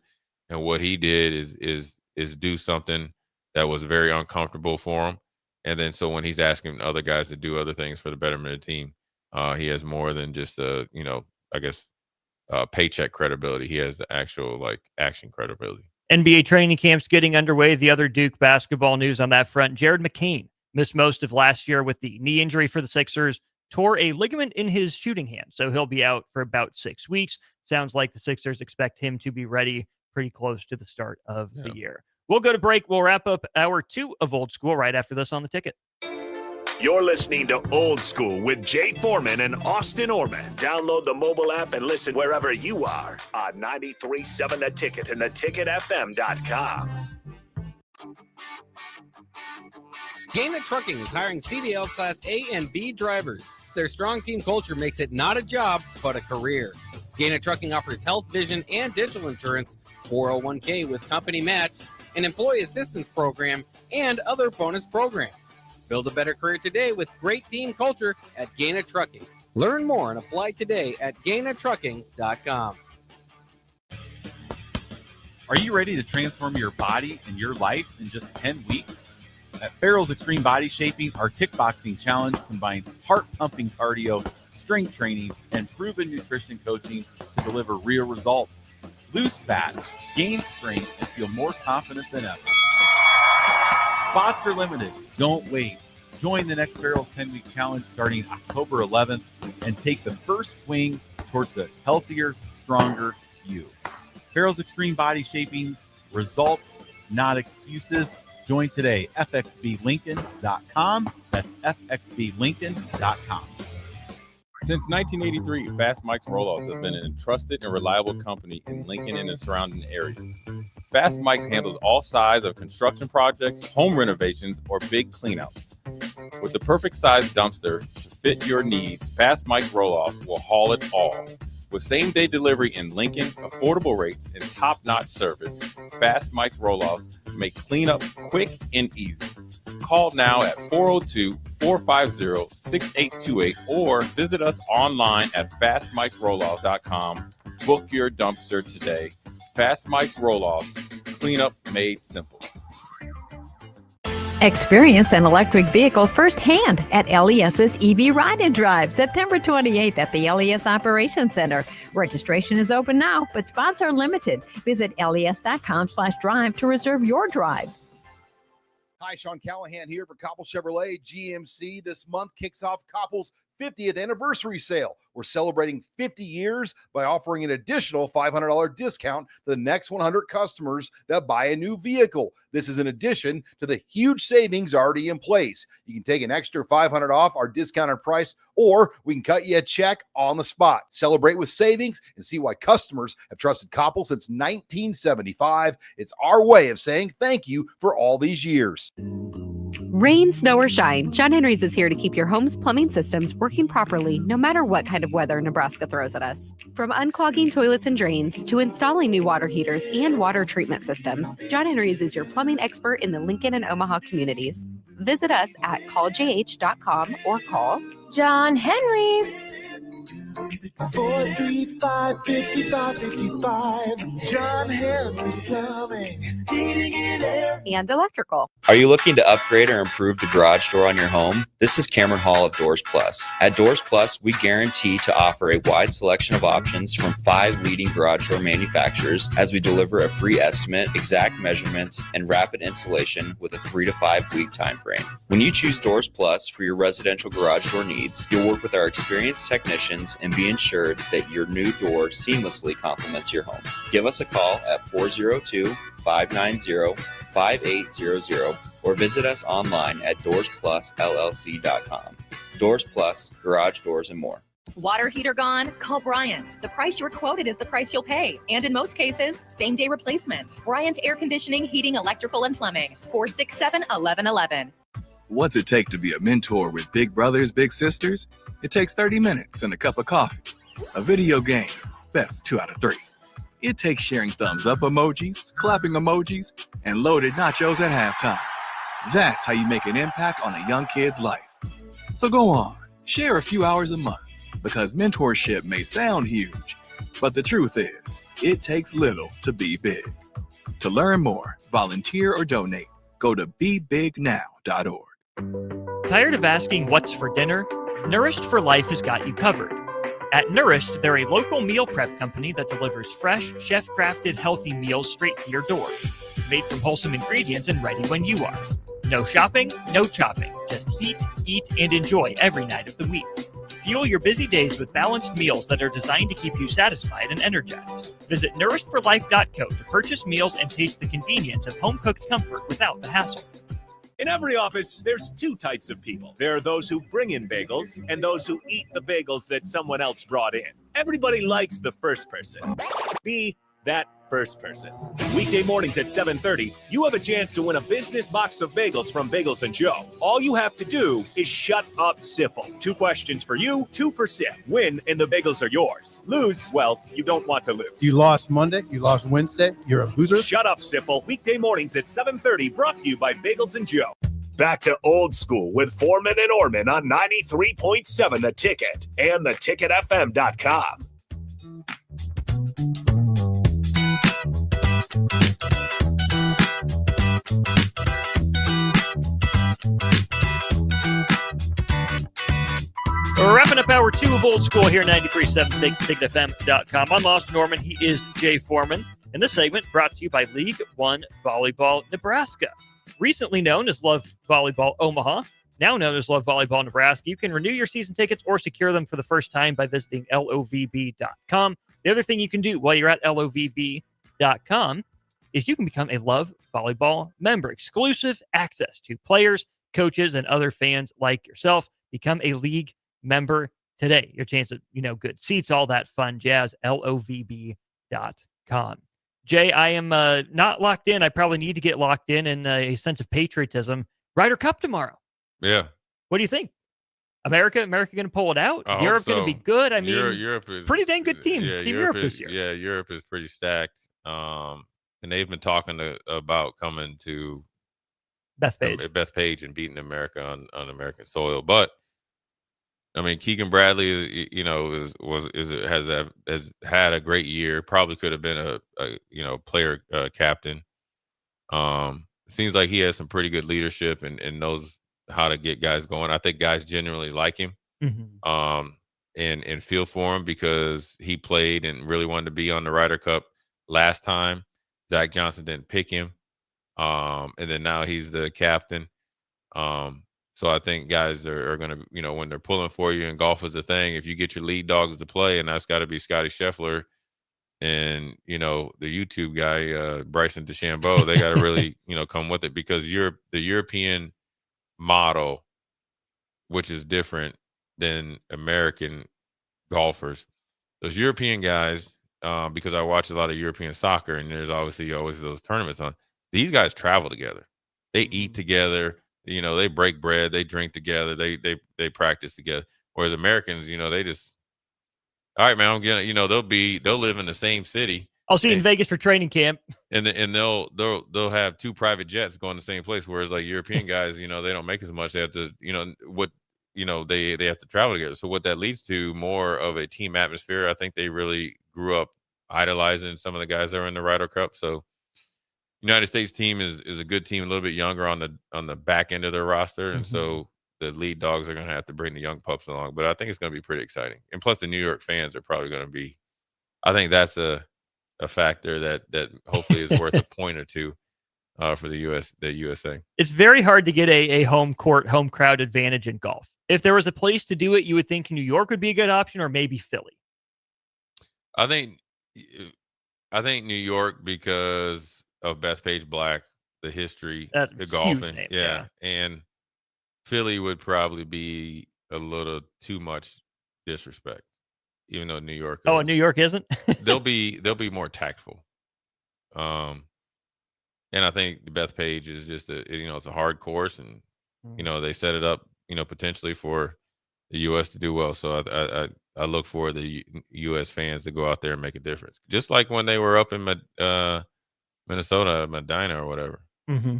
And what he did is do something that was very uncomfortable for him. And then so when he's asking other guys to do other things for the betterment of the team, he has more than just paycheck credibility. He has the actual action credibility. NBA training camps getting underway. The other Duke basketball news on that front, Jared McCain missed most of last year with the knee injury for the Sixers, tore a ligament in his shooting hand. So he'll be out for about 6 weeks. Sounds like the Sixers expect him to be ready pretty close to the start of the year. We'll go to break. We'll wrap up hour 2 of Old School right after this on The Ticket. You're listening to Old School with Jay Foreman and Austin Orman. Download the mobile app and listen wherever you are on 93.7 The Ticket and theticketfm.com. Gaina Trucking is hiring CDL Class A and B drivers. Their strong team culture makes it not a job, but a career. Gaina Trucking offers health, vision, and dental insurance, 401k with company match, an employee assistance program, and other bonus programs. Build a better career today with great team culture at Gaina Trucking. Learn more and apply today at GainaTrucking.com. Are you ready to transform your body and your life in just 10 weeks? At Farrell's Extreme Body Shaping, our kickboxing challenge combines heart-pumping cardio, strength training, and proven nutrition coaching to deliver real results. Lose fat, gain strength, and feel more confident than ever. Spots are limited. Don't wait. Join the next Farrell's 10-week challenge starting October 11th and take the first swing towards a healthier, stronger you. Farrell's Extreme Body Shaping, results, not excuses. Join today, fxblincoln.com. That's fxblincoln.com. Since 1983, Fast Mike's Roll-Offs have been a trusted and reliable company in Lincoln and the surrounding areas. Fast Mike's handles all sides of construction projects, home renovations, or big cleanouts. With the perfect size dumpster to fit your needs, Fast Mike's Roll-Offs will haul it all. With same-day delivery in Lincoln, affordable rates, and top-notch service, Fast Mike's Roll-Offs make cleanup quick and easy. Call now at 402-450-6828 or visit us online at fastmikesrolloffs.com. Book your dumpster today. Fast Mike's Roll-Offs, cleanup made simple. Experience an electric vehicle firsthand at LES's EV Ride and Drive, September 28th at the LES Operations Center. Registration is open now, but spots are limited. Visit les.com/drive to reserve your drive. Hi, Sean Callahan here for Koppel Chevrolet GMC. This month kicks off Koppel's 50th anniversary sale. We're celebrating 50 years by offering an additional $500 discount to the next 100 customers that buy a new vehicle. This is in addition to the huge savings already in place. You can take an extra $500 off our discounted price, or we can cut you a check on the spot. Celebrate with savings and see why customers have trusted Koppel since 1975. It's our way of saying thank you for all these years. Rain, snow, or shine, John Henry's is here to keep your home's plumbing systems working properly no matter what kind of weather Nebraska throws at us. From unclogging toilets and drains to installing new water heaters and water treatment systems, John Henry's is your plumbing expert in the Lincoln and Omaha communities. Visit us at calljh.com or call John Henry's. 435-5555. John Henry's Plumbing, Heating and Air, and Electrical. Are you looking to upgrade or improve the garage door on your home? This is Cameron Hall of Doors Plus. At Doors Plus, we guarantee to offer a wide selection of options from 5 leading garage door manufacturers as we deliver a free estimate, exact measurements, and rapid installation with a 3 to 5 week time frame. When you choose Doors Plus for your residential garage door needs, you'll work with our experienced technicians and be ensured that your new door seamlessly complements your home. Give us a call at 402-590-5800 or visit us online at DoorsPlusLLC.com. Doors Plus, garage doors and more. Water heater gone? Call Bryant. The price you're quoted is the price you'll pay. And in most cases, same-day replacement. Bryant Air Conditioning, Heating, Electrical, and Plumbing. 467-1111. What's it take to be a mentor with big brothers, big sisters? It takes 30 minutes and a cup of coffee. A video game, best 2 out of 3. It takes sharing thumbs up emojis, clapping emojis, and loaded nachos at halftime. That's how you make an impact on a young kid's life. So go on, share a few hours a month, because mentorship may sound huge, but the truth is, it takes little to be big. To learn more, volunteer, or donate, go to BeBigNow.org. Tired of asking what's for dinner? Nourished for Life has got you covered. At Nourished, they're a local meal prep company that delivers fresh, chef-crafted, healthy meals straight to your door. Made from wholesome ingredients and ready when you are. No shopping, no chopping. Just heat, eat, and enjoy every night of the week. Fuel your busy days with balanced meals that are designed to keep you satisfied and energized. Visit nourishedforlife.co to purchase meals and taste the convenience of home-cooked comfort without the hassle. In every office, there's 2 types of people. There are those who bring in bagels and those who eat the bagels that someone else brought in. Everybody likes the first person. Be that first person. Weekday mornings at 7:30, you have a chance to win a business box of bagels from Bagels & Joe. All you have to do is shut up, Sipple. 2 questions for you, 2 for Sip. Win, and the bagels are yours. Lose, well, you don't want to lose. You lost Monday, you lost Wednesday, you're a loser. Shut up, Sipple. Weekday mornings at 7:30, brought to you by Bagels & Joe. Back to old school with Foreman and Orman on 93.7 The Ticket and theticketfm.com. We're wrapping up hour 2 of Old School here at 93.7 TicketFM.com. I'm Austin Norman. He is Jay Foreman. And this segment brought to you by League One Volleyball Nebraska. Recently known as Love Volleyball Omaha, now known as Love Volleyball Nebraska. You can renew your season tickets or secure them for the first time by visiting lovb.com. The other thing you can do while you're at lovb.com is you can become a Love Volleyball member. Exclusive access to players, coaches, and other fans like yourself. Become a league member today. Your chance of, good seats, all that fun jazz, lovb.com. Jay, I am not locked in. I probably need to get locked in a sense of patriotism. Ryder Cup tomorrow. Yeah. What do you think? America going to pull it out? I Europe hope so. going to be good? I mean, Europe is pretty dang good team. Yeah, Team Europe this year. Yeah, Europe is pretty stacked. And they've been talking about coming to Bethpage and beating America on American soil. But I mean, Keegan Bradley, has had a great year. Probably could have been a player captain. Seems like he has some pretty good leadership and knows how to get guys going. I think guys generally like him, and feel for him because he played and really wanted to be on the Ryder Cup last time. Zach Johnson didn't pick him, and then now he's the captain. So I think guys are going to, when they're pulling for you, and golf is a thing, if you get your lead dogs to play, and that's got to be Scotty Scheffler and, the YouTube guy, Bryson DeChambeau, they got to really, come with it because the European model, which is different than American golfers. Those European guys, because I watch a lot of European soccer, and there's obviously always those tournaments on, these guys travel together. They eat together. They break bread, they drink together, they practice together. Whereas Americans, they just, all right, man, I'm getting, they'll live in the same city. I'll see you in Vegas for training camp. And they'll have 2 private jets going to the same place. Whereas like European guys, they don't make as much. They have to, they have to travel together. So what that leads to more of a team atmosphere. I think they really grew up idolizing some of the guys that are in the Ryder Cup. So United States team is a good team, a little bit younger on the back end of their roster, and so the lead dogs are going to have to bring the young pups along. But I think it's going to be pretty exciting, and plus the New York fans are probably going to be. I think that's a factor that hopefully is worth a point or two for the USA. It's very hard to get a home crowd advantage in golf. If there was a place to do it, you would think New York would be a good option, or maybe Philly. I think New York because of Bethpage Black, the history, the golfing, name, yeah, and Philly would probably be a little too much disrespect, even though New York. New York isn't. they'll be more tactful, and I think the Bethpage is just it's a hard course, and they set it up potentially for the U.S. to do well. So I look for the U.S. fans to go out there and make a difference, just like when they were up in Minnesota, Medina or whatever. Mm-hmm.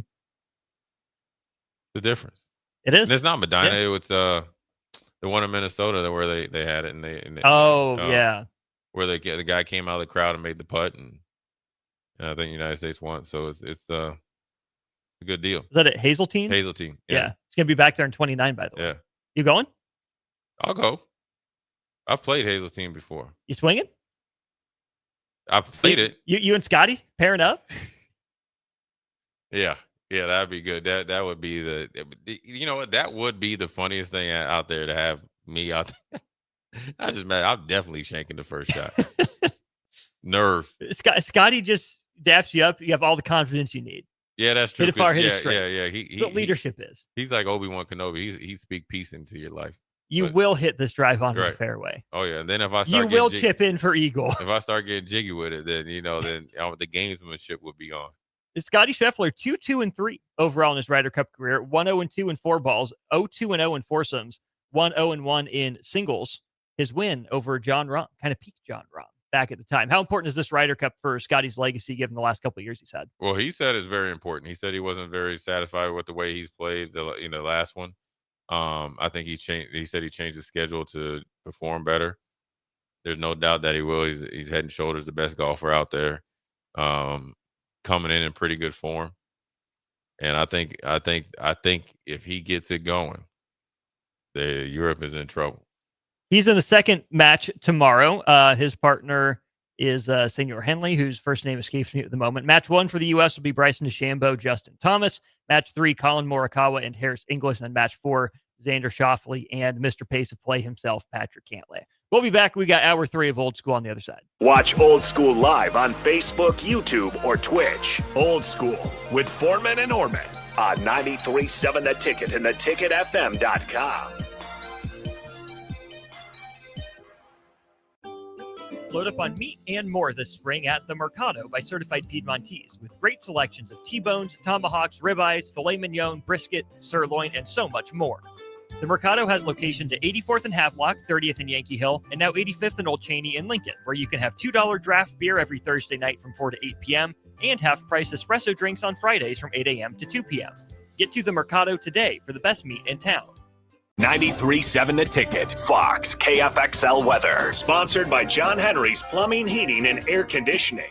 The difference. It is. And it's not Medina. Yeah. It was the one in Minnesota where they had it, and where the guy came out of the crowd and made the putt, and I think the United States won. So it's a good deal. Is that at Hazeltine? Hazeltine. Yeah. It's gonna be back there in 29, by the way. Yeah. You going? I'll go. I've played Hazeltine before. You swinging? I've played it. You and Scotty pairing up? Yeah, that'd be good. That would be that would be the funniest thing out there to have me out there. I'm definitely shanking the first shot. Nerve. Scotty just daps you up. You have all the confidence you need. Yeah, that's true. Hit it far, hit it straight. Yeah. What leadership is. He's like Obi-Wan Kenobi. He speak peace into your life. You will hit this drive onto the fairway. Oh yeah, and then if I start, you will chip in for eagle. If I start getting jiggy with it, then the gamesmanship would be on. Scotty Scheffler 2-2-3 overall in his Ryder Cup career. 1-0-2 in 4 balls. 0-2-0 in foursomes. 1-0-1 in singles. His win over John Rahm kind of peaked John Rahm. back at the time. How important is this Ryder Cup for Scotty's legacy given the last couple of years he's had? Well, he said it's very important. He said he wasn't very satisfied with the way he's played the last one. I think he changed. He said he changed his schedule to perform better. There's no doubt that he will. He's head and shoulders the best golfer out there, coming in pretty good form. And I think if he gets it going, Europe is in trouble. He's in the second match tomorrow. His partner is Senor Henley, whose first name escapes me at the moment. Match 1 for the U.S. will be Bryson DeChambeau, Justin Thomas. Match 3, Colin Morikawa and Harris English. And then match 4, Xander Schauffele and Mr. Pace of Play himself, Patrick Cantlay. We'll be back. We got hour 3 of Old School on the other side. Watch Old School live on Facebook, YouTube, or Twitch. Old School with Foreman and Orman on 93.7 The Ticket and theticketfm.com. Load up on meat and more this spring at The Mercado by Certified Piedmontese with great selections of T-bones, tomahawks, ribeyes, filet mignon, brisket, sirloin, and so much more. The Mercado has locations at 84th and Havelock, 30th and Yankee Hill, and now 85th and Old Cheney in Lincoln, where you can have $2 draft beer every Thursday night from 4 to 8 p.m. and half-price espresso drinks on Fridays from 8 a.m. to 2 p.m. Get to The Mercado today for the best meat in town. 93.7 The Ticket, Fox, KFXL weather. Sponsored by John Henry's Plumbing, Heating, and Air Conditioning.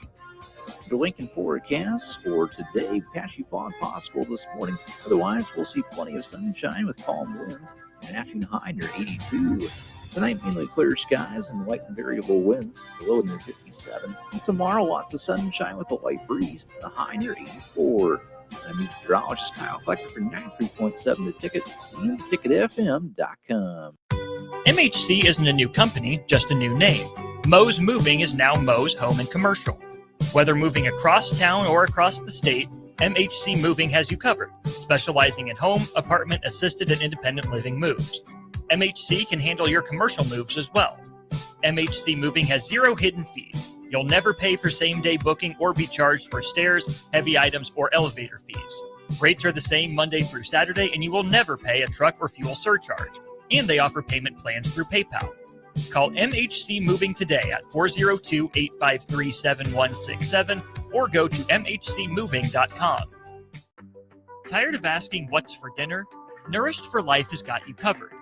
The Lincoln forecast for today, patchy fog possible this morning. Otherwise, we'll see plenty of sunshine with calm winds and an afternoon high near 82. Tonight, mainly clear skies and light and variable winds, the low near 57. And tomorrow, lots of sunshine with a light breeze, the high near 84. I'm meteorologist Kyle Flecker for 93.7 The Ticket and theticketfm.com. MHC isn't a new company, just a new name. Moe's Moving is now Moe's Home and Commercial. Whether moving across town or across the state, MHC Moving has you covered, specializing in home, apartment, assisted, and independent living moves. MHC can handle your commercial moves as well. MHC Moving has 0 hidden fees. You'll never pay for same-day booking or be charged for stairs, heavy items, or elevator fees. Rates are the same Monday through Saturday, and you will never pay a truck or fuel surcharge. And they offer payment plans through PayPal. Call MHC Moving today at 402-853-7167 or go to mhcmoving.com. Tired of asking what's for dinner? Nourished for Life has got you covered.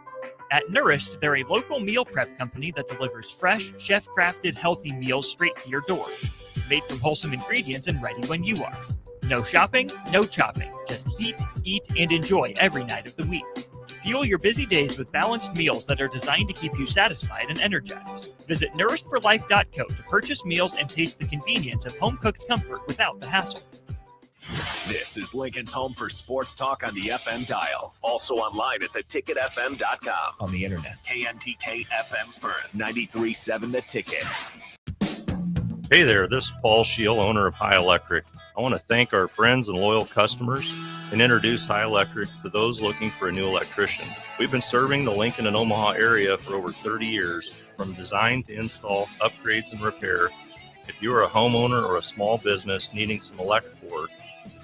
At Nourished, they're a local meal prep company that delivers fresh, chef-crafted, healthy meals straight to your door. Made from wholesome ingredients and ready when you are. No shopping, no chopping. Just heat, eat, and enjoy every night of the week. Fuel your busy days with balanced meals that are designed to keep you satisfied and energized. Visit nourishedforlife.co to purchase meals and taste the convenience of home-cooked comfort without the hassle. This is Lincoln's home for sports talk on the FM dial. Also online at theticketfm.com. On the internet. KNTK FM Firth, 93.7 The Ticket. Hey there, this is Paul Scheel, owner of High Electric. I want to thank our friends and loyal customers and introduce High Electric to those looking for a new electrician. We've been serving the Lincoln and Omaha area for over 30 years, from design to install, upgrades, and repair. If you are a homeowner or a small business needing some electrical work,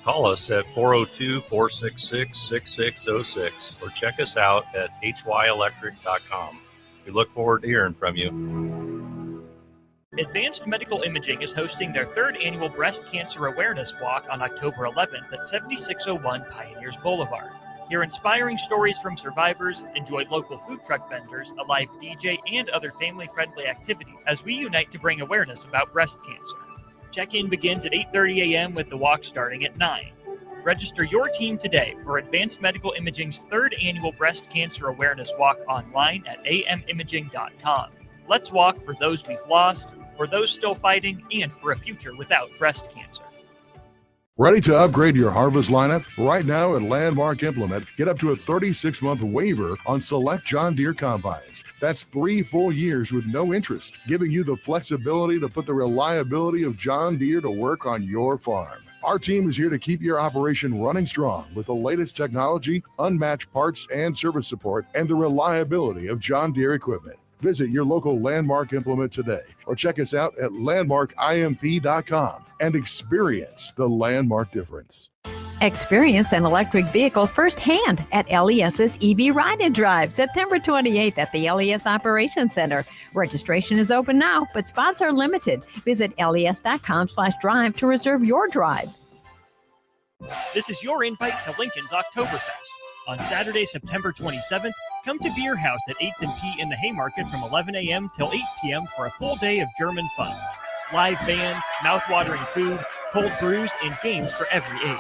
call us at 402-466-6606 or check us out at hyelectric.com. We look forward to hearing from you. Advanced Medical Imaging is hosting their 3rd annual Breast Cancer Awareness Walk on October 11th at 7601 Pioneers Boulevard. Hear inspiring stories from survivors, enjoy local food truck vendors, a live DJ, and other family-friendly activities as we unite to bring awareness about breast cancer. Check-in begins at 8:30 a.m. with the walk starting at 9. Register your team today for Advanced Medical Imaging's 3rd annual Breast Cancer Awareness Walk online at amimaging.com. Let's walk for those we've lost, for those still fighting, and for a future without breast cancer. Ready to upgrade your harvest lineup? Right now at Landmark Implement, get up to a 36-month waiver on select John Deere combines. That's 3 full years with no interest, giving you the flexibility to put the reliability of John Deere to work on your farm. Our team is here to keep your operation running strong with the latest technology, unmatched parts and service support, and the reliability of John Deere equipment. Visit your local Landmark Implement today or check us out at landmarkimp.com and experience the Landmark difference. Experience an electric vehicle firsthand at LES's EV Ride and Drive, September 28th at the LES Operations Center. Registration is open now, but spots are limited. Visit les.com/drive to reserve your drive. This is your invite to Lincoln's Oktoberfest. On Saturday, September 27th, come to Beer House at 8th and P in the Haymarket from 11 a.m. till 8 p.m. for a full day of German fun. Live bands, mouth-watering food, cold brews, and games for every age.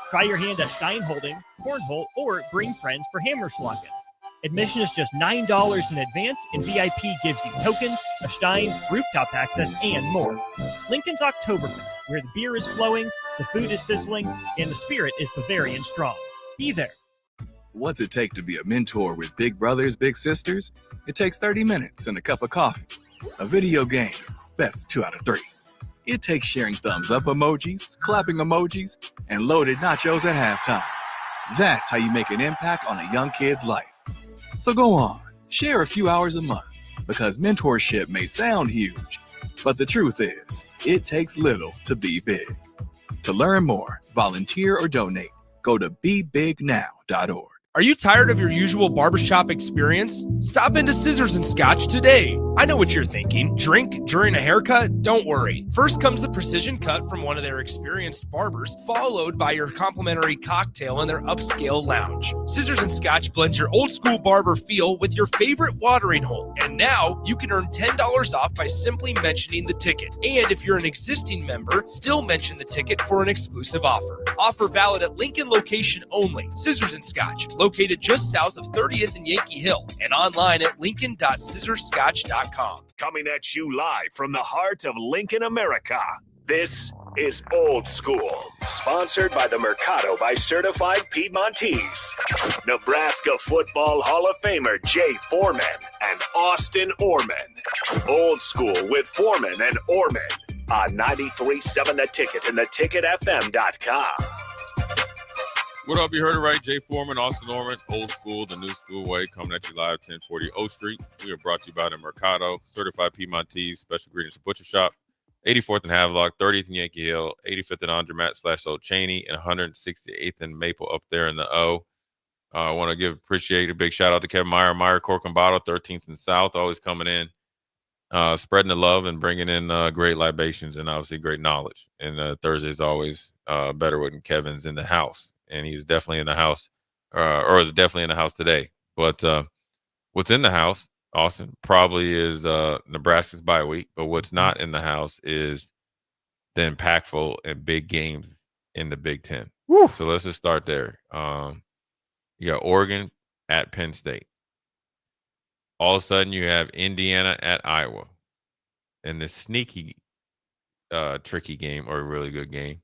Try your hand at Steinholding, Cornhole, or bring friends for Hammerschlagen. Admission is just $9 in advance, and VIP gives you tokens, a Stein, rooftop access, and more. Lincoln's Oktoberfest, where the beer is flowing, the food is sizzling, and the spirit is Bavarian strong. Be there. What's it take to be a mentor with big brothers, big sisters? It takes 30 minutes and a cup of coffee. A video game, best 2 out of 3. It takes sharing thumbs up emojis, clapping emojis, and loaded nachos at halftime. That's how you make an impact on a young kid's life. So go on, share a few hours a month, because mentorship may sound huge, but the truth is, it takes little to be big. To learn more, volunteer, or donate, go to bebignow.org. Are you tired of your usual barbershop experience? Stop into Scissors and Scotch today. I know what you're thinking. Drink during a haircut? Don't worry. First comes the precision cut from one of their experienced barbers, followed by your complimentary cocktail in their upscale lounge. Scissors and Scotch blends your old school barber feel with your favorite watering hole. And now you can earn $10 off by simply mentioning the ticket. And if you're an existing member, still mention the ticket for an exclusive offer. Offer valid at Lincoln location only. Scissors and Scotch, located just south of 30th and Yankee Hill, and online at lincoln.scissorscotch.com. Coming at you live from the heart of Lincoln, America. This is Old School, sponsored by the Mercado by Certified Piedmontese. Nebraska Football Hall of Famer Jay Foreman and Austin Orman. Old School with Foreman and Orman on 93.7 The Ticket and theticketfm.com. What up? You heard it right. Jay Foreman, Austin Norman, Old School, the new school way, coming at you live, 1040 O Street. We are brought to you by the Mercado, Certified Piedmontese, Special Ingredients Butcher Shop, 84th and Havelock, 30th and Yankee Hill, 85th and Andermatt / Cheney, and 168th and Maple up there in the O. I want to appreciate a big shout out to Kevin Meyer, Cork and Bottle, 13th and South, always coming in, spreading the love and bringing in great libations and obviously great knowledge. And Thursday's always better when Kevin's in the house. And he's definitely in the house, or is definitely in the house today. But what's in the house, Austin, probably is Nebraska's bye week. But what's not in the house is the impactful and big games in the Big Ten. Woo. So let's just start there. You got Oregon at Penn State. All of a sudden, you have Indiana at Iowa. And the sneaky, tricky game, or a really good game,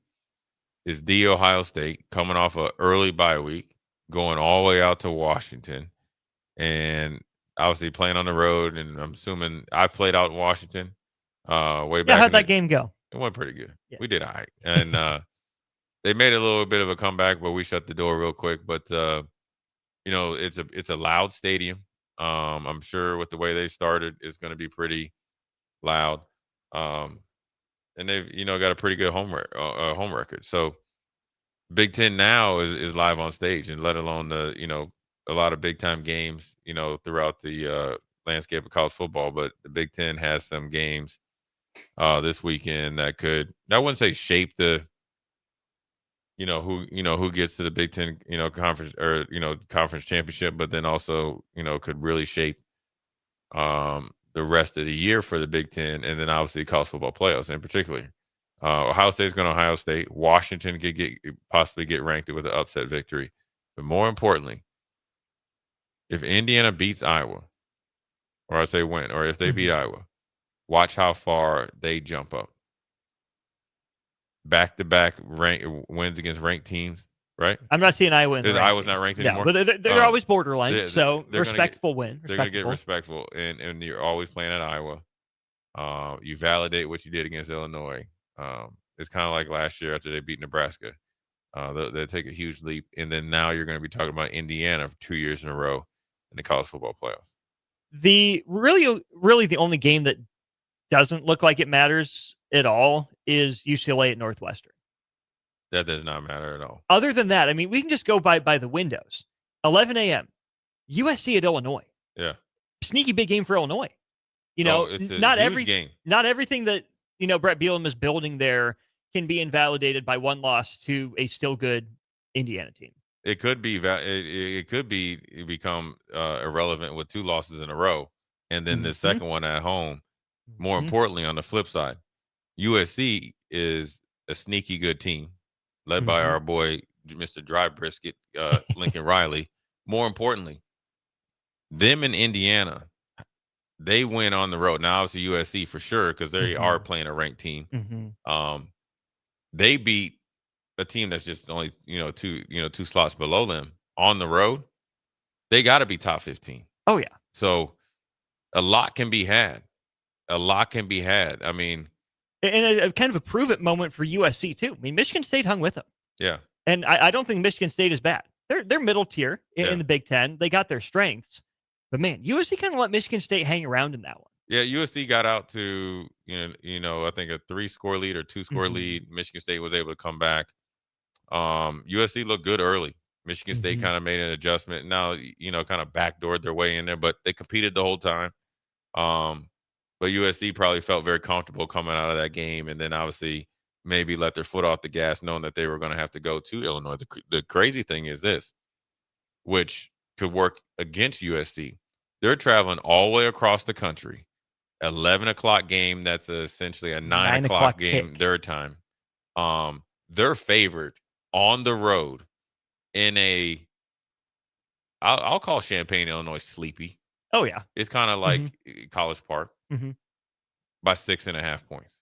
is the Ohio State coming off an early bye week, going all the way out to Washington, and obviously playing on the road. And I'm assuming I played out in Washington way back. Yeah, how'd that game go? It went pretty good. Yeah. We did all right. And they made a little bit of a comeback, but we shut the door real quick. But, it's a loud stadium. I'm sure with the way they started, it's going to be pretty loud. And they've, got a pretty good home record. So Big Ten now is live on stage, and let alone a lot of big time games, throughout the landscape of college football. But the Big Ten has some games this weekend that I wouldn't say shape the, who gets to the Big Ten, conference or, conference championship, but then also, could really shape the rest of the year for the Big Ten, and then obviously college football playoffs in particular. Ohio State's going to Ohio State. Washington could possibly get ranked with an upset victory. But more importantly, if Indiana beats Iowa, or I say win, or if they beat Iowa, watch how far they jump up. Back-to-back wins against ranked teams, right? I'm not seeing Iowa in the Iowa's not ranked anymore? But they're always borderline, so respectful win. They're going to get respectful, and you're always playing at Iowa. You validate what you did against Illinois. It's kind of like last year after they beat Nebraska. They'll take a huge leap, and then now you're going to be talking about Indiana for 2 years in a row in the college football playoffs. The really the only game that doesn't look like it matters at all is UCLA at Northwestern. That does not matter at all. Other than that, I mean, we can just go by the windows. 11 a.m. USC at Illinois. Yeah. Sneaky big game for Illinois. You know, it's a not huge game. Not everything that Brett Bielema is building there can be invalidated by one loss to a still good Indiana team. It could be become irrelevant with 2 losses in a row, and then the second one at home. More importantly, on the flip side, USC is a sneaky good team, led by our boy Mr. Dry Brisket, Lincoln Riley. More importantly, them in Indiana, they win on the road. Now, obviously USC for sure because they are playing a ranked team. They beat a team that's just only two slots below them on the road. They got to be top 15. Oh yeah. So a lot can be had. I mean, and a kind of a prove it moment for USC too. I mean, Michigan State hung with them. Yeah. And I don't think Michigan State is bad. They're middle tier in the Big Ten. They got their strengths, but man, USC kind of let Michigan State hang around in that one. Yeah, USC got out to I think a 3-score lead or 2-score lead. Michigan State was able to come back. USC looked good early. Michigan State kind of made an adjustment. Now, kind of backdoored their way in there, but they competed the whole time. But USC probably felt very comfortable coming out of that game, and then obviously maybe let their foot off the gas, knowing that they were going to have to go to Illinois. The crazy thing is this, which could work against USC. They're traveling all the way across the country. 11 o'clock game. That's essentially a 9 o'clock game kick. Their time. They're favored on the road in I'll call Champaign, Illinois sleepy. Oh yeah. It's kind of like College Park by 6.5 points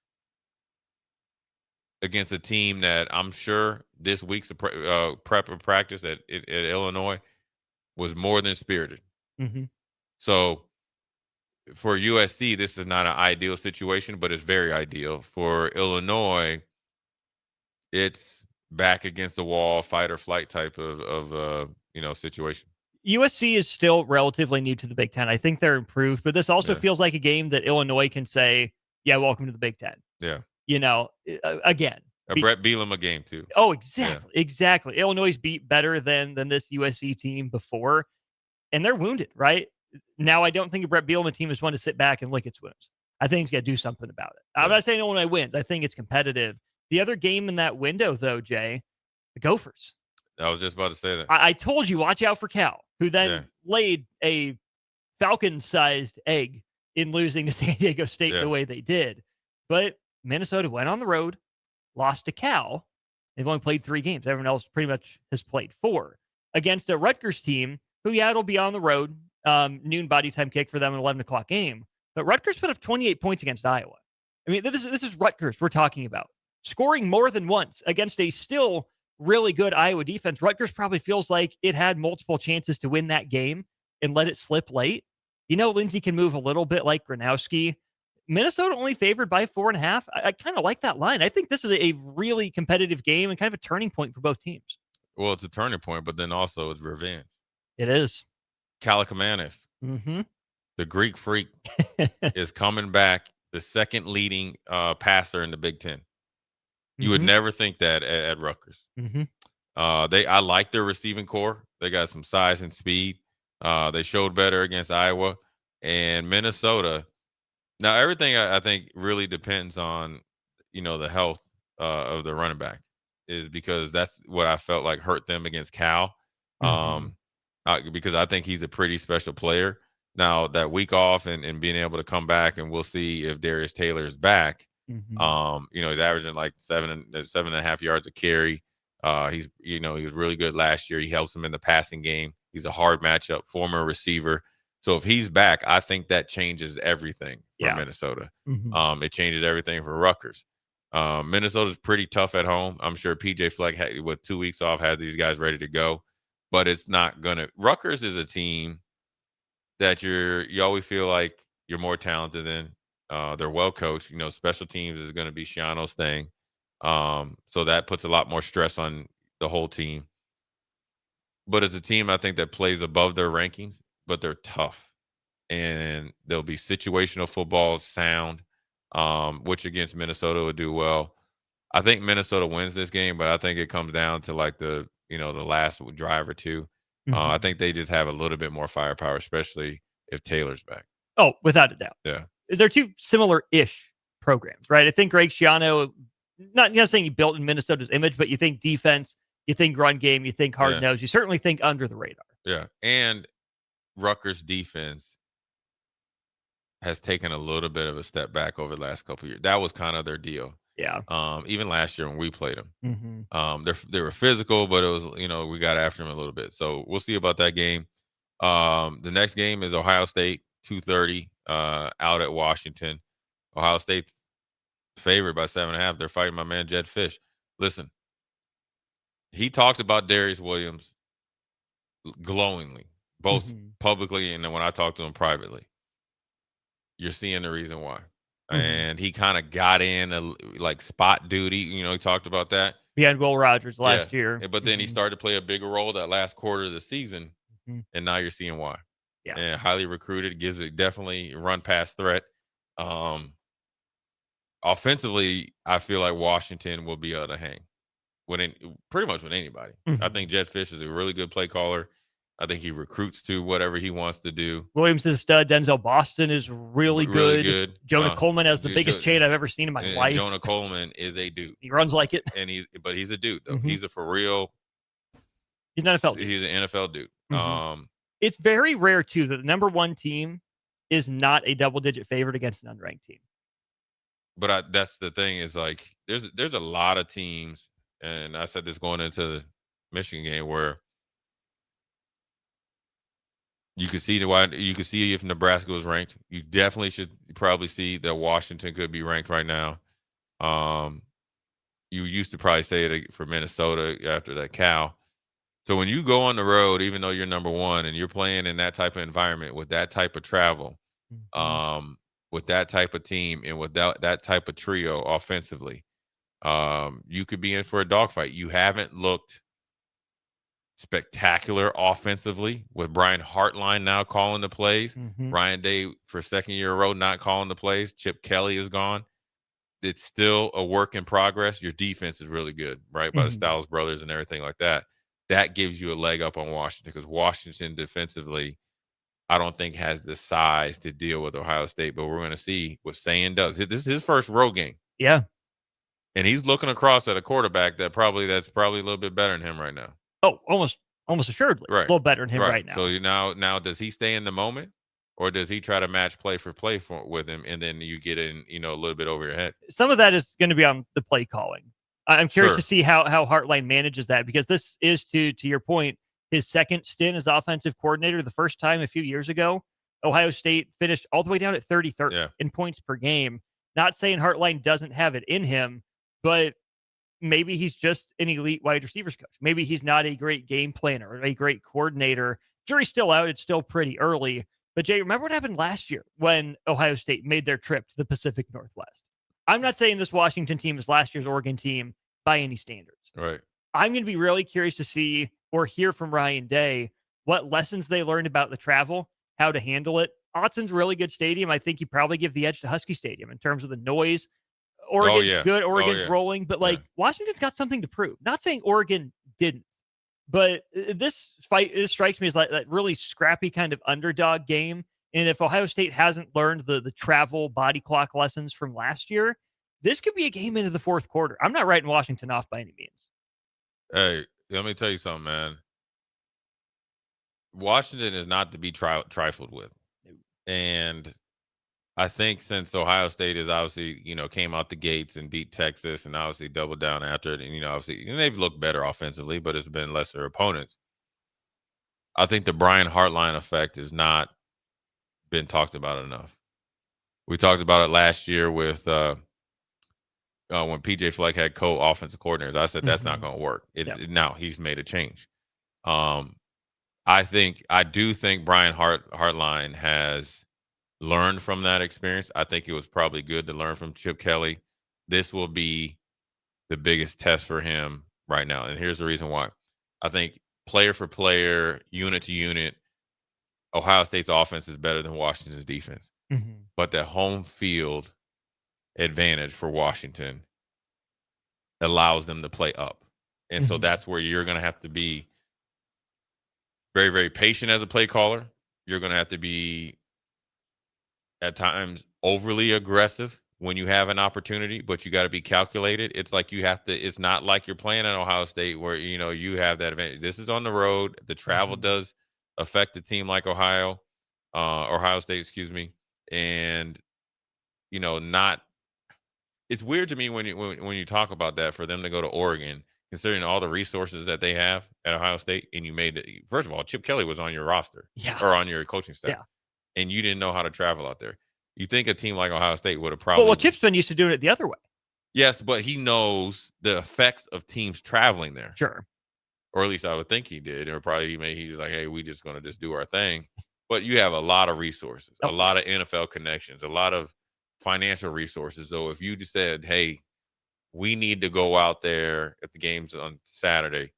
against a team that I'm sure this week's prep and practice at Illinois was more than spirited. So for USC, this is not an ideal situation, but it's very ideal. For Illinois, it's back against the wall, fight or flight type of situation. USC is still relatively new to the Big Ten. I think they're improved, but this also feels like a game that Illinois can say, yeah, welcome to the Big Ten. Yeah. Again. A Brett Bielema game, too. Oh, exactly. Yeah. Exactly. Illinois beat better than this USC team before, and they're wounded, right? Now, I don't think a Brett Bielema team is one to sit back and lick its wounds. I think it's got to do something about it. I'm not saying Illinois wins. I think it's competitive. The other game in that window, though, Jay, the Gophers. I was just about to say that. I told you, watch out for Cal, who then laid a Falcon-sized egg in losing to San Diego State the way they did. But Minnesota went on the road, lost to Cal. They've only played 3 games. Everyone else pretty much has played 4 against a Rutgers team who, it'll be on the road. Noon body time kick for them, an 11 o'clock game. But Rutgers put up 28 points against Iowa. I mean, this is Rutgers we're talking about. Scoring more than once against a still really good Iowa defense. Rutgers probably feels like it had multiple chances to win that game and let it slip late. Lindsey can move a little bit like Gronowski. Minnesota only favored by 4.5. I kind of like that line. I think this is a really competitive game and kind of a turning point for both teams. Well, it's a turning point, but then also it's revenge. It is. Kalakamanis, the Greek freak, is coming back, the second leading passer in the Big Ten. You would never think that at Rutgers. I like their receiving core. They got some size and speed. They showed better against Iowa and Minnesota. Now, everything I think really depends on, the health of the running back, is because that's what I felt like hurt them against Cal. Because I think he's a pretty special player. Now, that week off and being able to come back, and we'll see if Darius Taylor is back. He's averaging like 7.5 yards a carry. He was really good last year. He helps him in the passing game. He's a hard matchup, former receiver. So if he's back, I think that changes everything for Minnesota. It changes everything for Rutgers. Minnesota's pretty tough at home. I'm sure PJ Fleck, with 2 weeks off, had these guys ready to go. But it's not going to – Rutgers is a team that you always feel like you're more talented than. They're well coached. Special teams is going to be Shiano's thing. So that puts a lot more stress on the whole team. But it's a team, I think, that plays above their rankings, but they're tough. And they'll be situational football, sound, which against Minnesota would do well. I think Minnesota wins this game, but I think it comes down to like the last drive or two. I think they just have a little bit more firepower, especially if Taylor's back. Oh, without a doubt. Yeah. They're two similar-ish programs, right? I think Greg Schiano, not saying he built in Minnesota's image, but you think defense, you think run game, you think hard nose, you certainly think under the radar. Yeah. And Rutgers defense has taken a little bit of a step back over the last couple of years. That was kind of their deal. Yeah. Even last year when we played them, Mm-hmm. they were physical, but it was we got after them a little bit. So we'll see about that game. The next game is Ohio State 2:30 out at Washington. Ohio State's favored by 7.5. They're fighting my man Jed Fish. Listen, he talked about Darius Williams glowingly, both publicly and then when I talked to him privately. You're seeing the reason why. And he kind of got in like spot duty. He talked about that. Behind Will Rogers last year. But then he started to play a bigger role that last quarter of the season. And now you're seeing why. Yeah. And highly recruited, gives it definitely run pass threat. Offensively, I feel like Washington will be able to hang pretty much with anybody. I think Jed Fish is a really good play caller. I think he recruits to whatever he wants to do. Williams' stud. Denzel Boston is really good. Jonah Coleman has the biggest chain I've ever seen in my life. Jonah Coleman is a dude. He runs like it. But he's a dude though. He's a for real. He's an NFL dude. He's an NFL dude. It's very rare too that the number one team is not a double-digit favorite against an unranked team. But that's the thing is like there's a lot of teams, and I said this going into the Michigan game where you could see if Nebraska was ranked. You definitely should probably see that Washington could be ranked right now. You used to probably say it for Minnesota after that Cal. So when you go on the road, even though you're number one and you're playing in that type of environment with that type of travel, with that type of team and with that type of trio offensively, you could be in for a dogfight. You haven't looked spectacular offensively with Brian Hartline now calling the plays. Ryan Day for second year in a row not calling the plays. Chip Kelly is gone. It's still a work in progress. Your defense is really good, right? By the Styles brothers and everything like that. That gives you a leg up on Washington because Washington defensively, I don't think has the size to deal with Ohio State. But we're going to see what Sayin does. This is his first road game. Yeah. And he's looking across at a quarterback that's probably a little bit better than him right now. Oh, almost assuredly. Right. A little better than him right now. So now does he stay in the moment or does he try to match play for play with him and then you get in, a little bit over your head? Some of that is going to be on the play calling. I'm curious to see how Hartline manages that because this is, to your point, his second stint as offensive coordinator. The first time a few years ago, Ohio State finished all the way down at 33rd in points per game. Not saying Hartline doesn't have it in him, but maybe he's just an elite wide receivers coach. Maybe he's not a great game planner or a great coordinator. Jury's still out. It's still pretty early. But Jay, remember what happened last year when Ohio State made their trip to the Pacific Northwest? I'm not saying this Washington team is last year's Oregon team by any standards. Right. I'm going to be really curious to see or hear from Ryan Day what lessons they learned about the travel, how to handle it. Autzen a really good stadium. I think you probably give the edge to Husky Stadium in terms of the noise. Oregon's good. Oregon's rolling. But, Washington's got something to prove. Not saying Oregon didn't. But this strikes me as like that really scrappy kind of underdog game. And if Ohio State hasn't learned the travel body clock lessons from last year, this could be a game into the fourth quarter. I'm not writing Washington off by any means. Hey, let me tell you something, man. Washington is not to be trifled with. And I think since Ohio State is obviously, came out the gates and beat Texas and obviously doubled down after it, and, obviously they've looked better offensively, but it's been lesser opponents. I think the Brian Hartline effect has not been talked about enough. We talked about it last year with when PJ Fleck had co-offensive coordinators. I said that's not going to work. Now he's made a change. I do think Brian Hartline has learned from that experience. I think it was probably good to learn from Chip Kelly. This will be the biggest test for him right now. And here's the reason why. I think player for player, unit to unit, Ohio State's offense is better than Washington's defense. But the home field advantage for Washington allows them to play up. And so that's where you're going to have to be very, very patient as a play caller. You're going to have to be at times overly aggressive when you have an opportunity, but you got to be calculated. It's like you have to, it's not like you're playing at Ohio State where, you have that advantage. This is on the road. The travel does affect a team like Ohio State, excuse me. And, it's weird to me when you talk about that for them to go to Oregon, considering all the resources that they have at Ohio State, and you made it. First of all, Chip Kelly was on your roster or on your coaching staff, and you didn't know how to travel out there. You think a team like Ohio State would have probably. Well, Chip's been used to doing it the other way. Yes, but he knows the effects of teams traveling there. Sure. Or at least I would think he did. Or probably he's like, hey, we just going to just do our thing. But you have a lot of resources, a lot of NFL connections, a lot of financial resources. So if you just said, hey, we need to go out there at the games on Saturday,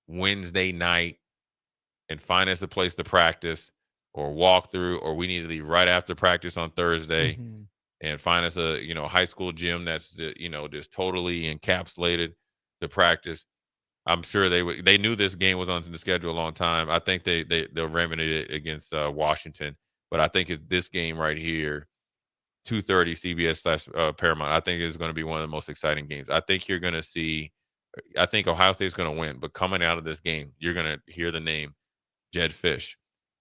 Wednesday night, and find us a place to practice or walk through, or we need to leave right after practice on Thursday and find us a, high school gym that's, just totally encapsulated to practice. I'm sure they knew this game was on the schedule a long time. I think they'll remedy it against Washington, but I think it's this game right here, 2:30 CBS / Paramount. I think is going to be one of the most exciting games. I think you're going to see. I think Ohio State's going to win, but coming out of this game, you're going to hear the name Jed Fish,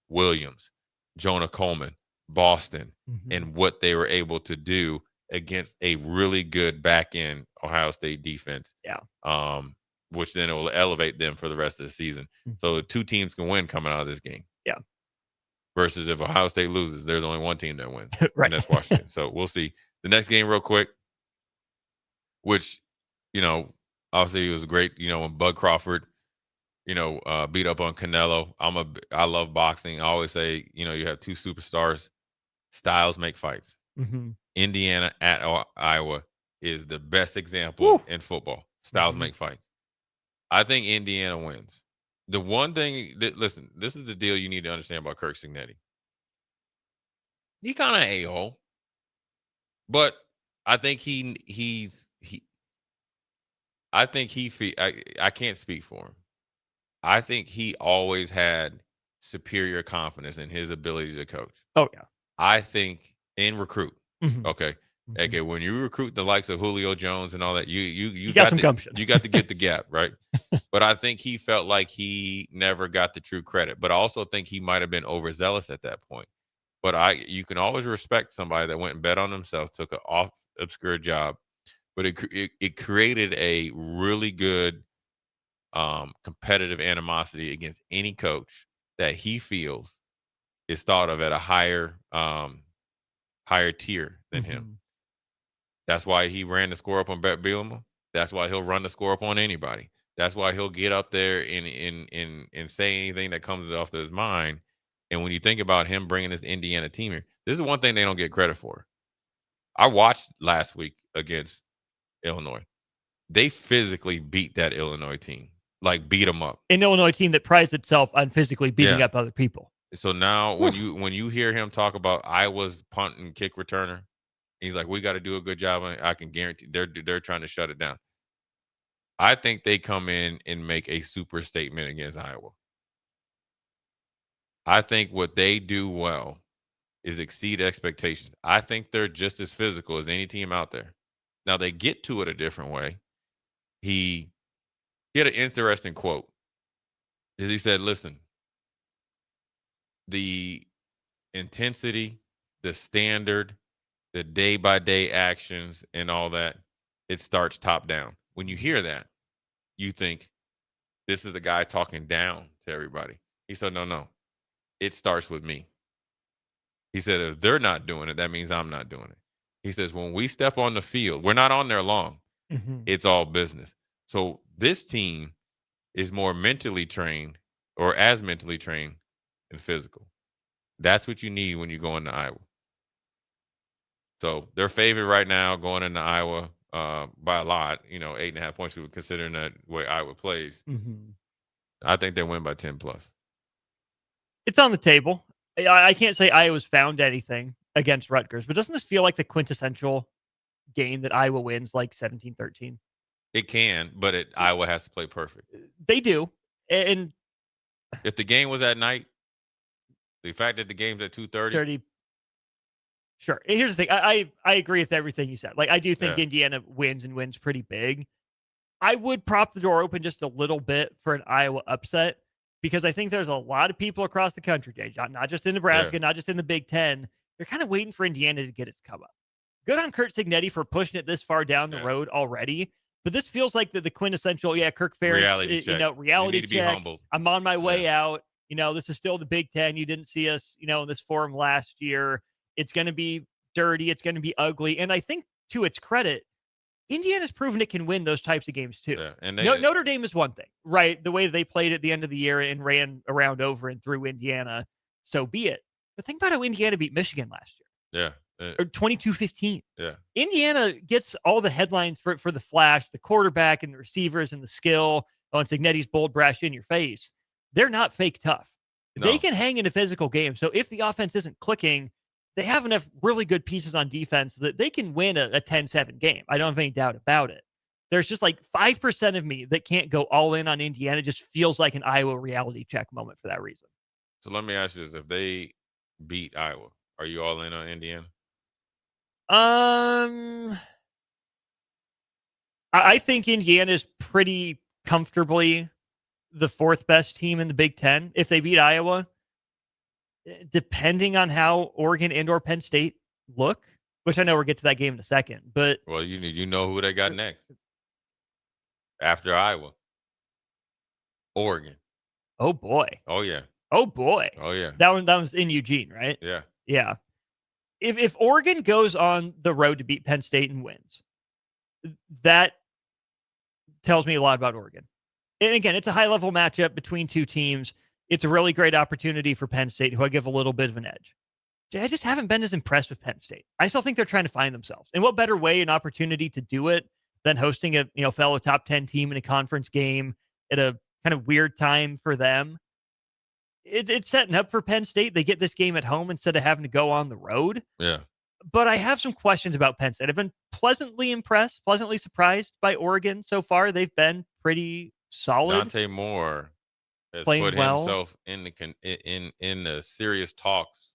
Williams, Jonah Coleman, Boston, and what they were able to do against a really good back end Ohio State defense. Yeah. Which then it will elevate them for the rest of the season. So two teams can win coming out of this game. Yeah. Versus if Ohio State loses, there's only one team that wins. Right. And that's Washington. So we'll see. The next game real quick, which, obviously it was great, when Bud Crawford, beat up on Canelo. I love boxing. I always say, you have two superstars. Styles make fights. Indiana at Iowa is the best example in football. Styles make fights. I think Indiana wins. The one thing listen, this is the deal you need to understand about Kirk Cignetti. He kind of a-hole, but I think I can't speak for him. I think he always had superior confidence in his ability to coach. Oh yeah. I think in recruit. Okay. Okay, when you recruit the likes of Julio Jones and all that, you got some gumption. You got to get the gap, right? But I think he felt like he never got the true credit. But I also think he might have been overzealous at that point. But you can always respect somebody that went and bet on themselves, took an obscure job, but it created a really good competitive animosity against any coach that he feels is thought of at a higher tier than him. That's why he ran the score up on Brett Bielema. That's why he'll run the score up on anybody. That's why he'll get up there and say anything that comes off to his mind. And when you think about him bringing this Indiana team here, this is one thing they don't get credit for. I watched last week against Illinois. They physically beat that Illinois team, like beat them up. An Illinois team that prized itself on physically beating up other people. So now when you hear him talk about Iowa's punt and kick returner, he's like, we got to do a good job. I can guarantee they're trying to shut it down. I think they come in and make a super statement against Iowa. I think what they do well is exceed expectations. I think they're just as physical as any team out there. Now, they get to it a different way. He had an interesting quote. He said, listen, the intensity, the standard, the day-by-day actions and all that, it starts top down. When you hear that, you think this is a guy talking down to everybody. He said, no. It starts with me. He said, if they're not doing it, that means I'm not doing it. He says, when we step on the field, we're not on there long. It's all business. So this team is more mentally trained or as mentally trained and physical. That's what you need when you go into Iowa. So their favorite right now going into Iowa by a lot, 8.5 points, considering that way Iowa plays. I think they win by 10 plus. It's on the table. I can't say Iowa's found anything against Rutgers, but doesn't this feel like the quintessential game that Iowa wins like 17-13? It can, but Iowa has to play perfect. They do. And if the game was at night, the fact that the game's at 2:30. Sure. Here's the thing. I agree with everything you said. Like, I do think Indiana wins and wins pretty big. I would prop the door open just a little bit for an Iowa upset because I think there's a lot of people across the country, Jay, not just in Nebraska, not just in the Big Ten. They're kind of waiting for Indiana to get its come up. Good on Kurt Cignetti for pushing it this far down the road already. But this feels like the quintessential, Kirk Ferentz, reality check. Be humble. I'm on my way out. This is still the Big Ten. You didn't see us, in this forum last year. It's going to be dirty. It's going to be ugly. And I think to its credit, Indiana's proven it can win those types of games too. Yeah, and Notre Dame is one thing, right? The way they played at the end of the year and ran around over and through Indiana, so be it. But think about how Indiana beat Michigan last year. Yeah. Or 22-15. Yeah. Indiana gets all the headlines for the flash, the quarterback and the receivers and the skill on Cignetti's bold brash in your face. They're not fake tough. No. They can hang in a physical game. So if the offense isn't clicking, they have enough really good pieces on defense that they can win a 10-7 game. I don't have any doubt about it. There's just like 5% of me that can't go all in on Indiana. It just feels like an Iowa reality check moment for that reason. So let me ask you this. If they beat Iowa, are you all in on Indiana? I think Indiana is pretty comfortably the fourth best team in the Big Ten. If they beat Iowa, depending on how Oregon and or Penn State look, which I know we'll get to that game in a second, but you know who they got next after Iowa. Oregon. Oh boy. Oh yeah. Oh boy. Oh yeah. That was in Eugene, right? Yeah. Yeah. If Oregon goes on the road to beat Penn State and wins, that tells me a lot about Oregon. And again, it's a high-level matchup between two teams. It's a really great opportunity for Penn State, who I give a little bit of an edge. I just haven't been as impressed with Penn State. I still think they're trying to find themselves. And what better way, an opportunity to do it than hosting a fellow top 10 team in a conference game at a kind of weird time for them? It's setting up for Penn State. They get this game at home instead of having to go on the road. Yeah. But I have some questions about Penn State. I've been pleasantly impressed, pleasantly surprised by Oregon so far. They've been pretty solid. Dante Moore has playing put well. himself in the serious talks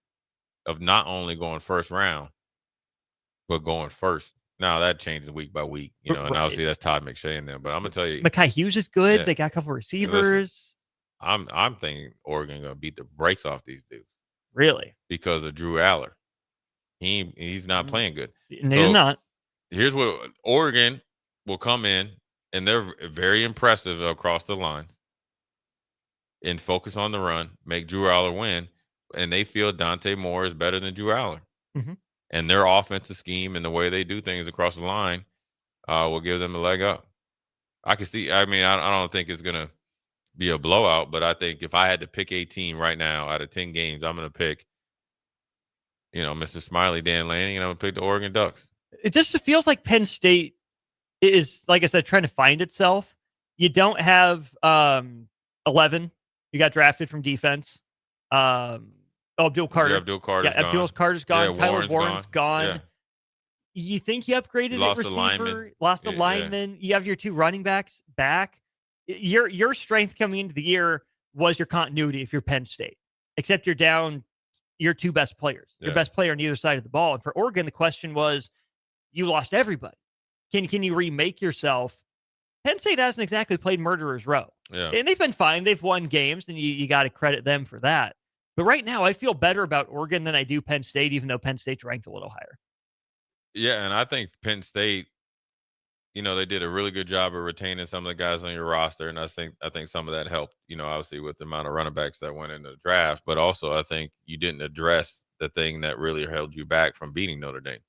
of not only going first round, but going first. Now that changes week by week, and obviously that's Todd McShay in there. But I'm gonna tell you, Mekhi Hughes is good. Yeah. They got a couple receivers. Listen, I'm thinking Oregon gonna beat the brakes off these dudes. Really? Because of Drew Aller. He's not playing good. No, he's not. Here's what Oregon will come in, and they're very impressive across the lines and focus on the run, make Drew Aller win, and they feel Dante Moore is better than Drew Aller. Mm-hmm. And their offensive scheme and the way they do things across the line will give them a leg up. I can see. I mean, I don't think it's going to be a blowout, but I think if I had to pick a team right now out of 10 games, I'm going to pick, Mr. Smiley, Dan Lanning, and I'm going to pick the Oregon Ducks. It just feels like Penn State is, like I said, trying to find itself. You don't have 11. You got drafted from defense. Abdul Carter. Yeah, Abdul Carter's gone. Abdul Carter's gone. Yeah, Tyler Warren's gone. Yeah. You think you upgraded Lost at the receiver, lineman. lost the Yeah. lineman. You have your two running backs back. Your strength coming into the year was your continuity if you're Penn State, except you're down your two best players, your best player on either side of the ball. And for Oregon, the question was, you lost everybody. Can you remake yourself? Penn State hasn't exactly played murderer's row. Yeah. And they've been fine. They've won games, and you got to credit them for that. But right now, I feel better about Oregon than I do Penn State, even though Penn State's ranked a little higher. Yeah, and I think Penn State, they did a really good job of retaining some of the guys on your roster, and I think some of that helped, obviously with the amount of running backs that went into the draft, but also I think you didn't address the thing that really held you back from beating Notre Dame.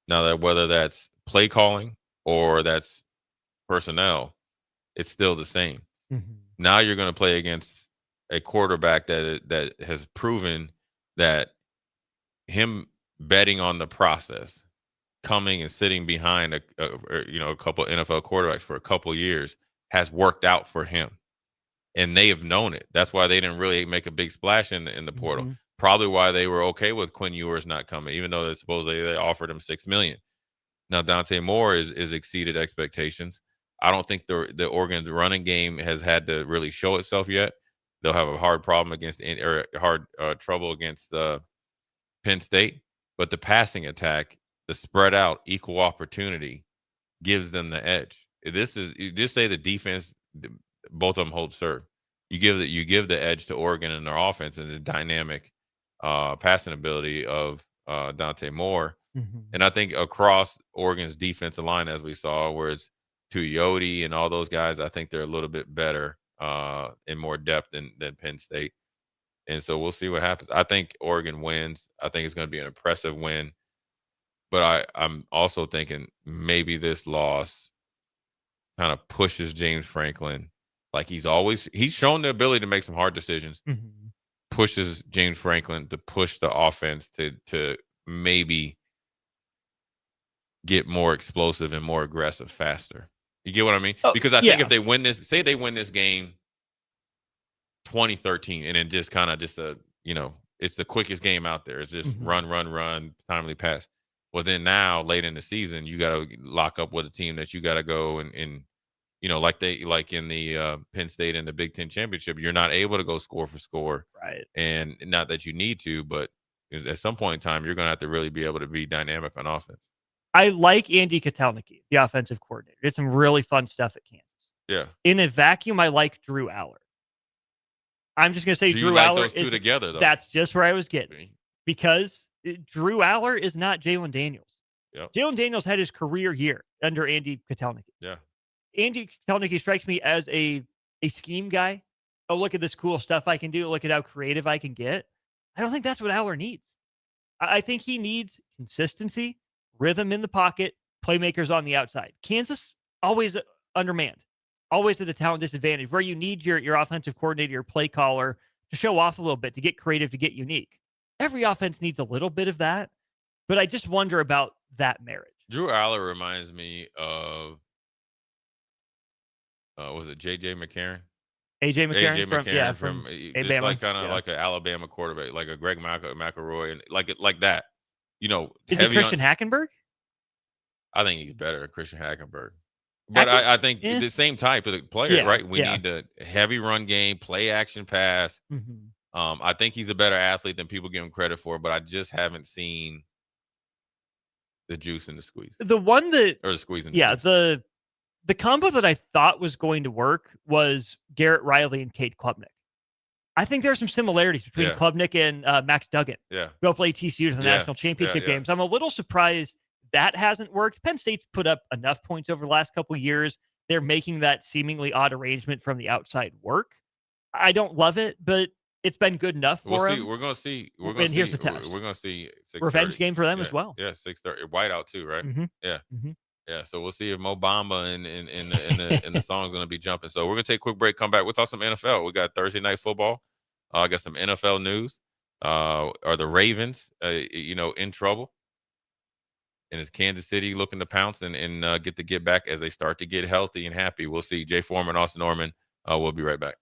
Now, that whether that's play calling or that's personnel, it's still the same. Mm-hmm. Now you're going to play against a quarterback that has proven that him betting on the process, coming and sitting behind a couple NFL quarterbacks for a couple years has worked out for him, and they have known it. That's why they didn't really make a big splash in the portal. Mm-hmm. Probably why they were okay with Quinn Ewers not coming, even though supposedly they offered him $6 million. Now, Dante Moore is exceeded expectations. I don't think the Oregon's running game has had to really show itself yet. They'll have a hard problem against or hard trouble against Penn State, but the passing attack, the spread out, equal opportunity, gives them the edge. This is, you just say the defense, both of them hold serve. You give the edge to Oregon and their offense and the dynamic passing ability of Dante Moore. Mm-hmm. And I think across Oregon's defensive line, as we saw, where it's Tuioti and all those guys, I think they're a little bit better in more depth than Penn State. And so we'll see what happens. I think Oregon wins. I think it's going to be an impressive win. But I'm also thinking maybe this loss kind of pushes James Franklin. Like he's shown the ability to make some hard decisions. Mm-hmm. Pushes James Franklin to push the offense to maybe get more explosive and more aggressive faster. You get what I mean? Because I think if they win this, say they win this game 2013, and then just kind of it's the quickest game out there. It's just run, timely pass. Well, then now late in the season, you got to lock up with a team that you got to go and like in the Penn State and the Big Ten championship, you're not able to go score for score. Right. And not that you need to, but at some point in time, you're going to have to really be able to be dynamic on offense. I like Andy Kotelnicki, the offensive coordinator. Did some really fun stuff at Kansas. Yeah. In a vacuum, I like Drew Aller. I'm just going to say Drew Aller those two together, though? That's just where I was getting. Because Drew Aller is not Jalen Daniels. Yep. Jalen Daniels had his career year under Andy Kotelnicki. Yeah. Andy Kotelnicki strikes me as a scheme guy. Oh, look at this cool stuff I can do. Look at how creative I can get. I don't think that's what Aller needs. I think he needs consistency, rhythm in the pocket, playmakers on the outside. Kansas, always undermanned, always at a talent disadvantage, where you need your offensive coordinator, your play caller to show off a little bit, to get creative, to get unique. Every offense needs a little bit of that, but I just wonder about that marriage. Drew Aller reminds me of, was it J.J. McCarron? A.J. McCarron? From Alabama. Just like kind of like an Alabama quarterback, like a Greg McElroy, and like that. Is it Christian Hackenberg? I think he's better than Christian Hackenberg. But I think the same type of player, right? We need the heavy run game, play action pass. Mm-hmm. I think he's a better athlete than people give him credit for, but I just haven't seen the juice in the squeeze. The one that or the squeeze in the juice. The combo that I thought was going to work was Garrett Riley and Cade Klubnik. I think there's some similarities between Klubnik and Max Duggan. Yeah. Both played TCU to the national championship games. I'm a little surprised that hasn't worked. Penn State's put up enough points over the last couple of years. They're making that seemingly odd arrangement from the outside work. I don't love it, but it's been good enough for them. We're going to see. Here's the test. We're going to see 6:30. Revenge game for them as well. Yeah, 6:30. Whiteout too, right? Mm-hmm. Yeah. Mm-hmm. Yeah, so we'll see if Mo Bamba in the song's going to be jumping. So we're going to take a quick break, come back. We'll talk some NFL. We got Thursday Night Football. I got some NFL news. Are the Ravens, in trouble? And is Kansas City looking to pounce and get back as they start to get healthy and happy? We'll see. Jay Foreman, Austin Norman. We'll be right back.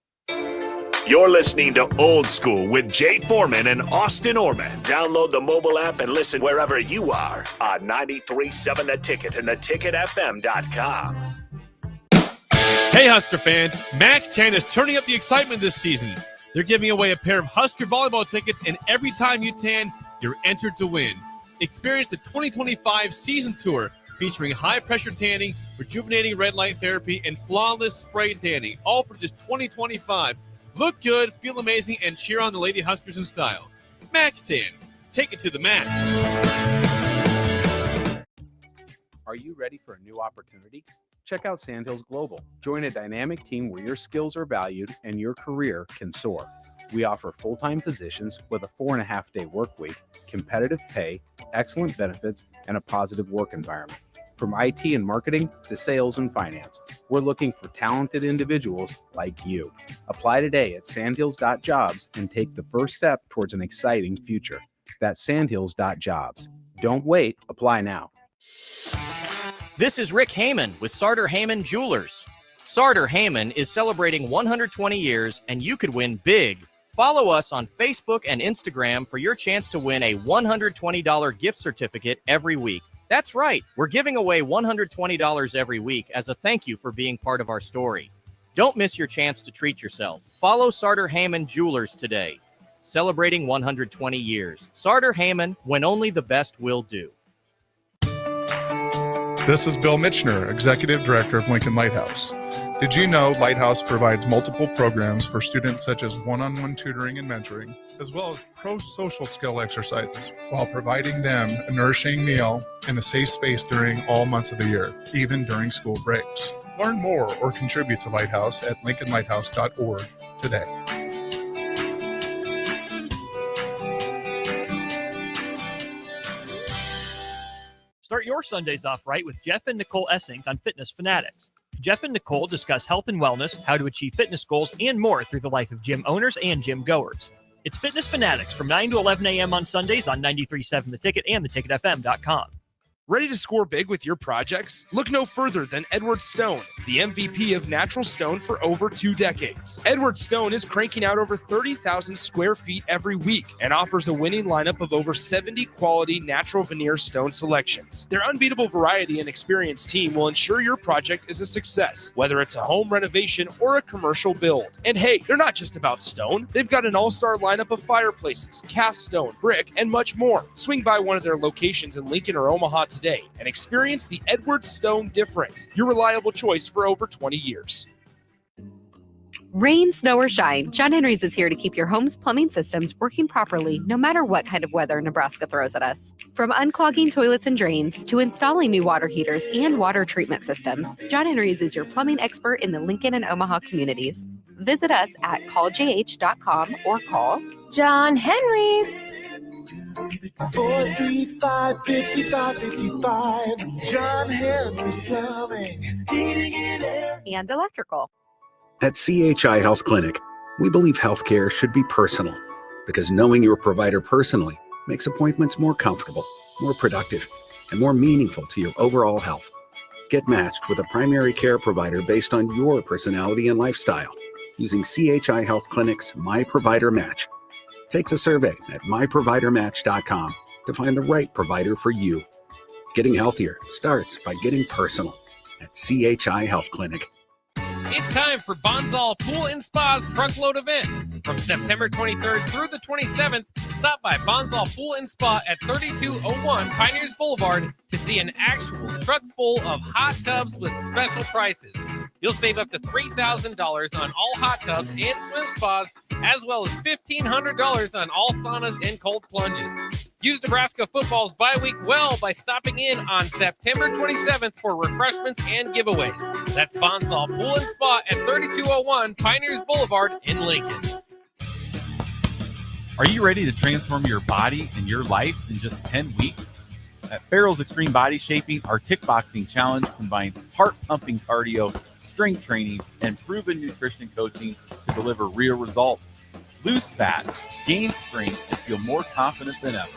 You're listening to Old School with Jay Foreman and Austin Orman. Download the mobile app and listen wherever you are on 93.7 The Ticket and theticketfm.com. Hey, Husker fans. Max 10 is turning up the excitement this season. They're giving away a pair of Husker volleyball tickets, and every time you tan, you're entered to win. Experience the 2025 season tour featuring high-pressure tanning, rejuvenating red light therapy, and flawless spray tanning, all for just $20.25. Look good, feel amazing, and cheer on the Lady Huskers in style. Max Tan. Take it to the max. Are you ready for a new opportunity? Check out Sandhills Global. Join a dynamic team where your skills are valued and your career can soar. We offer full-time positions with a 4.5-day work week, competitive pay, excellent benefits, and a positive work environment. From IT and marketing to sales and finance, we're looking for talented individuals like you. Apply today at sandhills.jobs and take the first step towards an exciting future. That's sandhills.jobs. Don't wait. Apply now. This is Rick Heyman with Sartor Heyman Jewelers. Sartor Heyman is celebrating 120 years, and you could win big. Follow us on Facebook and Instagram for your chance to win a $120 gift certificate every week. That's right. We're giving away $120 every week as a thank you for being part of our story. Don't miss your chance to treat yourself. Follow Sartor Hamann Jewelers today. Celebrating 120 years. Sartor Hamann, when only the best will do. This is Bill Mitchner, Executive Director of Lincoln Lighthouse. Did you know Lighthouse provides multiple programs for students such as one-on-one tutoring and mentoring, as well as pro-social skill exercises, while providing them a nourishing meal and a safe space during all months of the year, even during school breaks. Learn more or contribute to Lighthouse at lincolnlighthouse.org today. Start your Sundays off right with Jeff and Nicole Essink on Fitness Fanatics. Jeff and Nicole discuss health and wellness, how to achieve fitness goals, and more through the life of gym owners and gym goers. It's Fitness Fanatics from 9 to 11 a.m. on Sundays on 93.7 The Ticket and theticketfm.com. Ready to score big with your projects? Look no further than Edward Stone, the MVP of natural stone for over 2 decades. Edward Stone is cranking out over 30,000 square feet every week and offers a winning lineup of over 70 quality natural veneer stone selections. Their unbeatable variety and experienced team will ensure your project is a success, whether it's a home renovation or a commercial build. And hey, they're not just about stone. They've got an all-star lineup of fireplaces, cast stone, brick, and much more. Swing by one of their locations in Lincoln or Omaha today and experience the Edward Stone difference, your reliable choice for over 20 years. Rain, snow, or shine, John Henry's is here to keep your home's plumbing systems working properly no matter what kind of weather Nebraska throws at us. From unclogging toilets and drains to installing new water heaters and water treatment systems, John Henry's is your plumbing expert in the Lincoln and Omaha communities. Visit us at calljh.com or call John Henry's. 435-5555. John Henry's Plumbing, Heating and Air. and electrical. At CHI Health Clinic, we believe healthcare should be personal because knowing your provider personally makes appointments more comfortable, more productive, and more meaningful to your overall health. Get matched with a primary care provider based on your personality and lifestyle using CHI Health Clinic's My Provider Match. Take the survey at myprovidermatch.com to find the right provider for you. Getting healthier starts by getting personal at CHI Health Clinic. It's time for Bonsall Pool and Spa's Truckload event. From September 23rd through the 27th, stop by Bonsall Pool and Spa at 3201 Pioneers Boulevard to see an actual truck full of hot tubs with special prices. You'll save up to $3,000 on all hot tubs and swim spas, as well as $1,500 on all saunas and cold plunges. Use Nebraska football's bye week well by stopping in on September 27th for refreshments and giveaways. That's Bonsall Pool and Spa at 3201 Pioneers Boulevard in Lincoln. Are you ready to transform your body and your life in just 10 weeks? At Farrell's Extreme Body Shaping, our kickboxing challenge combines heart-pumping cardio, strength training, and proven nutrition coaching to deliver real results. Lose fat, gain strength, and feel more confident than ever.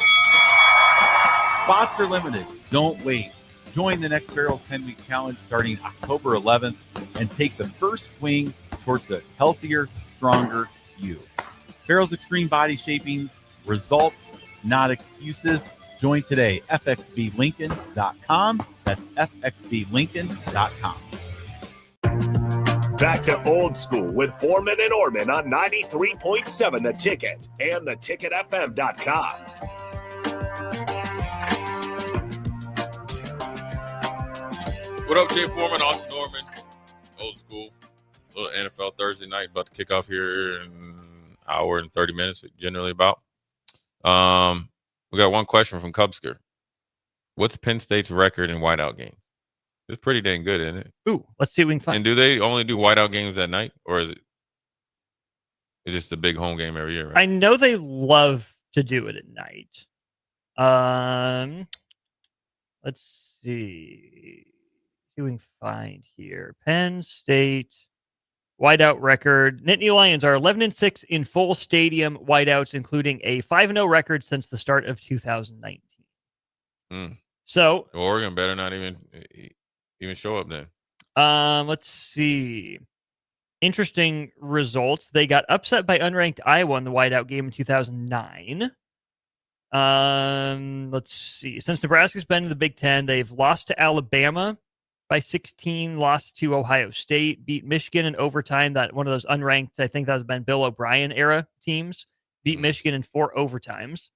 Spots are limited. Don't wait. Join the next Farrell's 10-week challenge starting October 11th and take the first swing towards a healthier, stronger you. Farrell's Extreme Body Shaping, results, not excuses. Join today, fxblincoln.com. That's fxblincoln.com. Back to old school with Foreman and Orman on 93.7 The Ticket and theticketfm.com. What up, Jay Foreman, Austin Norman, old school, little NFL Thursday night, about to kick off here in an hour and 30 minutes, generally about. We got one question from Cubsker. What's Penn State's record in whiteout games? It's pretty dang good, isn't it? Ooh, let's see if we can find. And do they only do whiteout games at night, or is it just a big home game every year? Right? I know they love to do it at night. Let's see. See what we can find here. Penn State whiteout record. Nittany Lions are 11-6 in full stadium whiteouts, including a 5-0 record since the start of 2019. So Oregon better not even show up then. Let's see. Interesting results. They got upset by unranked Iowa in the whiteout game in 2009. Let's see. Since Nebraska's been in the Big Ten, they've lost to Alabama by 16, lost to Ohio State, beat Michigan in overtime. That one of those unranked, I think that has been Bill O'Brien era teams, beat Michigan in 4 overtimes,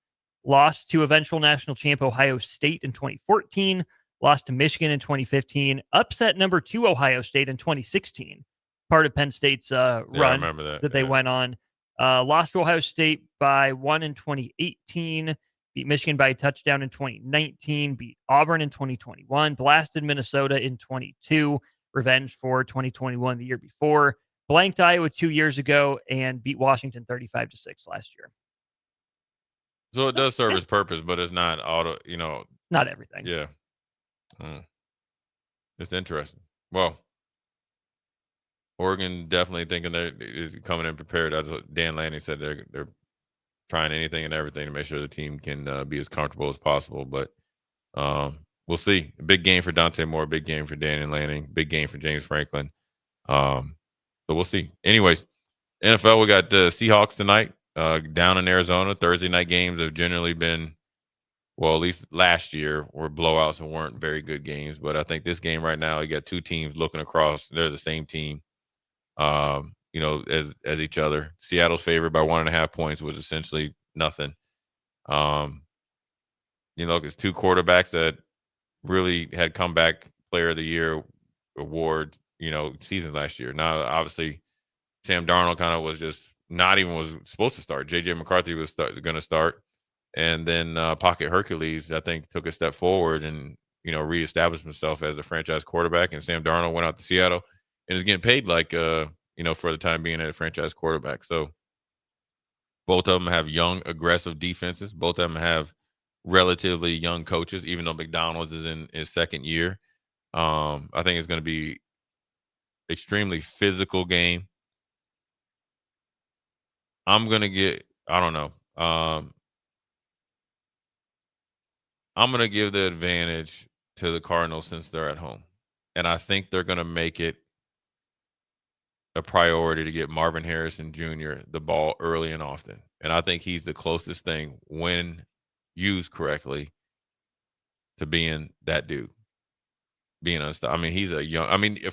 lost to eventual national champ Ohio State in 2014, lost to Michigan in 2015, upset number 2 Ohio State in 2016, part of Penn State's run that they went on. Lost to Ohio State by 1 in 2018, beat Michigan by a touchdown in 2019, beat Auburn in 2021, blasted Minnesota in 22, revenge for 2021 the year before, blanked Iowa 2 years ago, and beat Washington 35-6 last year. So it does serve its purpose, but it's not not everything. Yeah. It's interesting. Well, Oregon definitely thinking is coming in prepared. As Dan Lanning said, they're trying anything and everything to make sure the team can be as comfortable as possible. But we'll see. A big game for Dante Moore, big game for Dan Lanning, big game for James Franklin. So we'll see. Anyways, NFL, we got the Seahawks tonight down in Arizona. Thursday night games have generally been, well, at least last year, were blowouts and weren't very good games. But I think this game right now, you got two teams looking across. They're the same team. As each other. Seattle's favored by 1.5 points, was essentially nothing. It's two quarterbacks that really had comeback player of the year award, season last year. Now, obviously, Sam Darnold kind of was just was supposed to start. J.J. McCarthy was going to start. And then Pocket Hercules, I think, took a step forward and, reestablished himself as a franchise quarterback. And Sam Darnold went out to Seattle and is getting paid like, for the time being, a franchise quarterback. So both of them have young, aggressive defenses. Both of them have relatively young coaches, even though McDonald's is in his second year. I think it's going to be extremely physical game. I'm going to give the advantage to the Cardinals since they're at home. And I think they're going to make it a priority to get Marvin Harrison Jr. the ball early and often. And I think he's the closest thing, when used correctly, to being that dude. Being unstoppable. I mean, he's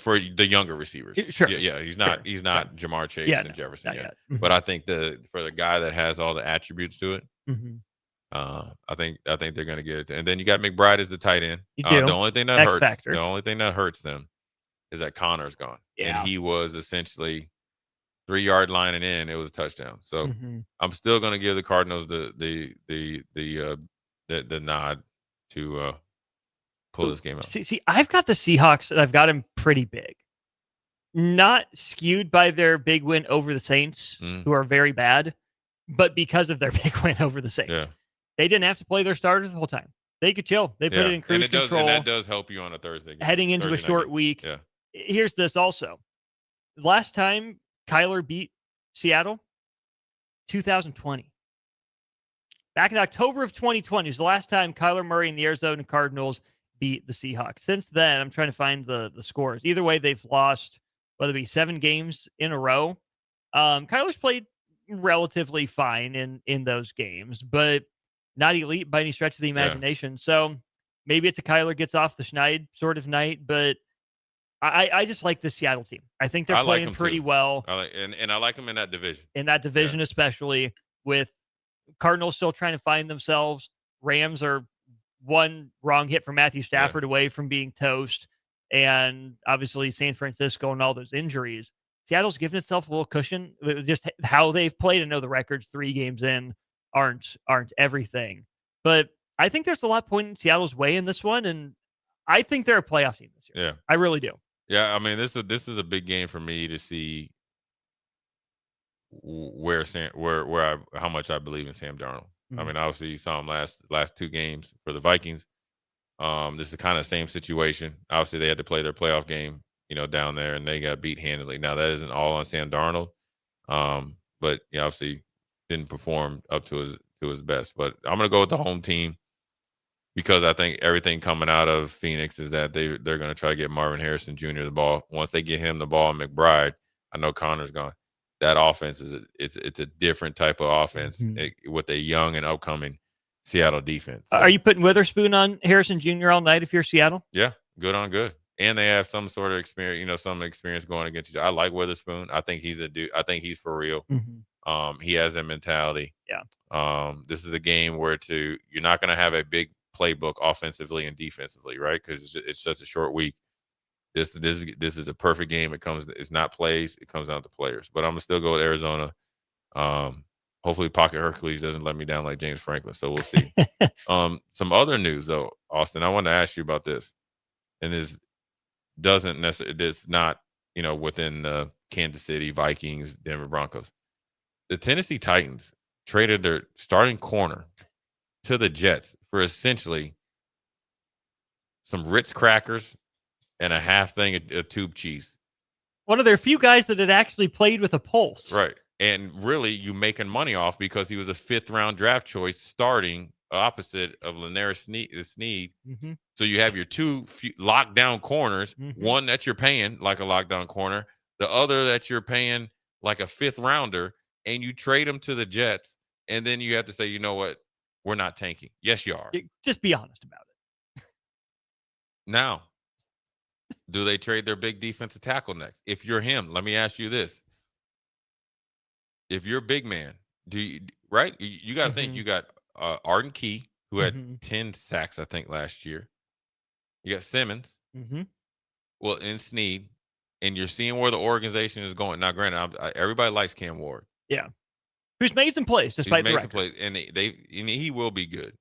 for the younger receivers. Sure. Yeah. He's not Jamar Chase and Jefferson yet. Mm-hmm. But I think for the guy that has all the attributes to it, mm-hmm. I think they're going to get it. And then you got McBride as the tight end. You do. The only thing that X hurts. factor. The only thing that hurts them is that Connor's gone. Yeah. And he was essentially 3-yard line and in. It was a touchdown. So I'm still going to give the Cardinals the nod to pull this game out. See, I've got the Seahawks, and I've got them pretty big. Not skewed by their big win over the Saints, who are very bad, but because of their big win over the Saints. Yeah. They didn't have to play their starters the whole time. They could chill. They put it in cruise control. And that does help you on a Thursday game. Heading into a short week. Yeah. Here's this also. Last time Kyler beat Seattle, 2020. Back in October of 2020 was the last time Kyler Murray and the Arizona Cardinals beat the Seahawks. Since then, I'm trying to find the scores. Either way, they've lost, whether it be 7 games in a row. Kyler's played relatively fine in those games, but not elite by any stretch of the imagination. Yeah. So maybe it's a Kyler gets off the schneid sort of night, but I just like the Seattle team. I think they're playing pretty well. And I like them in that division. In that division, especially with Cardinals still trying to find themselves. Rams are one wrong hit from Matthew Stafford away from being toast. And obviously San Francisco and all those injuries. Seattle's given itself a little cushion. Just how they've played. I know the records 3 games in aren't everything. But I think there's a lot pointing Seattle's way in this one. And I think they're a playoff team this year. Yeah. I really do. Yeah, I mean, this is a big game for me to see how much I believe in Sam Darnold. Mm-hmm. I mean, obviously you saw him last 2 games for the Vikings. This is kind of the same situation. Obviously, they had to play their playoff game, down there, and they got beat handily. Now that isn't all on Sam Darnold, but obviously didn't perform up to his best. But I'm gonna go with the home team, because I think everything coming out of Phoenix is that they're going to try to get Marvin Harrison Jr. the ball. Once they get him the ball and McBride, I know Connor's gone. That offense it's a different type of offense with a young and upcoming Seattle defense. Are you putting Witherspoon on Harrison Jr. all night if you're Seattle? Yeah, good on good. And they have some sort of experience, some experience going against each other. I like Witherspoon. I think he's a dude. I think he's for real. He has that mentality. Yeah. This is a game where you're not going to have a big playbook offensively and defensively, right? Because it's such a short week. This is a perfect game. It's not plays. It comes down to players. But I'm gonna still go with Arizona. Hopefully, Pocket Hercules doesn't let me down like James Franklin. So we'll see. Some other news though, Austin. I want to ask you about this, and this doesn't necessarily. It's not within the Kansas City Vikings, Denver Broncos. The Tennessee Titans traded their starting corner to the Jets for essentially some Ritz crackers and a half thing of tube cheese. One of their few guys that had actually played with a pulse. Right. And really, you making money off because he was a 5th-round draft choice starting opposite of Lanaire Sneed. So you have your two lockdown corners, one that you're paying like a lockdown corner, the other that you're paying like a 5th-rounder, and you trade them to the Jets, and then you have to say, you know what, we're not tanking. Yes, you are. Just be honest about it. Now, do they trade their big defensive tackle next? If you're him, let me ask you this. If you're a big man, right? You got to think you got Arden Key, who had 10 sacks, I think, last year. You got Simmons. Well, and Sneed. And you're seeing where the organization is going. Now, granted, everybody likes Cam Ward. Yeah. Who's made some plays despite the record. Plays, and he will be good.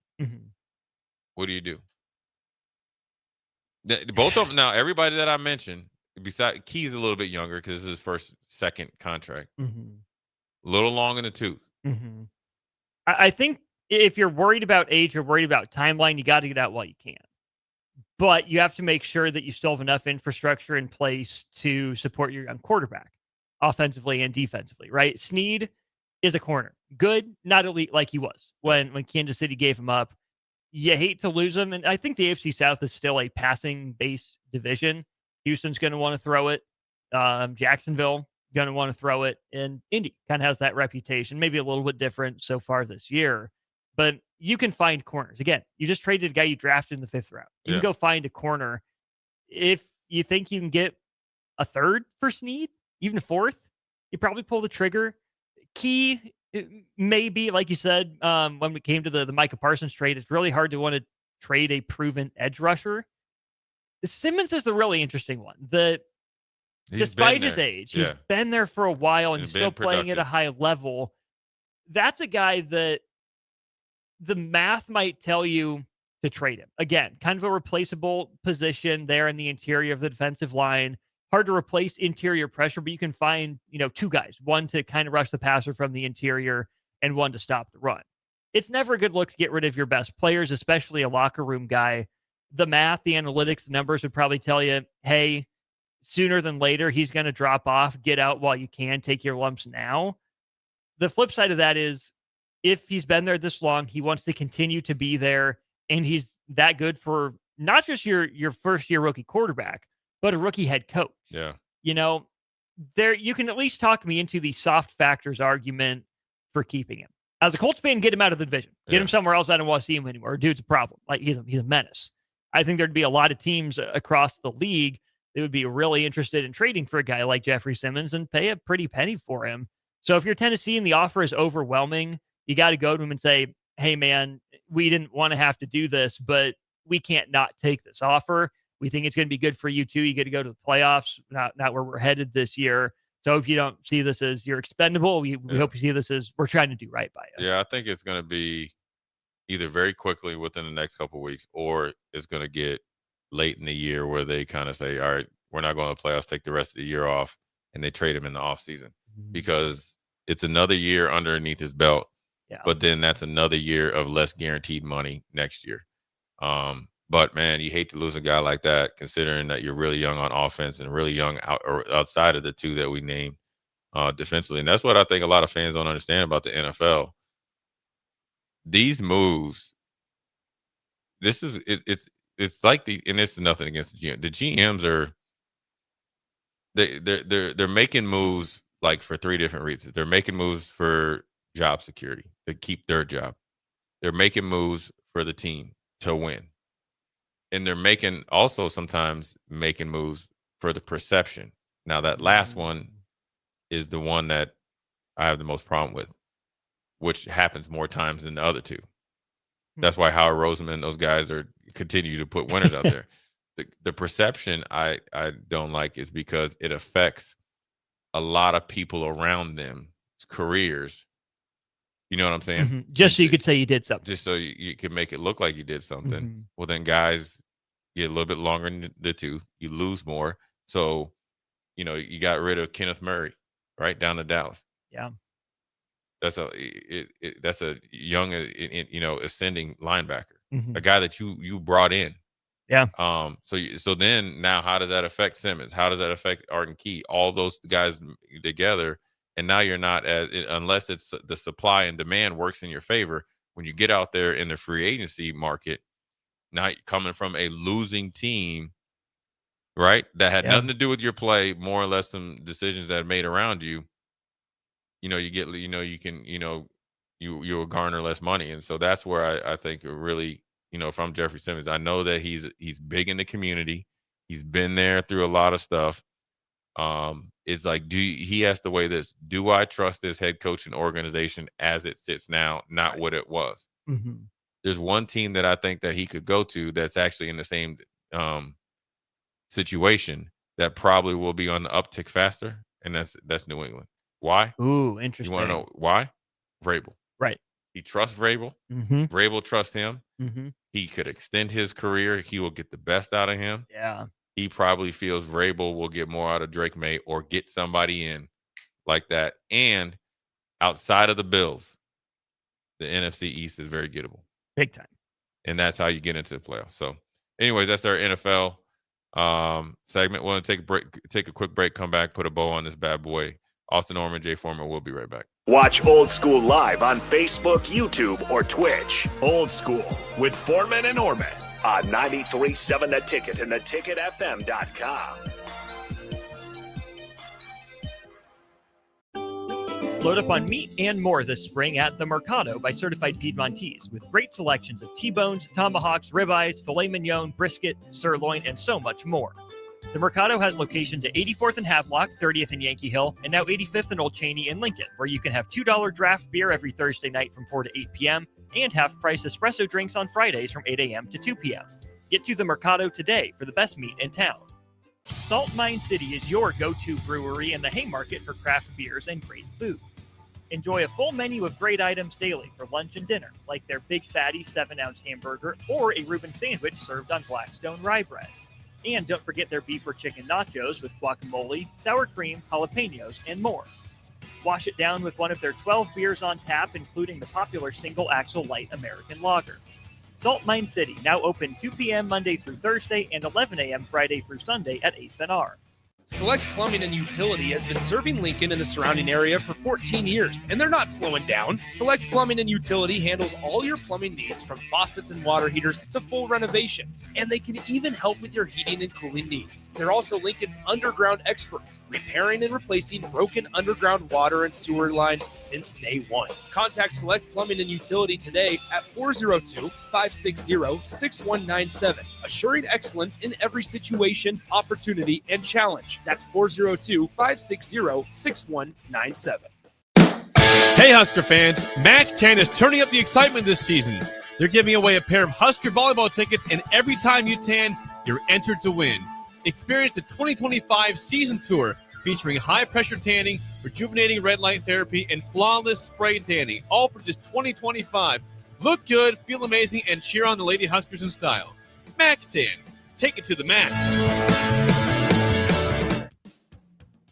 What do you do? Both of them now. Everybody that I mentioned, besides Key's a little bit younger because this is his first, second contract. A little long in the tooth. I think if you're worried about age or worried about timeline, you got to get out while you can. But you have to make sure that you still have enough infrastructure in place to support your young quarterback, offensively and defensively. Right? Sneed is a corner, good, not elite like he was when Kansas City gave him up. You hate to lose him. And I think the AFC South is still a passing-based division. Houston's going to want to throw it. Jacksonville going to want to throw it. And Indy kind of has that reputation, maybe a little bit different so far this year. But you can find corners. Again, you just traded a guy you drafted in the 5th round. You can go find a corner. If you think you can get a 3rd for Sneed, even a 4th, you probably pull the trigger. Key, maybe, like you said, when we came to the Micah Parsons trade, it's really hard to want to trade a proven edge rusher. Simmons is the really interesting one. Despite his age, he's been there for a while and still playing at a high level. That's a guy that the math might tell you to trade him. Again, kind of a replaceable position there in the interior of the defensive line. Hard to replace interior pressure, but you can find, 2 guys, one to kind of rush the passer from the interior and one to stop the run. It's never a good look to get rid of your best players, especially a locker room guy. The math, the analytics, the numbers would probably tell you, hey, sooner than later, he's going to drop off. Get out while you can. Take your lumps now. The flip side of that is, if he's been there this long, he wants to continue to be there, and he's that good for not just your first-year rookie quarterback, but a rookie head coach. Yeah. There you can at least talk me into the soft factors argument for keeping him. As a Colts fan, get him out of the division. Get him somewhere else. I don't want to see him anymore. Dude's a problem. Like he's a menace. I think there'd be a lot of teams across the league that would be really interested in trading for a guy like Jeffrey Simmons and pay a pretty penny for him. So if you're Tennessee and the offer is overwhelming, you got to go to him and say, hey, man, we didn't want to have to do this, but we can't not take this offer. We think it's going to be good for you, too. You get to go to the playoffs, not where we're headed this year. So if you don't see this as you're expendable, we hope you see this as we're trying to do right by you. Yeah, I think it's going to be either very quickly within the next couple of weeks, or it's going to get late in the year where they kind of say, all right, we're not going to playoffs, take the rest of the year off, and they trade him in the offseason because it's another year underneath his belt. Yeah. But then that's another year of less guaranteed money next year. But, man, you hate to lose a guy like that, considering that you're really young on offense and really young outside of the two that we named defensively. And that's what I think a lot of fans don't understand about the NFL. These moves, it's like and this is nothing against the GM. The GMs are they're making moves like for 3 different reasons. They're making moves for job security to keep their job. They're making moves for the team to win. And they're making also sometimes making moves for the perception. Now, that last one is the one that I have the most problem with, which happens more times than the other two. That's why Howard Roseman and those guys continue to put winners out there. The perception I don't like is because it affects a lot of people around them, careers. You know what I'm saying? Mm-hmm. Just so you could say you did something. Just so you can make it look like you did something. Mm-hmm. Well, then guys get a little bit longer in the tooth. You lose more. So, you got rid of Kenneth Murray, right, down to Dallas. Yeah. That's a young, ascending linebacker, mm-hmm. a guy that you brought in. Yeah. So then now how does that affect Simmons? How does that affect Arden Key? All those guys together, and now you're not unless it's the supply and demand works in your favor. When you get out there in the free agency market, now you're coming from a losing team, right? That had nothing to do with your play, more or less some decisions that are made around you. You get, you'll garner less money. And so that's where I think really, if I'm Jeffrey Simmons, I know that he's big in the community. He's been there through a lot of stuff. It's like, he has to weigh this. Do I trust this head coach and organization as it sits now, not what it was? Mm-hmm. There's one team that I think that he could go to that's actually in the same situation that probably will be on the uptick faster, and that's New England. Why? Ooh, interesting. You want to know why? Vrabel. Right. He trusts Vrabel. Mm-hmm. Vrabel trusts him. Mm-hmm. He could extend his career. He will get the best out of him. Yeah. He probably feels Vrabel will get more out of Drake May or get somebody in like that. And outside of the Bills, the NFC East is very gettable. Big time. And that's how you get into the playoffs. So, anyways, that's our NFL segment. We'll take a quick break, come back, put a bow on this bad boy. Austin Norman, Jay Foreman, we'll be right back. Watch Old School live on Facebook, YouTube, or Twitch. Old School with Foreman and Orman on 93.7 The Ticket and theticketfm.com. Load up on meat and more this spring at The Mercado by Certified Piedmontese with great selections of T-bones, tomahawks, ribeyes, filet mignon, brisket, sirloin, and so much more. The Mercado has locations at 84th and Havelock, 30th and Yankee Hill, and now 85th and Old Cheney in Lincoln, where you can have $2 draft beer every Thursday night from 4 to 8 p.m. and half-price espresso drinks on Fridays from 8 a.m. to 2 p.m. Get to the Mercado today for the best meat in town. Salt Mine City is your go-to brewery in the Haymarket for craft beers and great food. Enjoy a full menu of great items daily for lunch and dinner, like their Big Fatty 7-ounce hamburger or a Reuben sandwich served on Blackstone rye bread. And don't forget their beef or chicken nachos with guacamole, sour cream, jalapenos, and more. Wash it down with one of their 12 beers on tap, including the popular Single Axle Light American Lager. Salt Mine City, now open 2 p.m. Monday through Thursday and 11 a.m. Friday through Sunday at 8th and R. Select Plumbing and Utility has been serving Lincoln and the surrounding area for 14 years, and they're not slowing down. Select Plumbing and Utility handles all your plumbing needs, from faucets and water heaters to full renovations, and they can even help with your heating and cooling needs. They're also Lincoln's underground experts, repairing and replacing broken underground water and sewer lines since day one. Contact Select Plumbing and Utility today at 402-560-6197, assuring excellence in every situation, opportunity, and challenge. That's 402-560-6197. Hey, Husker fans, Max 10 is turning up the excitement this season. They're giving away a pair of Husker volleyball tickets, and every time you tan, you're entered to win. Experience the 2025 season tour featuring high-pressure tanning, rejuvenating red light therapy, and flawless spray tanning, all for just $20.25. Look good, feel amazing, and cheer on the Lady Huskers in style. Max 10. Take it to the max.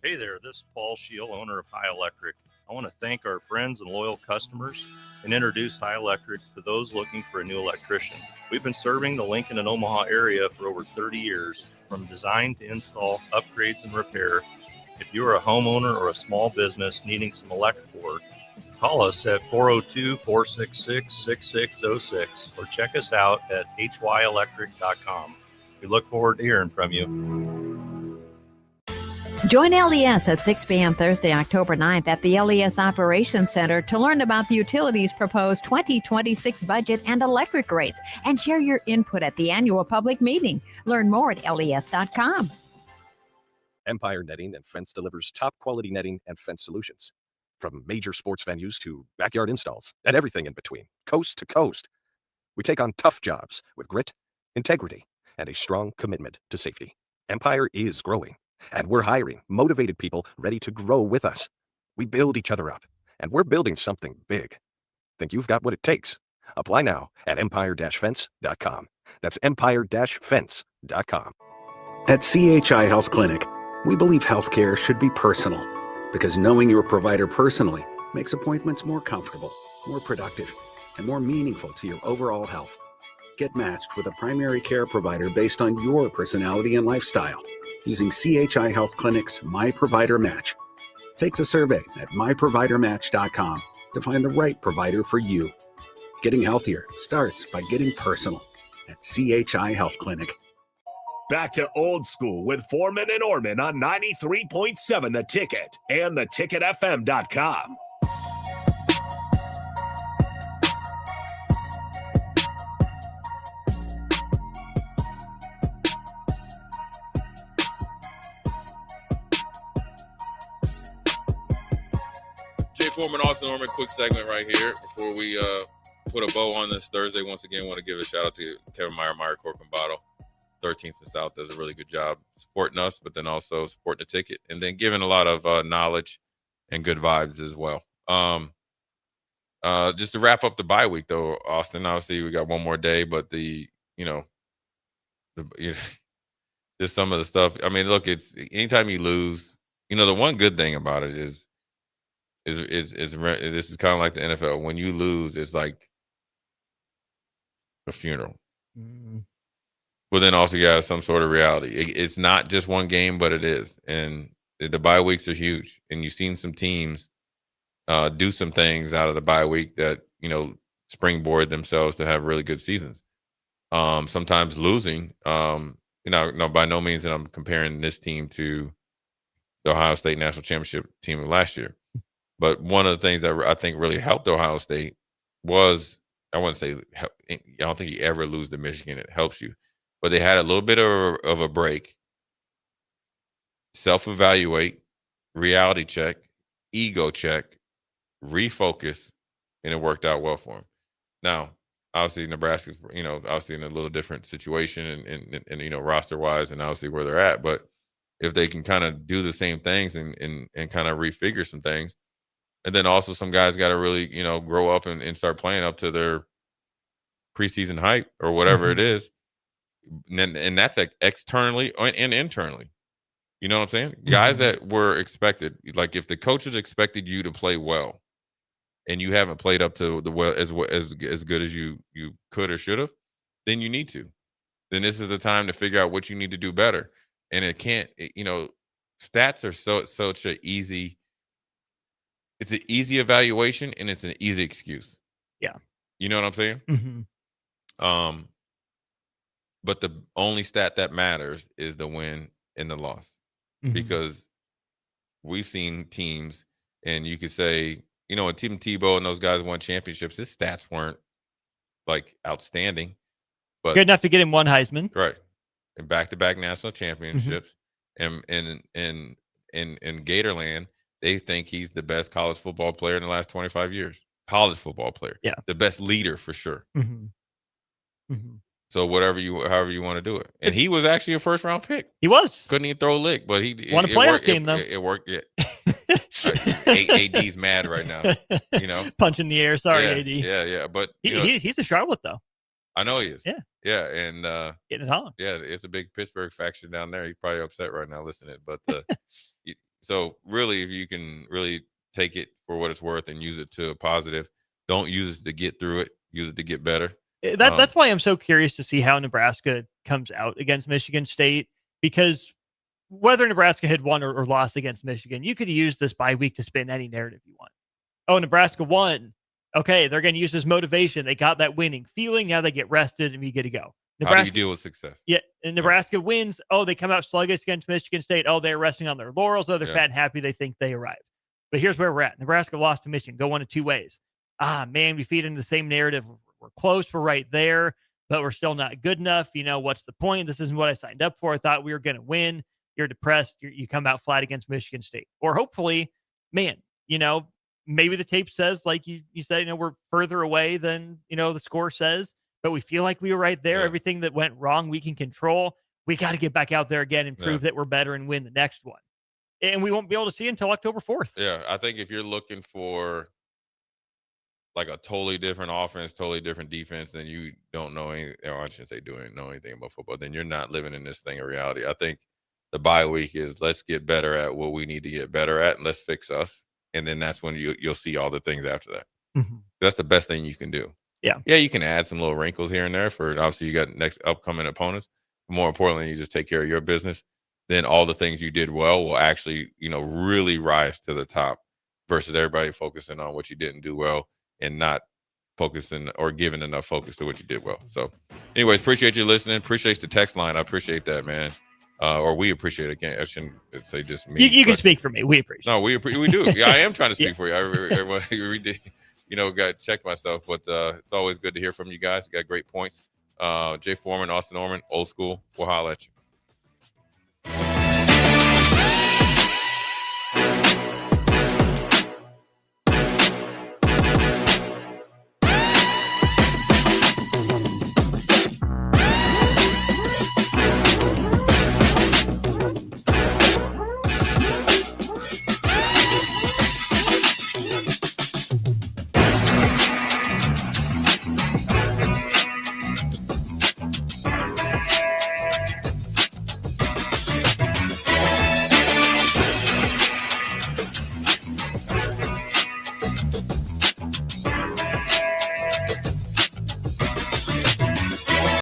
Hey there, this is Paul Scheel, owner of High Electric. I want to thank our friends and loyal customers and introduce High Electric to those looking for a new electrician. We've been serving the Lincoln and Omaha area for over 30 years, from design to install, upgrades, and repair. If you are a homeowner or a small business needing some electrical work, call us at 402-466-6606 or check us out at hyelectric.com. We look forward to hearing from you. Join LES at 6 p.m. Thursday, October 9th at the LES Operations Center to learn about the utilities' proposed 2026 budget and electric rates, and share your input at the annual public meeting. Learn more at les.com. Empire Netting and Fence delivers top quality netting and fence solutions. From major sports venues to backyard installs and everything in between, coast to coast. We take on tough jobs with grit, integrity, and a strong commitment to safety. Empire is growing, and we're hiring motivated people ready to grow with us. We build each other up, and we're building something big. Think you've got what it takes? Apply now at empire-fence.com. That's empire-fence.com. At CHI Health Clinic, we believe healthcare should be personal, because knowing your provider personally makes appointments more comfortable, more productive, and more meaningful to your overall health. Get matched with a primary care provider based on your personality and lifestyle using CHI Health Clinic's My Provider Match. Take the survey at myprovidermatch.com to find the right provider for you. Getting healthier starts by getting personal at CHI Health Clinic. Back to old school with Foreman and Orman on 93.7 The Ticket and theticketfm.com. Jay Foreman, Austin Orman, quick segment right here before we put a bow on this Thursday. Once again, want to give a shout out to Kevin Meyer, Cork and Bottle. 13th and South does a really good job supporting us, but then also supporting the ticket and then giving a lot of knowledge and good vibes as well. Just to wrap up the bye week, though, Austin, obviously we got one more day, but just some of the stuff. I mean, look, it's anytime you lose, the one good thing about it is this is kind of like the NFL. When you lose, it's like a funeral. Mm-hmm. But then also you have some sort of reality. It's not just one game, but it is. And the bye weeks are huge. And you've seen some teams do some things out of the bye week that, springboard themselves to have really good seasons. Sometimes losing, by no means that I'm comparing this team to the Ohio State National Championship team of last year. But one of the things that I think really helped Ohio State was, I don't think you ever lose to Michigan. It helps you. But they had a little bit of a break, self-evaluate, reality check, ego check, refocus, and it worked out well for them. Now, obviously, Nebraska's, obviously in a little different situation and roster-wise and obviously where they're at. But if they can kind of do the same things and kind of refigure some things, and then also some guys got to really, grow up and start playing up to their preseason hype or whatever it is. And that's like externally and internally. You know what I'm saying? Mm-hmm. Guys that were expected, like if the coaches expected you to play well and you haven't played up to the well as good as you could or should have, then you need to. Then this is the time to figure out what you need to do better. And it can't, stats are such an easy, it's an easy evaluation and it's an easy excuse. Yeah. You know what I'm saying? Mm-hmm. But the only stat that matters is the win and the loss. Mm-hmm. Because we've seen teams, and you could say, when Tim Tebow and those guys won championships, his stats weren't like outstanding. But good enough to get him one Heisman. Right. And back-to-back national championships. Mm-hmm. And in Gatorland, they think he's the best college football player in the last 25 years. College football player. Yeah. The best leader for sure. Mm-hmm. Mm-hmm. So however you want to do it. And he was actually a first round pick. He was. Couldn't even throw a lick, but he won a playoff game though. It worked. Yeah. AD's mad right now. Punch in the air. Sorry, AD. Yeah. But he's a Charlotte though. I know he is. Yeah. Yeah. And getting it on. Yeah, it's a big Pittsburgh faction down there. He's probably upset right now listening. But so really, if you can really take it for what it's worth and use it to a positive, don't use it to get through it. Use it to get better. That's why I'm so curious to see how Nebraska comes out against Michigan State, because whether Nebraska had won or lost against Michigan, you could use this bye week to spin any narrative you want. Oh, Nebraska won. Okay, they're going to use this motivation. They got that winning feeling. Now they get rested and we get to go. How do you deal with success? Yeah, and Nebraska wins. Oh, they come out sluggish against Michigan State. Oh, they're resting on their laurels. Oh, they're fat and happy. They think they arrived. But here's where we're at. Nebraska lost to Michigan. Go one of two ways. Man, we feed into the same narrative. We're close. We're right there, but we're still not good enough. What's the point? This isn't what I signed up for. I thought we were going to win. You're depressed. You come out flat against Michigan State. Or hopefully, man, maybe the tape says, like you said, we're further away than, the score says, but we feel like we were right there. Everything that went wrong, we can control. We got to get back out there again and prove that we're better and win the next one. And we won't be able to see until October 4th. Yeah, I think if you're looking for like a totally different offense, totally different defense, then you don't know anything, or I shouldn't say know anything about football, then you're not living in this thing of reality. I think the bye week is let's get better at what we need to get better at, and let's fix us. And then that's when you'll see all the things after that. Mm-hmm. That's the best thing you can do. Yeah. Yeah, you can add some little wrinkles here and there for obviously you got next upcoming opponents. More importantly, you just take care of your business. Then all the things you did well will actually, really rise to the top versus everybody focusing on what you didn't do well and not focusing or giving enough focus to what you did well. So anyways, appreciate you listening. Appreciate the text line. I appreciate that, man. Or we appreciate it. I shouldn't say just me. You can speak for me. We appreciate it. No, we do. Yeah, I am trying to speak for you. I did, got to check myself, but it's always good to hear from you guys. You got great points. Jay Foreman, Austin Orman, old school. We'll holler at you.